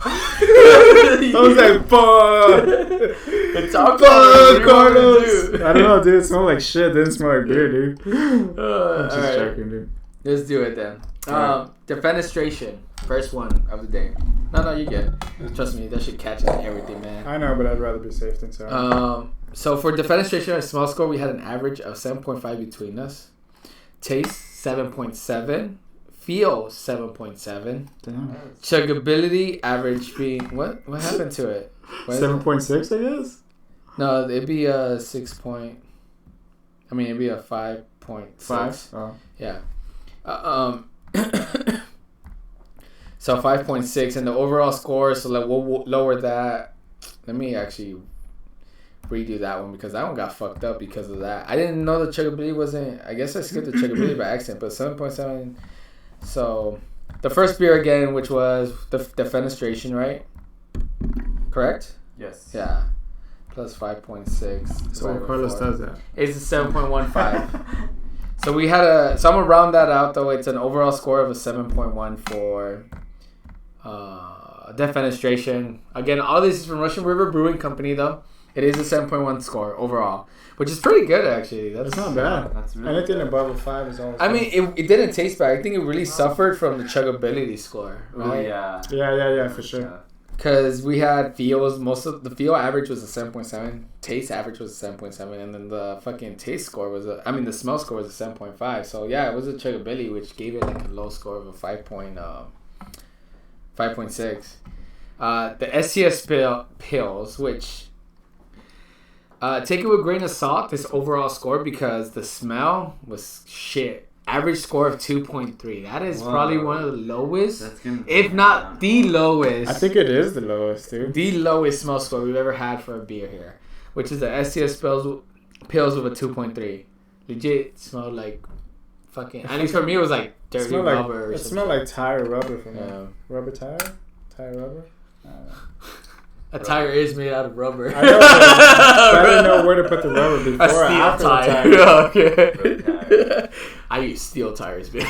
I was like, fuck. It's alcohol, Carlos. I don't know, dude. It smelled like shit. It didn't smell like beer, dude. I'm just joking, dude. Let's do it then. Defenestration. First one of the day. No, you get. Trust me, that shit catches everything, man. I know, but I'd rather be safe than sorry. So for Defenestration, our small score, we had an average of 7.5 between us. Taste 7.7. Feel 7.7. Damn. Chuggability average being what happened to it? 7.6, I guess. No, it'd be a 6 point. I mean, it'd be a 5.6. 5. Oh. Yeah. So 5.6 and the overall score. So like we'll lower that. Let me actually redo that one because that one got fucked up because of that. I didn't know the chuggability wasn't. I guess I skipped the chuggability by accident, but 7.7. So the first beer again, which was the Defenestration, right? Correct? Yes. Yeah. Plus 5.6. So Carlos does that. It's a 7.15. So we had so I'm gonna round that out though. It's an overall score of a 7.1 for Defenestration. Again, all this is from Russian River Brewing Company though. It is a 7.1 score overall, which is pretty good actually. That's not bad. That's really anything good. above a 5 is always. I mean, it didn't taste bad. I think it really suffered from the chuggability score. Right? Oh yeah. Yeah, for sure. Yeah. Because we had feels, most of the feel average was a 7.7, taste average was a 7.7, and then the fucking taste score was the smell score was a 7.5. So yeah, it was a chuggability, which gave it like a low score of a 5.6. The SCS pills, which take it with a grain of salt, this overall score, because the smell was shit. Average score of 2.3. That is probably one of the lowest, if not the lowest. I think it is the lowest, dude. The lowest smell score we've ever had for a beer here, which is the SCS pills with a 2.3. Legit smelled like fucking. At least for me, it was like dirty rubber. It smelled like tire rubber for me. Yeah. Rubber tire? Tire rubber? I don't know. A tire is made out of rubber. I know, but I didn't know where to put the rubber before or after tire. the tire. Okay. I use steel tires, man.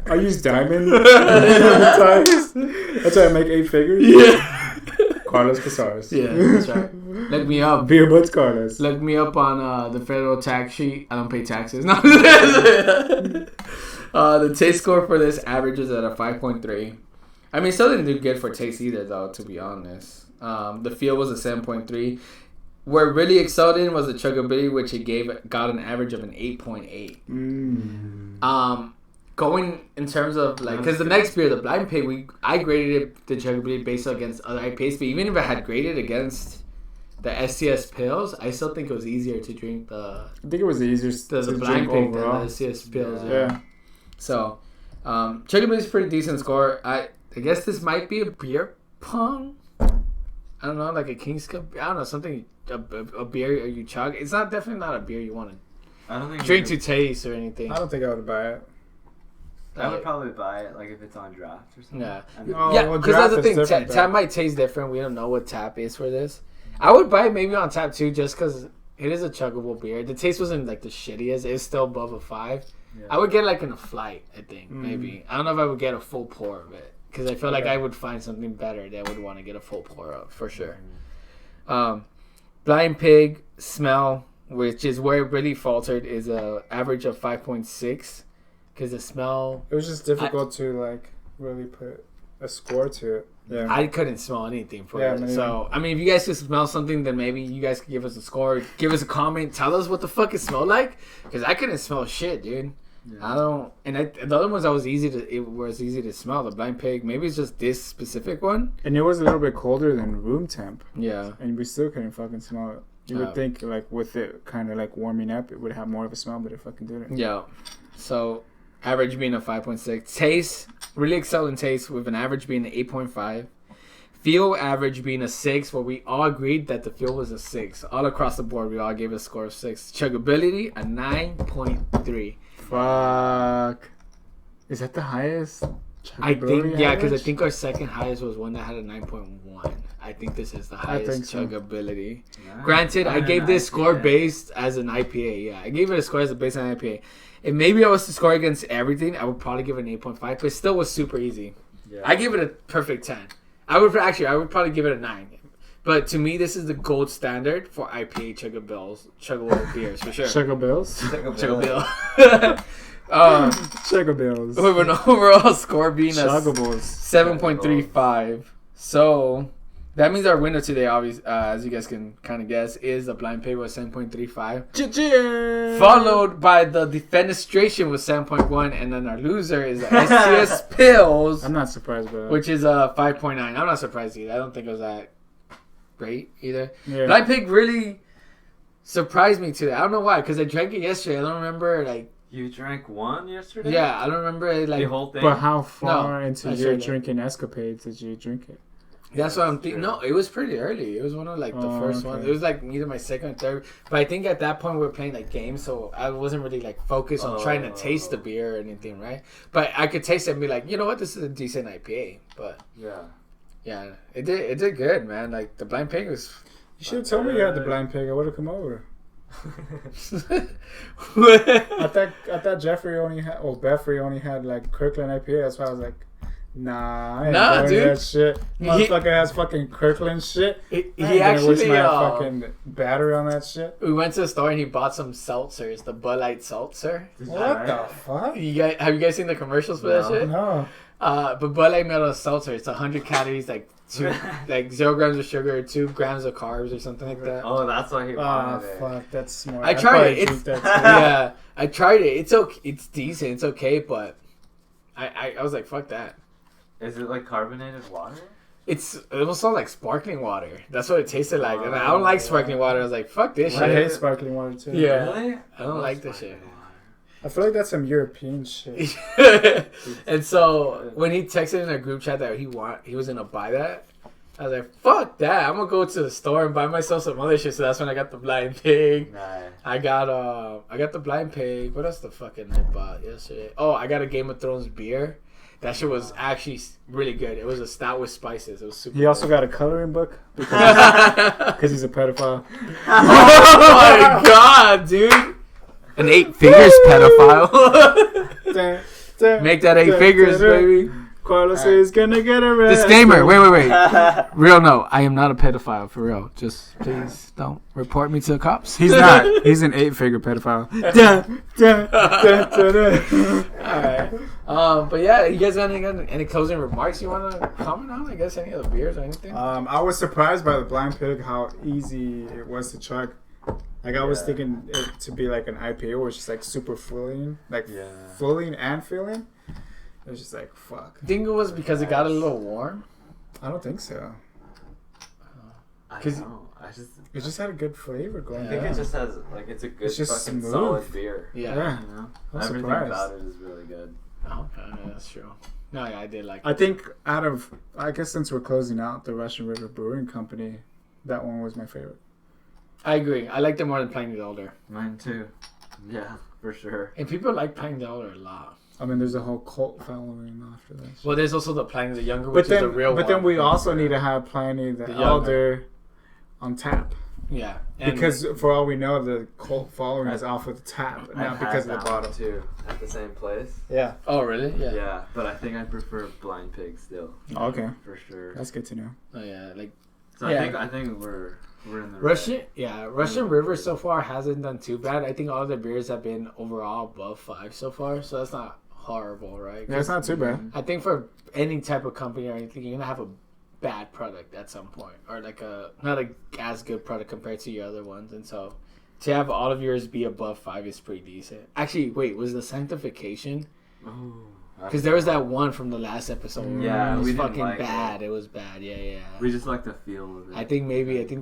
I use diamond tires. That's why I make 8 figures. Yeah. Carlos Casares. Yeah, that's right. Look me up. Beer Budz Carlos. Look me up on the federal tax sheet. I don't pay taxes. No. The taste score for this averages at a 5.3. I mean, still didn't do good for taste either, though, to be honest. The feel was a 7.3. where it really excelled in was the chuggability, which it got an average of an 8.8. Going in terms of like, because the next beer, the Blind Pig, I graded it, the chuggability based against other IPAs, but even if I had graded against the SCS Pills, I still think it was easier to drink I think it was the easiest the Blind Pig than the SCS Pills. Yeah. So, chuggability is a pretty decent score. I guess this might be a beer pong. I don't know, like a King's Cup. I don't know, something, a beer you chug. It's definitely not a beer you want to drink to taste or anything. I don't think I would buy it. I would probably buy it, like, if it's on draft or something. Yeah, because that's the thing. Tap might taste different. We don't know what tap is for this. I would buy it maybe on tap too, just because it is a chuggable beer. The taste wasn't, like, the shittiest. It's still above a 5. Yeah. I would get, like, in a flight, I think, maybe. I don't know if I would get a full pour of it, because I feel like I would find something better that I would want to get a full pour of, for sure. Blind Pig smell, which is where it really faltered, is a average of 5.6. Because the smell... It was just difficult to, like, really put a score to it. Yeah. I couldn't smell anything for it. Maybe. So, I mean, if you guys could smell something, then maybe you guys could give us a score. Give us a comment. Tell us what the fuck it smelled like. Because I couldn't smell shit, dude. Yeah. I don't... And the other ones, it was easy to smell. The Blind Pig, maybe it's just this specific one. And it was a little bit colder than room temp. Yeah. And we still couldn't fucking smell it. You would think, like, with it kind of, like, warming up, it would have more of a smell, but it fucking didn't. Yeah. So... Average being a 5.6. Taste, really excellent taste with an average being an 8.5. Feel average being a 6, where we all agreed that the feel was a 6. All across the board, we all gave it a score of 6. Chuggability, a 9.3. Fuck. Is that the highest? I think, yeah, because I think our second highest was one that had a 9.1. I think this is the highest chuggability. Nice. Granted, I gave this score based as an IPA. Yeah, I gave it a score as a based on IPA. And maybe I was to score against everything, I would probably give it an 8.5, but it still was super easy. Yeah. I give it a perfect 10. I would probably give it a 9. But to me, this is the gold standard for IPA chuggable beers, for sure. Chuggabills? Chuggabill. Chuggabills. With an overall score being a 7.35. So... That means our winner today, obviously, as you guys can kind of guess, is the Blind Pig with 7.35. Followed by the Defenestration with 7.1. And then our loser is the STS Pills. I'm not surprised by that. Which is a 5.9. I'm not surprised either. I don't think it was that great either. Yeah. Blind Pig really surprised me today. I don't know why, because I drank it yesterday. I don't remember, like... You drank one yesterday? Yeah, I don't remember, like... The whole thing? But how far into your drinking escapades did you drink it? That's what I'm thinking. No, it was pretty early. It was one of like the first ones. It was like either my second or third. But I think at that point we were playing like games, so I wasn't really like focused on trying to taste the beer or anything, right? But I could taste it and be like, you know what, this is a decent IPA. But yeah, it did good, man. Like the Blind Pig was. You should have told me you had the Blind Pig. I would have come over. I thought Beffrey only had like Kirkland IPA. That's why I was like. Nah, I ain't doing that shit. Motherfucker has fucking Kirkland shit. He actually waste my fucking battery on that shit. We went to the store and he bought some seltzers, the Bud Light seltzer. What the fuck? Have you guys seen the commercials for that shit? No. But Bud Light made a seltzer. It's 100 calories, like 0 grams of sugar, 2 grams of carbs, or something like that. Oh, that's why he wanted it. Fuck, that's smart. I tried it. Yeah, I tried it. It's okay. It's decent. It's okay, but I was like, fuck that. Is it like carbonated water? It almost sounds like sparkling water. That's what it tasted like. And I don't like sparkling water. I was like, fuck this shit. I hate sparkling water too. Yeah. Really? I don't like this shit. I feel like that's some European shit. And so when he texted in a group chat that he was gonna buy that, I was like, fuck that. I'm gonna go to the store and buy myself some other shit. So that's when I got the Blind Pig. Nice. I got the Blind Pig. What else the fucking I bought yesterday? Oh, I got a Game of Thrones beer. That shit was actually really good. It was a stout with spices. It was super He also got a coloring book because he's a pedophile. Oh my god, dude. An 8 figures pedophile. Make that 8 figures, baby. Carlos is gonna get arrested. Disclaimer. Wait. Real no. I am not a pedophile for real. Just please don't report me to the cops. He's not. He's an 8-figure pedophile. All right. But yeah, you guys got any closing remarks you want to comment on? I guess any of the beers or anything? I was surprised by the Blind Pig how easy it was to chug. Like I was thinking it to be like an IPA where it's just like super filling, filling and filling. It was just like fuck. I think it was because it got a little warm. I don't think so. Because it just had a good flavor going. I think it just has like it's a good just fucking smooth. solid beer. Yeah. You know? I'm Everything surprised. about it is really good. Okay, that's true. No, yeah, I did like it. I think I guess since we're closing out the Russian River Brewing Company, that one was my favorite. I agree. I liked it more than Playing the Older. Mine too. Yeah, for sure. And people like Playing the Older a lot. I mean, there's a whole cult following after this. Well, there's also the Playing the Younger, which is the real one. But then we also need to have Playing the Elder on tap. Yeah. Because for all we know, the cult following is off of the tap, not because of the bottle. Too, at the same place. Yeah. Oh, really? Yeah. Yeah, but I think I prefer Blind Pig still. Okay. For sure. That's good to know. Oh, yeah. So I think we're in the Russian River so far hasn't done too bad. I think all the beers have been overall above 5 so far, so that's not horrible, right? Yeah, it's not too bad. I think for any type of company or anything, you're gonna have a bad product at some point, or like not as good product compared to your other ones, and so to have all of yours be above 5 is pretty decent. Actually, wait, was the Sanctification? Because there was that one from the last episode. Yeah, it was we didn't fucking like bad. It was bad. Yeah. We just like the feel of it. I think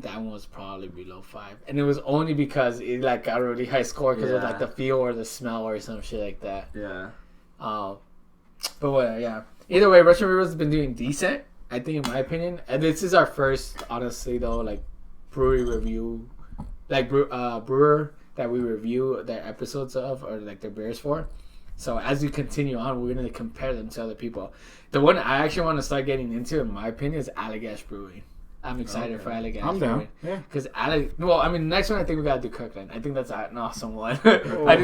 that one was probably below 5, and it was only because it like got a really high score because of like the feel or the smell or some shit like that. Yeah. But what? Yeah. Either way, Russian River's been doing decent, I think, in my opinion. And this is our first, honestly though, like brewery review, like brewer that we review their episodes of or like their beers for. So as we continue on, we're going to compare them to other people. The one I actually want to start getting into, in my opinion, is Allagash Brewing. I'm excited for Allagash I'm Brewing. down. Yeah. Because next one I think we got to do Kirkland. I think that's an awesome one. I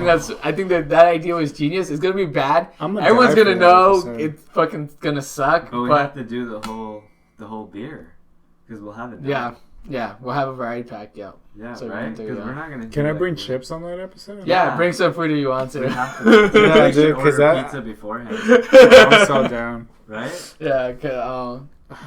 think that idea was genius. It's going to be bad. Everyone's going to know it's fucking going to suck. But we have to do the whole beer. Because we'll have it done. Yeah, we'll have a variety pack, yeah. Yeah, so right? Because we're not going to Can I bring chips on that episode? Yeah, bring some food if you want to. We have to. Yeah, dude, because pizza beforehand. I'm so down. Right? Yeah,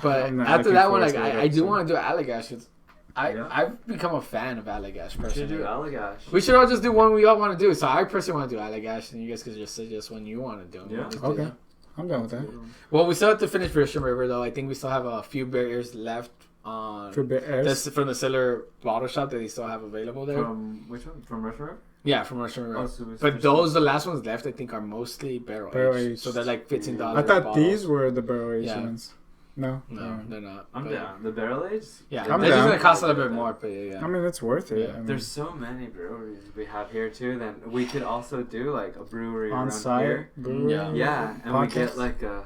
but after that one, like, I do want to do Allagash because I've become a fan of Allagash personally. We should do Allagash. We should all just do one we all want to do. So I personally want to do Allagash, and you guys could just suggest one you want to do. Yeah. Okay. I'm done with that. Well, we still have to finish Russian River, though. I think we still have a few beers left on from the Cellar Bottle Shop that they still have available there. From which one? From Russian River? Yeah, from Russian River. So but the last ones left, I think, are mostly barrel aged. So they're like $15. I thought these were the barrel aged ones. No, they're not. I'm down. The barrel aged? Yeah, they're just gonna cost a little bit more, but yeah. I mean, it's worth it. Yeah. I mean, there's so many breweries we have here too. Then we could also do like a brewery on around site here. brewery. Yeah, and we get podcast.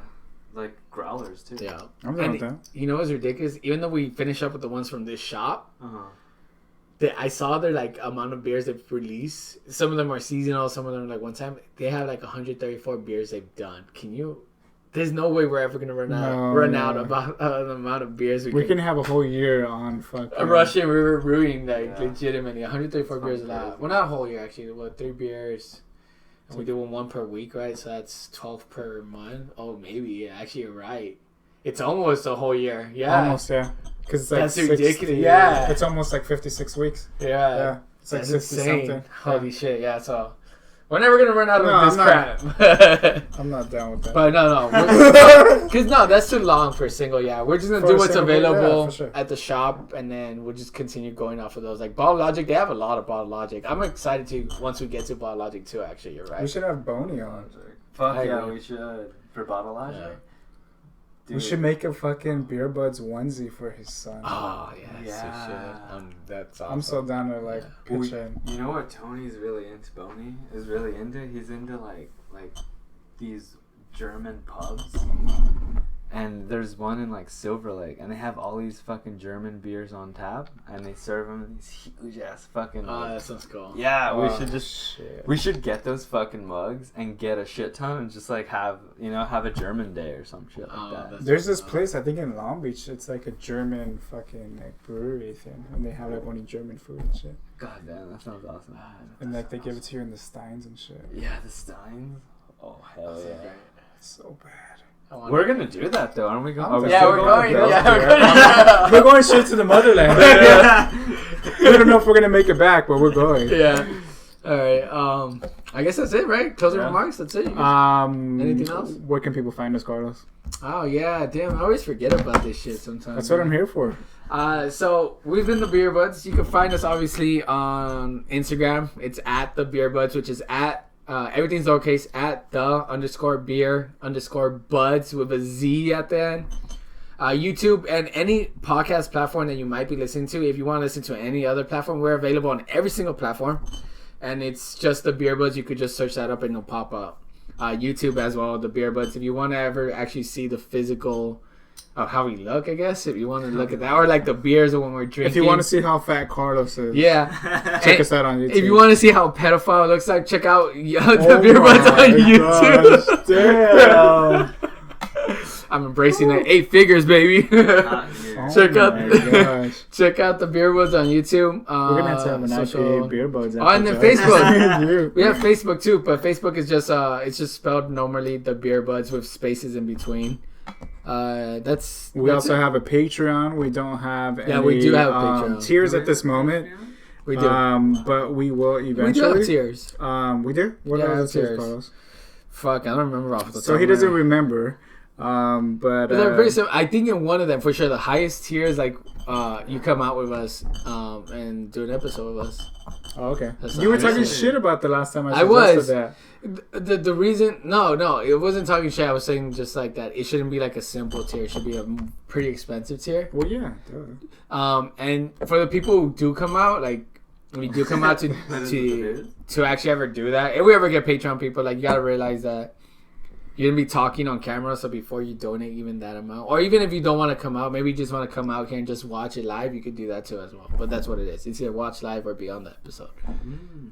like growlers too. Yeah, I'm down with that. You know what's ridiculous? Even though we finish up with the ones from this shop, I saw their like amount of beers they've released. Some of them are seasonal. Some of them are like one time. They have like 134 beers they've done. There's no way we're ever gonna run out about the amount of beers we can have a whole year on fucking a Russian River Brewing, like legitimately 134 beers a lot. Well, not a whole year actually. 3 beers. And we do one per week, right? So that's 12 per month. Oh, maybe. Yeah, actually, you're right. It's almost a whole year. Yeah. Almost, yeah. Because it's like that's ridiculous. Yeah. It's almost like 56 weeks. Yeah. It's like that's 60 insane. something. Holy shit. Yeah. So we're never gonna run out of this crap. I'm not down with that. But no, because that's too long for a single. Yeah, we're just gonna do what's available at the shop, and then we'll just continue going off of those. Like Bottle Logic, they have a lot of Bottle Logic. I'm excited to once we get to Bottle Logic too. Actually, you're right. We should have Boney on. Fuck yeah, we should for Bottle Logic. Yeah. We should make a fucking Beer Budz onesie for his son. Oh yeah. That's awesome. I'm so down to pitch in. You know what Tony's really into? Boney is really into. He's into like these German pubs, And there's one in like Silver Lake, and they have all these fucking German beers on tap, and they serve them in these huge ass fucking. Oh, that sounds cool. Yeah, we should get those fucking mugs and get a shit ton and just like have a German day or some shit like that. There's this place I think in Long Beach. It's like a German fucking like brewery thing, and they have like only German food and shit. God damn, that sounds awesome. And like they give it to you in the Steins and shit. Yeah, the Steins. Oh hell yeah, it's so bad. We're gonna do that though, aren't we going? We're going. We're going straight to the motherland. We don't know if we're gonna make it back, but we're going. Yeah. All right. I guess that's it, right? Closing remarks. That's it. Anything else? Where can people find us, Carlos? Oh yeah, damn! I always forget about this shit sometimes. That's what I'm here for. So we've been the Beer Budz. You can find us obviously on Instagram. It's at the Beer Budz, which is at. Everything's lowercase at _beer_buds with a Z at the end. YouTube and any podcast platform that you might be listening to. If you want to listen to any other platform, we're available on every single platform. And it's just the Beer Budz. You could just search that up and it'll pop up. YouTube as well, the Beer Budz. If you want to ever actually see the physical of how we look, I guess, if you want to look at that, or like the beers when we're drinking. If you want to see how fat Carlos is, check us out on YouTube. If you want to see how pedophile it looks like, check out the Beer Budz on YouTube. Damn. I'm embracing that 8 figures, baby. Check out the Beer Budz on YouTube. We're gonna have to have an IPA Beer Budz. And then Facebook. We have Facebook too, but Facebook is just it's just spelled normally the Beer Budz with spaces in between. We also have a Patreon. We don't have any we do have a Patreon. Tiers at this moment. We do. But we will eventually. We do have tiers. We do? What are the tiers, Carlos? Fuck, I don't remember off the top. So he doesn't remember. But they're very simple. I think in one of them, for sure, the highest tier is like you come out with us and do an episode with us. Oh, okay. You were talking shit about the last time I was. That. The reason no, it wasn't talking shit. I was saying just like that. It shouldn't be like a simple tier. It should be a pretty expensive tier. Well, yeah. And for the people who do come out, like we do come out to actually ever do that. If we ever get Patreon people, like you gotta realize that you're gonna be talking on camera. So before you donate even that amount, or even if you don't want to come out, maybe you just want to come out here and just watch it live, you could do that too as well. But that's what it is. It's either watch live or be on the episode.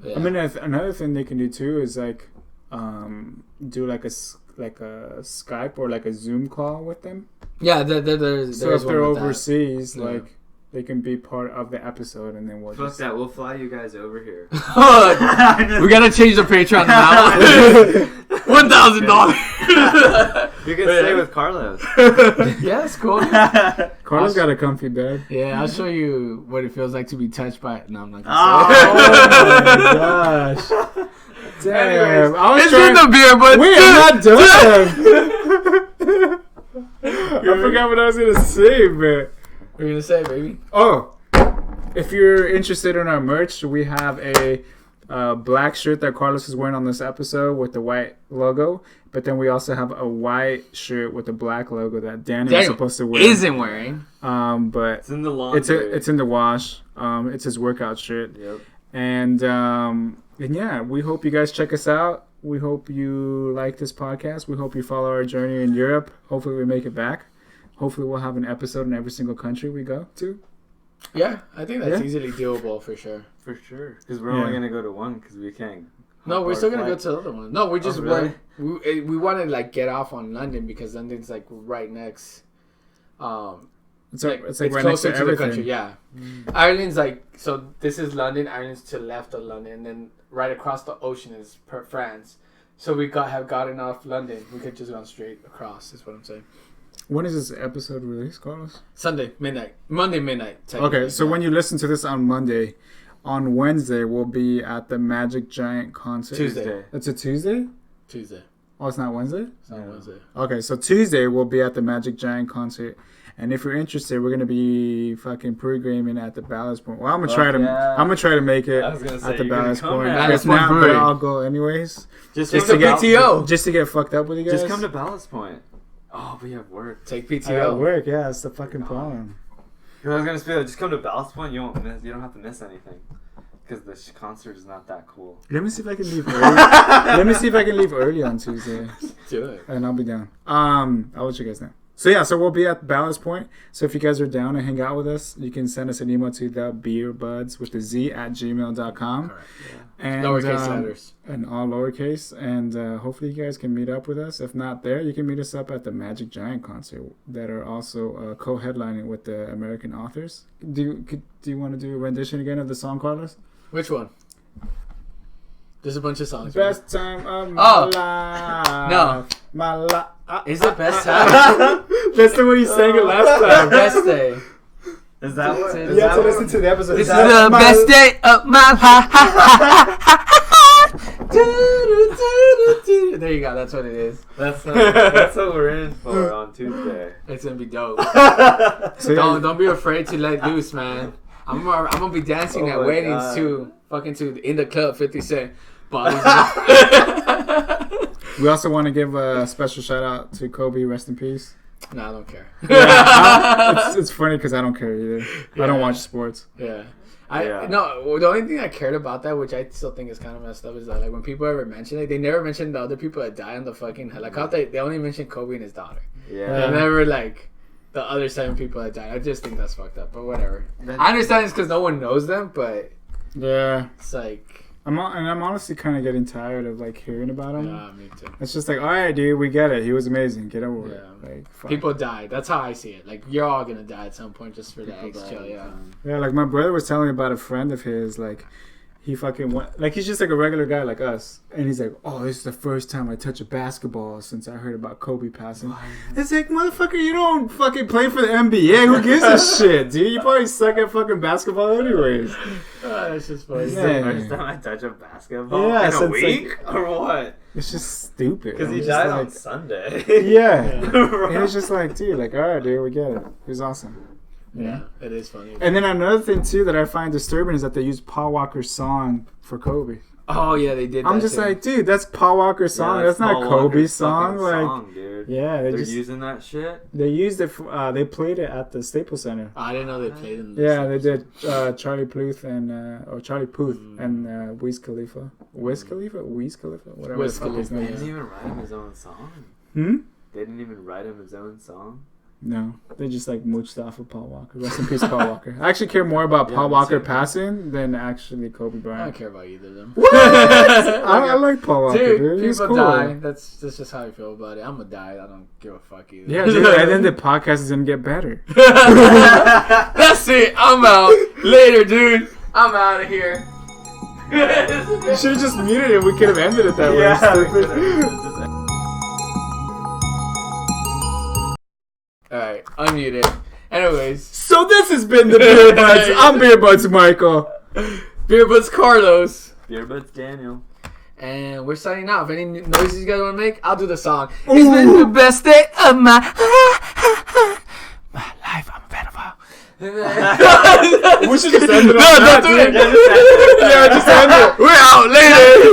Yeah. I mean, another thing they can do too is like do like a Skype or like a Zoom call with them. Yeah, there's so if they're overseas, like they can be part of the episode, and then we'll we'll fly you guys over here. We gotta change the Patreon now. $1,000. You can stay with Carlos. Yeah, it's cool. Carlos got a comfy bed. Yeah, I'll show you what it feels like to be touched by. No, I'm not gonna say it. Oh my gosh. Damn. It's in the Beer Budz. We are not done. I forgot what I was gonna say, man. What are you gonna say, baby? Oh, if you're interested in our merch, we have a black shirt that Carlos is wearing on this episode with the white logo. But then we also have a white shirt with the black logo that Daniel is supposed to wear. Isn't wearing. But it's in the laundry. It's in the wash. It's his workout shirt. Yep. And yeah, we hope you guys check us out. We hope you like this podcast. We hope you follow our journey in Europe. Hopefully we make it back. Hopefully we'll have an episode in every single country we go to. Yeah, I think that's easily doable for sure. For sure. Because we're only going to go to one because we can't. No, we're still going to go to the other one. No, we just we want to like get off on London because London's like right next. It's like right closer next to the everything. country, yeah. Ireland's like, so this is London. Ireland's to the left of London. And then right across the ocean is France. So we have gotten off London. We could just go straight across, is what I'm saying. When is this episode released, Carlos? Monday midnight. Okay, so when you listen to this on Monday, on Wednesday we'll be at the Magic Giant concert. Tuesday. It's a Tuesday? Tuesday. Oh, it's not Wednesday? It's not Wednesday. Okay, so Tuesday we'll be at the Magic Giant concert. And if you're interested, we're gonna be fucking pre-gaming at the Ballast Point. Well, I'm gonna try to make it at the Ballast Point. If not, but I'll go anyways. Just to get PTO. Just to get fucked up with you guys. Just come to Ballast Point. Oh, we have work. Take PTO. I got work, yeah. That's the fucking problem. I was gonna say, just come to Ballast Point. You don't have to miss anything because the concert is not that cool. Let me see if I can leave early. Let me see if I can leave early on Tuesday. Do it, and I'll be down. I'll let you guys know. So we'll be at Ballast Point. So if you guys are down to hang out with us, you can send us an email to thebeerbudz with the Z @gmail.com. Correct. Yeah. And Lowercase letters. And all lowercase. And hopefully you guys can meet up with us. If not there, you can meet us up at the Magic Giant concert that are also co-headlining with the American authors. Do you want to do a rendition again of the song, Carlos? Which one? There's a bunch of songs. Best time of my life. No. My life. Is it best time? That's the way you sang it last time. Best day. Is that what? You have to listen to the episode. This is the best day of my life. There you go. That's what it is. That's what we're in for on Tuesday. It's gonna be dope. So don't be afraid to let loose, man. I'm gonna be dancing at weddings too. Fucking to In the Club 50 Cent. We also want to give a special shout out to Kobe. Rest in peace. No, I don't care. It's funny because I don't care either. Yeah. I don't watch sports. Yeah. No, the only thing I cared about that, which I still think is kind of messed up, is that like when people ever mention it, they never mention the other people that died on the fucking helicopter. They only mention Kobe and his daughter. Yeah. They never like the other 7 people that died. I just think that's fucked up. But whatever. I understand it's because no one knows them, but yeah, it's like. I'm honestly kind of getting tired of like hearing about him. Yeah, me too. It's just like, all right, dude, we get it. He was amazing. Get over it. Like, people died. That's how I see it. Like, you're all gonna die at some point just for the chill. Yeah. Yeah, like my brother was telling me about a friend of his. Like, he fucking went. Like, he's just like a regular guy like us, and he's like, oh, this is the first time I touch a basketball since I heard about Kobe passing. What? It's like, motherfucker, you don't fucking play for the NBA. Who gives a shit, dude? You probably suck at fucking basketball anyways. That's just funny. It's the first time I touch a basketball in a week? Like, or what? It's just stupid. Because he died on Sunday. Yeah. And it's just like, dude, like, all right, dude, we get it. It was awesome. Yeah, it is funny. And then another thing, too, that I find disturbing is that they use Paul Walker's song for Kobe. Oh, yeah, they did. I'm just like, dude, that's Paul Walker's song. Yeah, that's not Paul Kobe's song. Like, dude. Yeah, they're using that shit. They used it. They played it at the Staples Center. I didn't know they played it. Yeah, they did. Charlie Puth and and Wiz Khalifa, whatever. Wiz Khalifa. They didn't even write him his own song. They didn't even write him his own song. No, they just like mooched off of Paul Walker. Rest in peace, Paul Walker. I actually care more about Paul Walker passing than actually Kobe Bryant. I don't care about either of them. What? I like Paul Walker, dude. He's people cool. die. That's just how I feel about it. I'm gonna die. I don't give a fuck either. Yeah, dude, and then the podcast is gonna get better. That's it. I'm out. Later, dude. I'm out of here. You should have just muted it. We could have ended it that way. Alright, unmuted. Anyways. So this has been the Beer Budz. I'm Beer Budz Michael. Beer Budz Carlos. Beer Budz Daniel. And we're signing off. Any noises you guys want to make? I'll do the song. Ooh. It's been the best day of my life. I'm a pedophile. We should just end it on that. Don't do it. Yeah, just end it. We're out later.